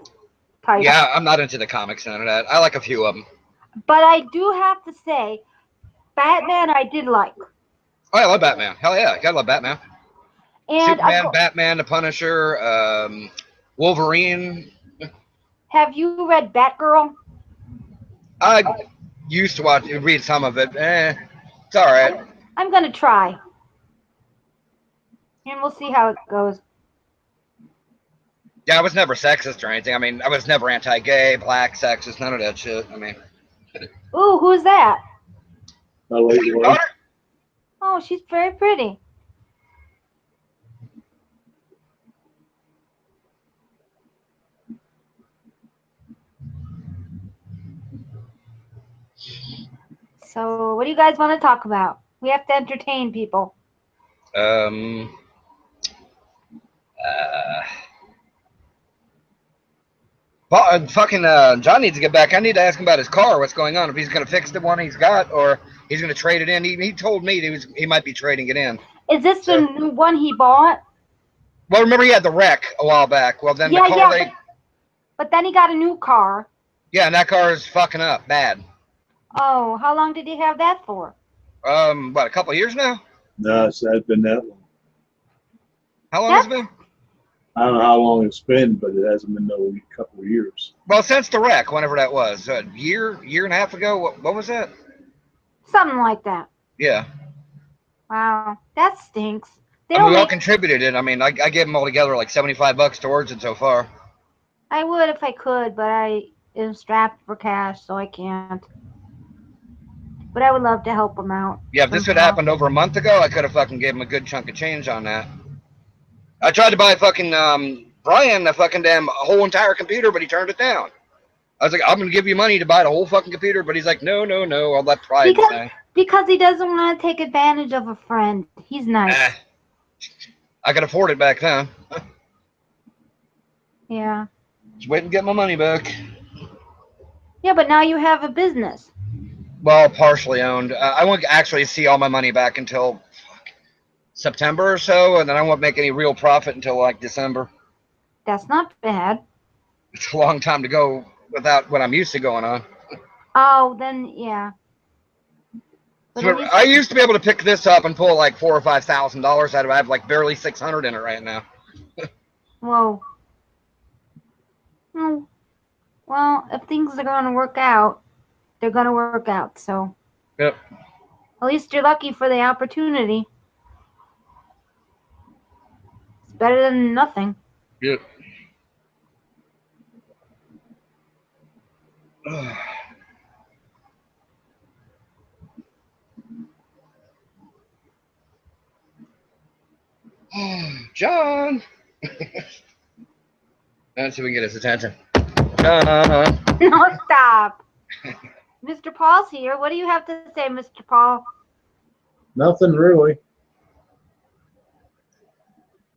type. Yeah, I'm not into the comics and that. I like a few of them. But I do have to say, Batman I did like. Oh, I love Batman. Hell yeah, I gotta love Batman. And Superman, Batman, the Punisher, Wolverine. Have you read Batgirl? I used to read some of it. It's all right. I'm gonna try, and we'll see how it goes. Yeah, I was never sexist or anything. I mean, I was never anti-gay, black, sexist, none of that shit. I mean. Ooh, who's that? Daughter? Oh, she's very pretty. So, what do you guys want to talk about? We have to entertain people. Fucking John needs to get back. I need to ask him about his car. What's going on? If he's going to fix the one he's got, or he's going to trade it in. He told me he might be trading it in. Is this the new one he bought? Well, remember he had the wreck a while back. Well, then the car but then he got a new car. Yeah, and that car is fucking up bad. Oh, how long did he have that for? What, a couple of years now? No, it's not been that long. How long has it been? I don't know how long it's been, but it hasn't been no couple of years. Well, since the wreck, whenever that was, a year and a half ago. What was that? Something like that. Yeah. Wow, that stinks. We all contributed it. I mean, I gave them all together like $75 towards it so far. I would if I could, but I am strapped for cash, so I can't. But I would love to help them out. Yeah, if this had happened over a month ago, I could have fucking gave him a good chunk of change on that. I tried to buy fucking Brian a fucking whole entire computer, but he turned it down. I was like, I'm gonna give you money to buy the whole fucking computer, but he's like, no, I'll let pride say. Because he doesn't want to take advantage of a friend. He's nice. I could afford it back then. Yeah. Just wait and get my money back. Yeah, but now you have a business. Well, partially owned. I won't actually see all my money back until September or so, and then I won't make any real profit until like December. That's not bad. It's a long time to go without what I'm used to going on. Oh, then yeah. So I used to be able to pick this up and pull like $4,000 or $5,000 out of it. I have like barely 600 in it right now. Whoa. Oh. Well, if things are going to work out, they're going to work out. So. Yep. At least you're lucky for the opportunity. It's better than nothing. Yep. John. Let's see if we can get his attention. John. No, stop. Mr. Paul's here. What do you have to say, Mr. Paul? Nothing really.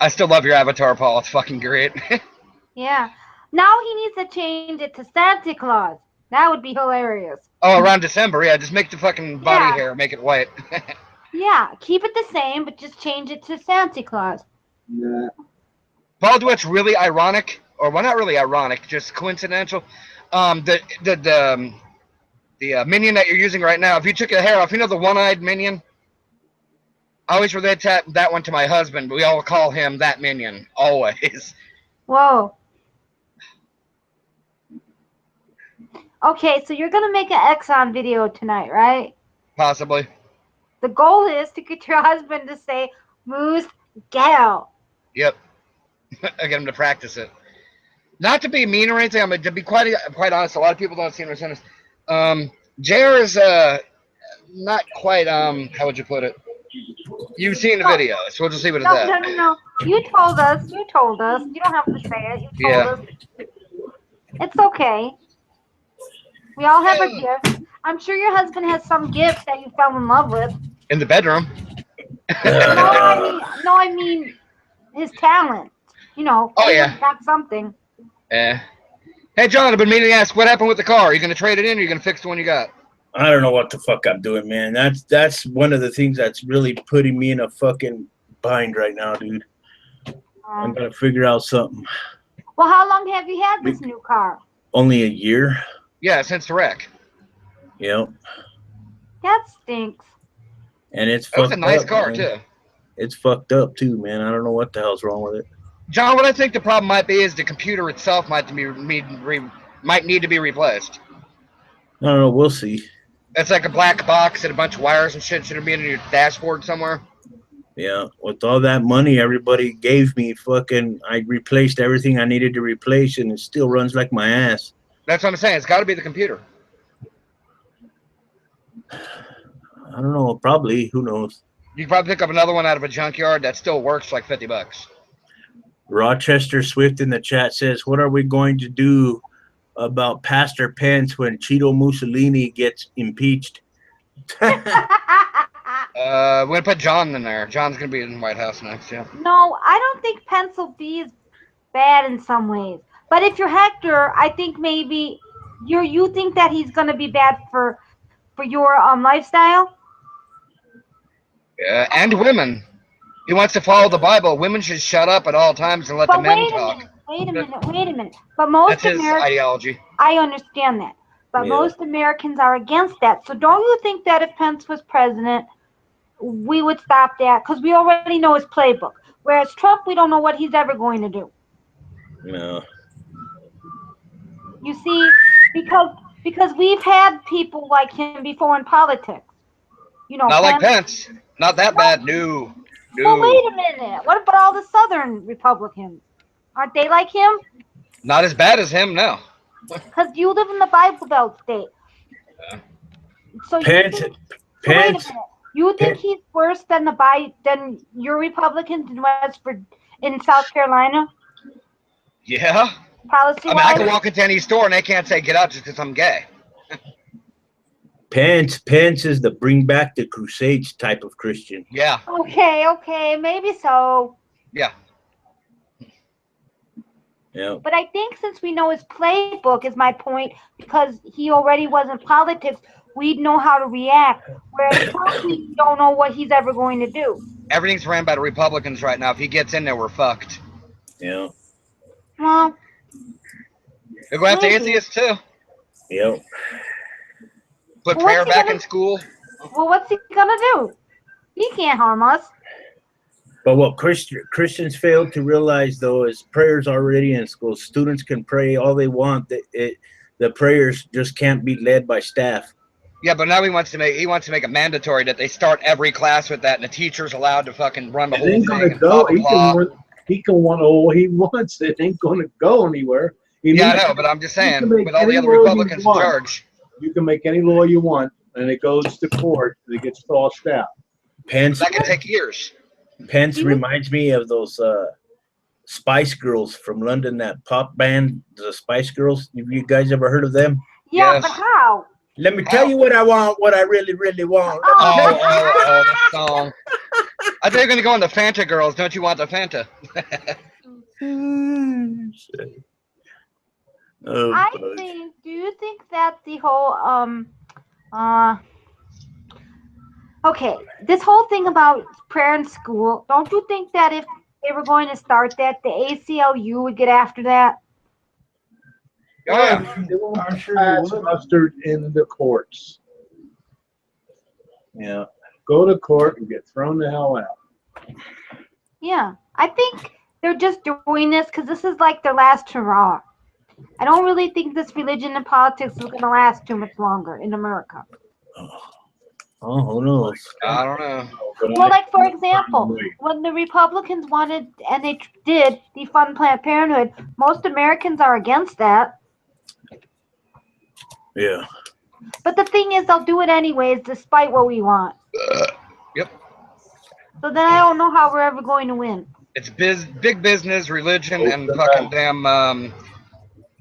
I still love your avatar, Paul. It's fucking great. Yeah. Now he needs to change it to Santa Claus. That would be hilarious. Oh, around December, yeah. Just make the fucking body hair, make it white. Yeah, keep it the same, but just change it to Santa Claus. Yeah. Paul, do what's really ironic, or well, not really ironic, just coincidental. The minion that you're using right now. If you took the hair off, you know the one-eyed minion. I always relate that one to my husband. But we all call him that minion always. Whoa. Okay, so you're gonna make an Exxon video tonight, right? Possibly. The goal is to get your husband to say "Moose Ghetto." Yep. I get him to practice it. Not to be mean or anything. I'm to be quite honest. A lot of people don't seem to understand this. JR is not quite how would you put it? You've seen the video, so we'll just leave it at that. No. You told us. You don't have to say it. You told us. It's okay. We all have a gift. I'm sure your husband has some gift that you fell in love with. In the bedroom. No, I mean his talent. You know. Oh yeah. Got something. Hey John, I've been meaning to ask what happened with the car. Are you gonna trade it in, or are you gonna fix the one you got? I don't know what the fuck I'm doing, man. That's one of the things that's really putting me in a fucking bind right now, dude. I'm gonna figure out something. Well, how long have you had this new car? Only a year. Yeah, since the wreck. Yep. That stinks. And it's that was a nice up, car man. too. It's fucked up too, man. I don't know what the hell's wrong with it. John, what I think the problem might be is the computer itself might need to be replaced. I don't know. We'll see. It's like a black box and a bunch of wires and shit should be in your dashboard somewhere. Yeah, with all that money everybody gave me, I replaced everything I needed to replace, and it still runs like my ass. That's what I'm saying. It's got to be the computer. I don't know. Probably. Who knows? You can probably pick up another one out of a junkyard that still works for like $50. Rochester Swift in the chat says, "What are we going to do about Pastor Pence when Cheeto Mussolini gets impeached?" We're gonna put John in there. John's gonna be in the White House next. Yeah. No, I don't think Pence will be as bad in some ways. But if you're Hector, I think maybe you think that he's gonna be bad for your lifestyle. Yeah, and women. He wants to follow the Bible. Women should shut up at all times and let the men talk. Wait a minute. But most That's his ideology. I understand that. But most Americans are against that. So don't you think that if Pence was president, we would stop that? Because we already know his playbook. Whereas Trump, we don't know what he's ever going to do. No. You see, because we've had people like him before in politics. You know, not like Pence. Not that bad. No. Well, wait a minute. What about all the Southern Republicans? Aren't they like him? Not as bad as him, no. Because you live in the Bible Belt state. So Pence. Wait a minute. You think he's worse than than your Republicans in South Carolina? Yeah. Policy-wise? I can walk into any store and they can't say get out just because I'm gay. Pence is the bring back the Crusades type of Christian. Yeah. Okay, maybe so. Yeah. Yeah. But I think since we know his playbook is my point, because he already was in politics, we'd know how to react. Whereas Trump, we don't know what he's ever going to do. Everything's ran by the Republicans right now. If he gets in there, we're fucked. Yeah. Well, they're going after atheists too. Yep. Put prayer back in school. Well, what's he gonna do? He can't harm us. But what Christians fail to realize, though, is prayers already in school. Students can pray all they want. The prayers just can't be led by staff. Yeah, but now he wants to make it mandatory that they start every class with that, and the teacher's allowed to fucking run the whole thing. He can want all he wants. It ain't gonna go anywhere. I know, but I'm just saying, with all the other Republicans in charge. You can make any law you want, and it goes to court, and it gets tossed out. Pence. That can take years. Pence reminds me of those Spice Girls from London, that pop band, the Spice Girls. Have you guys ever heard of them? Yeah, yes. But how? Let me tell you what I want, what I really, really want. Oh, the song. I think you're going to go on the Fanta Girls. Don't you want the Fanta? Oh, I boy. think. Do you think that the whole okay, this whole thing about prayer in school? Don't you think that if they were going to start that, the ACLU would get after that? Oh, yeah. They won't I'm sure pass they would. muster in the courts. Yeah. Go to court and get thrown the hell out. Yeah, I think they're just doing this because this is like their last hurrah. I don't really think this religion and politics is going to last too much longer in America. Oh, who knows? I don't know. Well, like for example, when the Republicans wanted, and they did, defund Planned Parenthood, most Americans are against that. Yeah. But the thing is, they'll do it anyways, despite what we want. Yep. So then I don't know how we're ever going to win. It's big business, religion, and fucking damn.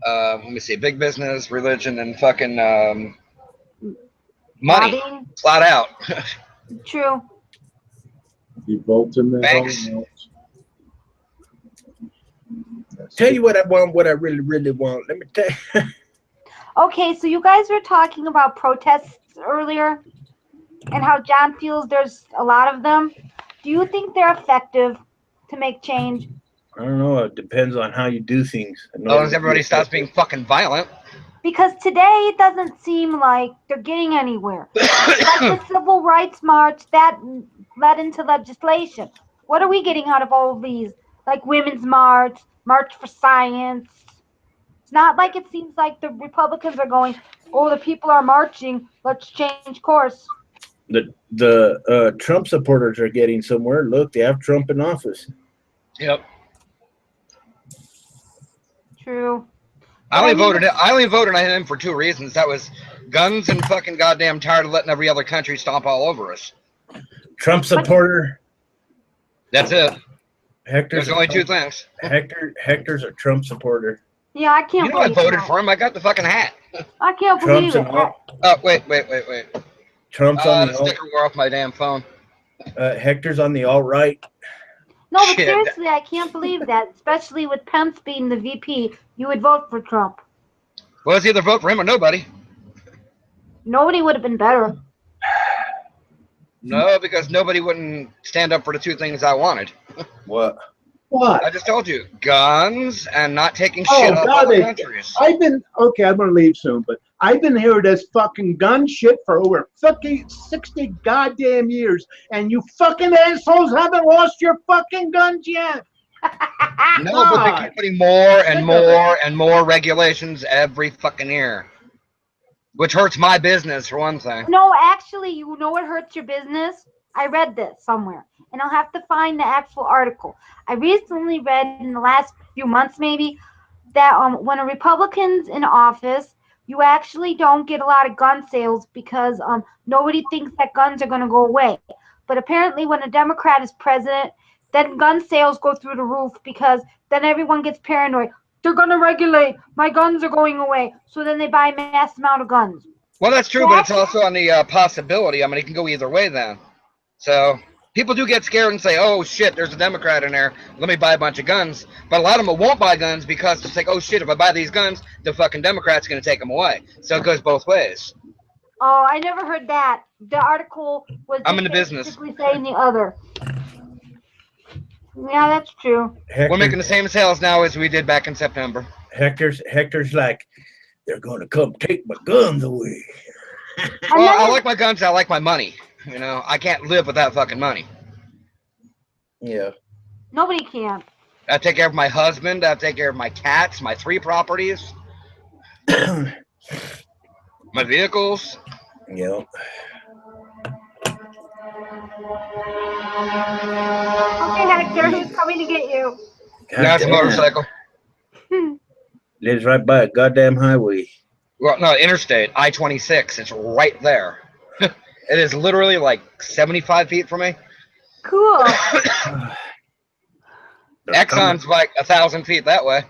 Let me see. Big business, religion, and fucking money. Lobbying? Flat out. True. You vote in the Banks. hell out. Tell you what I want, what I really, really want. Let me tell you. Okay, so you guys were talking about protests earlier and how John feels there's a lot of them. Do you think they're effective to make change? I don't know. It depends on how you do things. As long as everybody stops being fucking violent. Because today it doesn't seem like they're getting anywhere. Like the Civil Rights March, that led into legislation. What are we getting out of all of these? Like Women's March, March for Science. It's not like it seems like the Republicans are going, oh, the people are marching, let's change course. The Trump supporters are getting somewhere. Look, they have Trump in office. Yep. True. I only voted on him for two reasons. That was guns and fucking goddamn tired of letting every other country stomp all over us. Trump supporter. That's it. Hector's There's only two things. Hector's a Trump supporter. Yeah, I can't You know I believe voted that. for him. I got the fucking hat. I can't Trump's believe an it. alt. Oh, wait. Trump's on The the alt. sticker wore off my damn phone. Hector's on the alt right. No, but Shit. seriously, I can't believe that. Especially with Pence being the VP, you would vote for Trump. Well, it's either vote for him or nobody. Nobody would have been better. No, because nobody wouldn't stand up for the two things I wanted. What? What? I just told you, guns and not taking Oh, shit off God, other countries. I'm gonna leave soon, but I've been hearing this fucking gun shit for over 60 goddamn years, and you fucking assholes haven't lost your fucking guns yet. No, but they keep putting more and more and more regulations every fucking year. Which hurts my business, for one thing. No, actually, you know what hurts your business? I read this somewhere, and I'll have to find the actual article. I recently read in the last few months, maybe, that when a Republican's in office, you actually don't get a lot of gun sales because nobody thinks that guns are going to go away. But apparently, when a Democrat is president, then gun sales go through the roof because then everyone gets paranoid. They're going to regulate. My guns are going away. So then they buy a mass amount of guns. Well, that's true, but it's also on the possibility. I mean, it can go either way then. So people do get scared and say, oh, shit, there's a Democrat in there. Let me buy a bunch of guns. But a lot of them won't buy guns because it's like, oh, shit, if I buy these guns, the fucking Democrat's going to take them away. So it goes both ways. Oh, I never heard that. The article was I'm in the business. basically saying the other. Yeah, that's true. We're making the same sales now as we did back in September. Hector's like, they're going to come take my guns away. Well, I like my guns. I like my money. You know, I can't live without fucking money. Yeah. Nobody can. I take care of my husband. I take care of my cats, my 3 properties, my vehicles. Yeah. Okay, Hector, who's coming to get you? That's a motorcycle. Lives right by a goddamn highway. Well, no, interstate, I-26. It's right there. It is literally like 75 feet from me. Cool. Exxon's like 1,000 feet that way.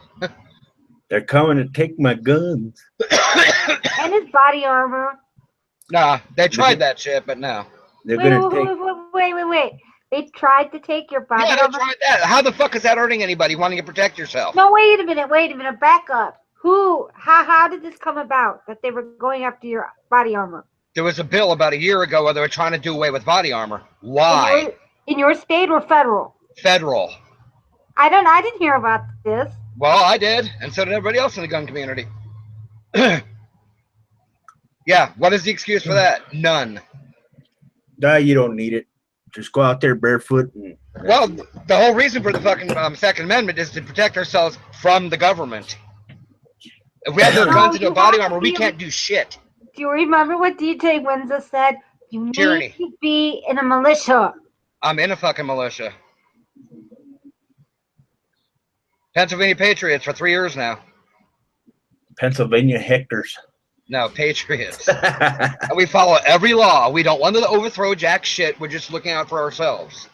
They're coming to take my guns. And his body armor. Nah, they tried that shit, but no. They're Wait. gonna Wait. They tried to take your body Yeah, they armor? tried that. How the fuck is that hurting anybody wanting to protect yourself? No, wait a minute. Back up. How did this come about that they were going after your body armor? There was a bill about a year ago where they were trying to do away with body armor. Why? In your state or federal? Federal. I didn't hear about this. Well, I did, and so did everybody else in the gun community. Yeah, what is the excuse for that? None. Nah, you don't need it. Just go out there barefoot. Well, the whole reason for the fucking Second Amendment is to protect ourselves from the government. If we have no guns and no body armor, we can't do shit. Do you remember what DJ Windsor said? You need to be in a militia. I'm in a fucking militia. Pennsylvania Patriots for 3 years now. Pennsylvania Hectors. No, Patriots. And we follow every law. We don't want to overthrow jack shit. We're just looking out for ourselves.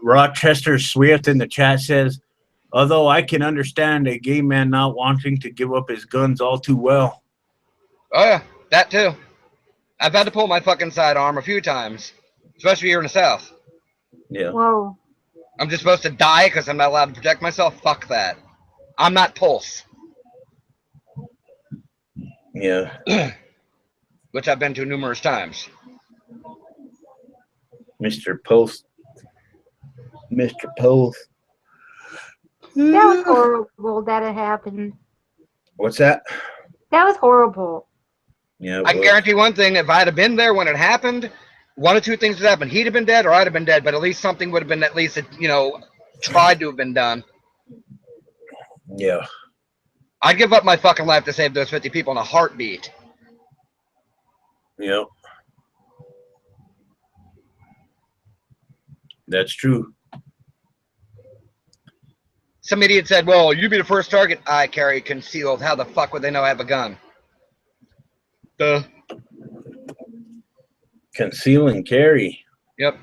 Rochester Swift in the chat says, although I can understand a gay man not wanting to give up his guns all too well. Oh, yeah, that too. I've had to pull my fucking sidearm a few times, especially here in the South. Yeah. Whoa. I'm just supposed to die because I'm not allowed to protect myself? Fuck that. I'm not Pulse. Yeah. Which I've been to numerous times. Mr. Pulse. Mr. Pulse. That was horrible that it happened. What's that? That was horrible. Yeah. I can guarantee one thing. If I'd have been there when it happened, one of two things would happen. He'd have been dead or I'd have been dead, but at least something would have been at least, tried to have been done. Yeah. I'd give up my fucking life to save those 50 people in a heartbeat. Yep. That's true. Some idiot said, well, you'd be the first target. I carry concealed. How the fuck would they know I have a gun? Conceal and carry. Yep.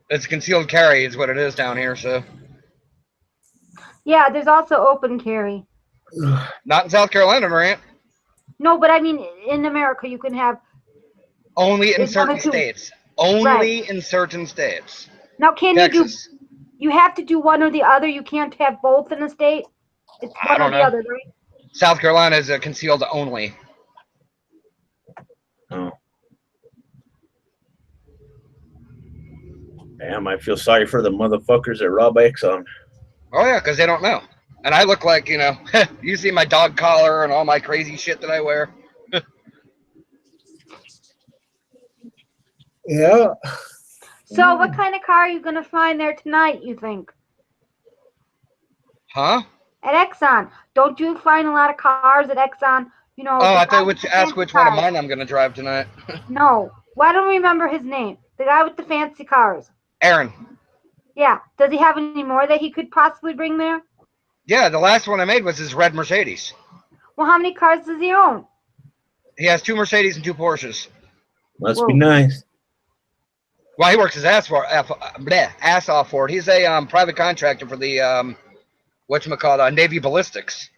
It's concealed carry is what it is down here, so. Yeah, there's also open carry. Not in South Carolina, Marant. No, but I mean, in America, you can have... Only in certain states. Only in certain states. Now, can Texas. you have to do one or the other? You can't have both in a state? It's one or the other, right? South Carolina is a concealed only. Oh. Damn, I feel sorry for the motherfuckers that rob Exxon. Oh, yeah, because they don't know. And I look like, you see my dog collar and all my crazy shit that I wear. Yeah. So what kind of car are you going to find there tonight, you think? Huh? At Exxon. Don't you find a lot of cars at Exxon? Oh, I thought you ask which one of mine I'm going to drive tonight. No. Well, I don't remember his name. The guy with the fancy cars. Aaron. Yeah. Does he have any more that he could possibly bring there? Yeah, the last one I made was his red Mercedes. Well, how many cars does he own? He has 2 Mercedes and 2 Porsches. Must be nice. Well, he works his ass off for it. He's a private contractor for the whatchamacallit, Navy Ballistics.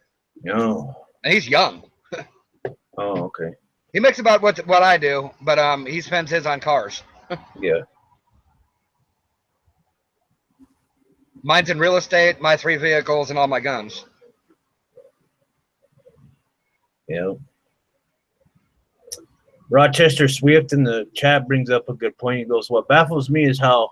No. And he's young. Oh, okay. He makes about what I do, but he spends his on cars. Yeah. Mine's in real estate, my 3 vehicles, and all my guns. Yeah. Rochester Swift in the chat brings up a good point. He goes, what baffles me is how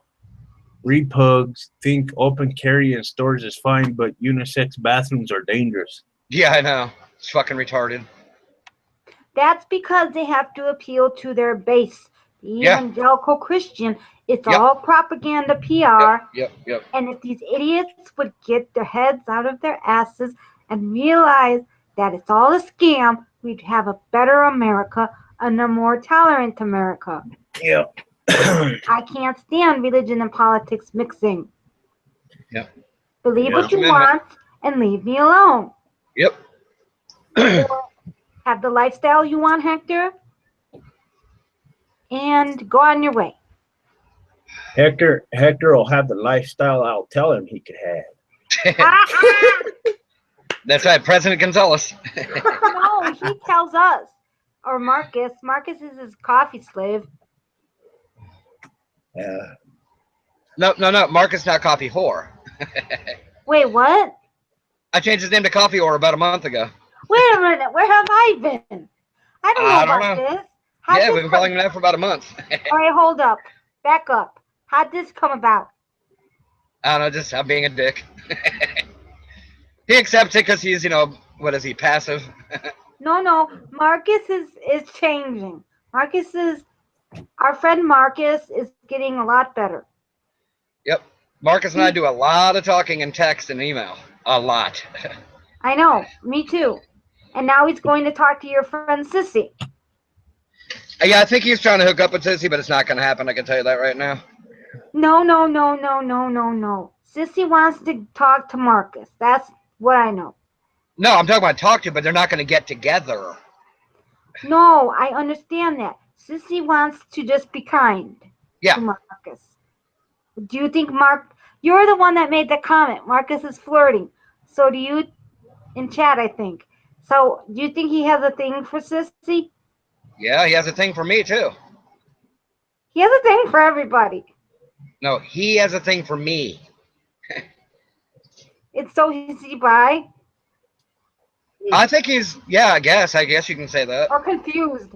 repugs think open carry in stores is fine, but unisex bathrooms are dangerous. Yeah, I know. It's fucking retarded. That's because they have to appeal to their base. The evangelical Christian. It's all propaganda PR. Yep. And if these idiots would get their heads out of their asses and realize that it's all a scam, we'd have a better America and a more tolerant America. Yeah. I can't stand religion and politics mixing. Yep. Believe what you want and leave me alone. Yep. Or have the lifestyle you want, Hector, and go on your way. Hector will have the lifestyle I'll tell him he could have. That's right, President Gonzalez. No, he tells us. Or Marcus. Marcus is his coffee slave. Yeah. No. Marcus, not Coffee Whore. Wait, what? I changed his name to Coffee Whore about a month ago. Wait a minute. Where have I been? I don't know about this. Yeah, we've been calling him that for about a month. All right, hold up. Back up. How'd this come about? I don't know, just I'm being a dick. He accepts it because he's, what is he, passive? No. Marcus is changing. Our friend Marcus is getting a lot better. Yep. Marcus and I do a lot of talking in text and email. A lot. I know. Me too. And now he's going to talk to your friend Sissy. Yeah, I think he's trying to hook up with Sissy, but it's not going to happen. I can tell you that right now. No. Sissy wants to talk to Marcus. That's what I know. No, I'm talking about talk to, but they're not going to get together. No, I understand that. Sissy wants to just be kind to Marcus. Do you think you're the one that made the comment, Marcus is flirting. So do you, in chat, I think. So do you think he has a thing for Sissy? Yeah, he has a thing for me, too. He has a thing for everybody. No, he has a thing for me. It's so easy by. I think he's, I guess you can say that. Or confused.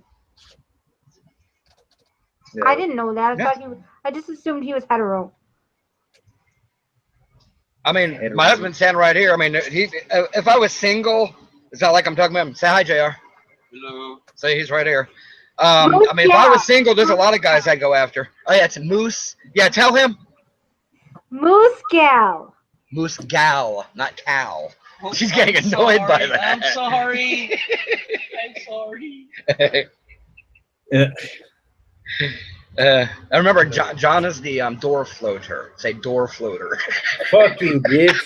Yeah. I didn't know that. I just assumed he was hetero. I mean, my husband's standing right here. I mean, if I was single, it's not like I'm talking about him. Say hi, JR. Hello. Say he's right here. I mean, if I was single, there's a lot of guys I'd go after. Oh, yeah, it's Moose. Yeah, tell him. Moose Gal. Moose Gal, not cow. She's getting annoyed by that. I'm sorry. I'm sorry. I remember John is the door floater. Say door floater. Fucking bitch.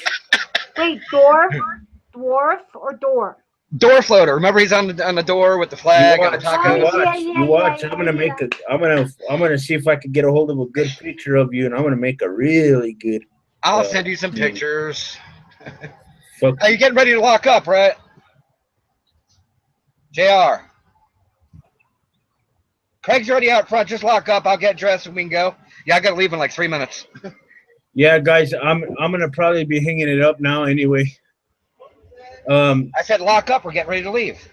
Wait, dwarf or door? Door floater. Remember he's on the door with the flag and the tacos. You watch. I'm gonna see if I can get a hold of a good picture of you, and I'm gonna make a really good. I'll send you some pictures. Are you getting ready to lock up, right? JR. Craig's already out front. Just lock up. I'll get dressed and we can go. Yeah, I gotta leave in like 3 minutes. Yeah, guys, I'm gonna probably be hanging it up now anyway. I said lock up. We're getting ready to leave.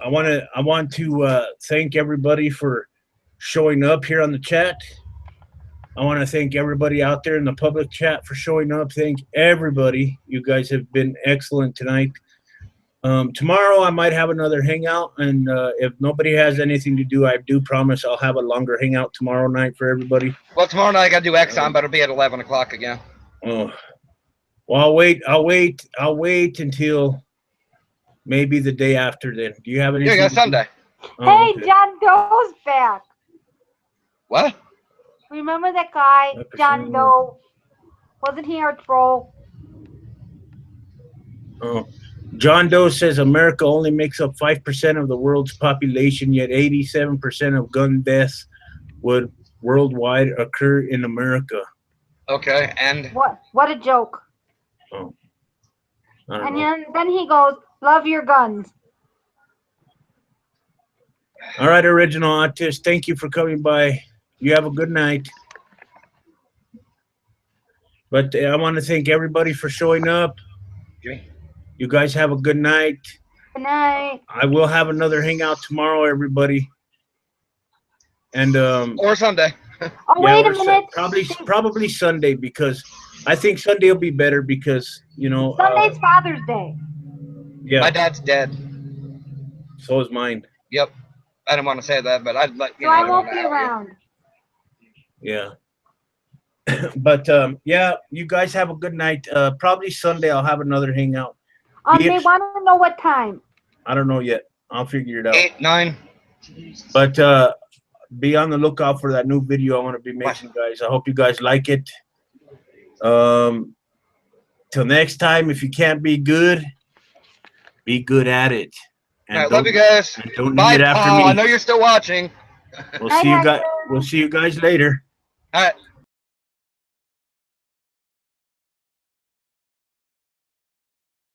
I want to thank everybody for showing up here on the chat. I want to thank everybody out there in the public chat for showing up. Thank everybody. You guys have been excellent tonight. Tomorrow I might have another hangout, and if nobody has anything to do, I do promise I'll have a longer hangout tomorrow night for everybody. Well, tomorrow night I got to do Exxon, but it'll be at 11 o'clock again. Oh, well, I'll wait until maybe the day after then. Do you have anything? Yeah, Sunday. Hey, okay. John Doe's back. What? Remember that guy, John Doe? Wasn't he our troll? Oh. John Doe says America only makes up 5% of the world's population, yet 87% of gun deaths would worldwide occur in America. Okay, and what a joke. Oh. And then he goes, love your guns. All right, Original Atheist, thank you for coming by. You have a good night. But I want to thank everybody for showing up. Jimmy. You guys have a good night. Good night. I will have another hangout tomorrow, everybody. And or Sunday. Oh, wait a minute. Probably Sunday, because I think Sunday will be better because, Sunday's Father's Day. Yeah. My dad's dead. So is mine. Yep. I didn't want to say that, but I'd like. So I won't be around. Yeah. But yeah, you guys have a good night. Probably Sunday I'll have another hangout. They want to know what time. I don't know yet. I'll figure it out. 8, 9. But be on the lookout for that new video I want to be making, guys. I hope you guys like it. Till next time, if you can't be good at it. And all right, love you guys. Don't Bye, need it after me. I know you're still watching. We'll see you guys later. All right.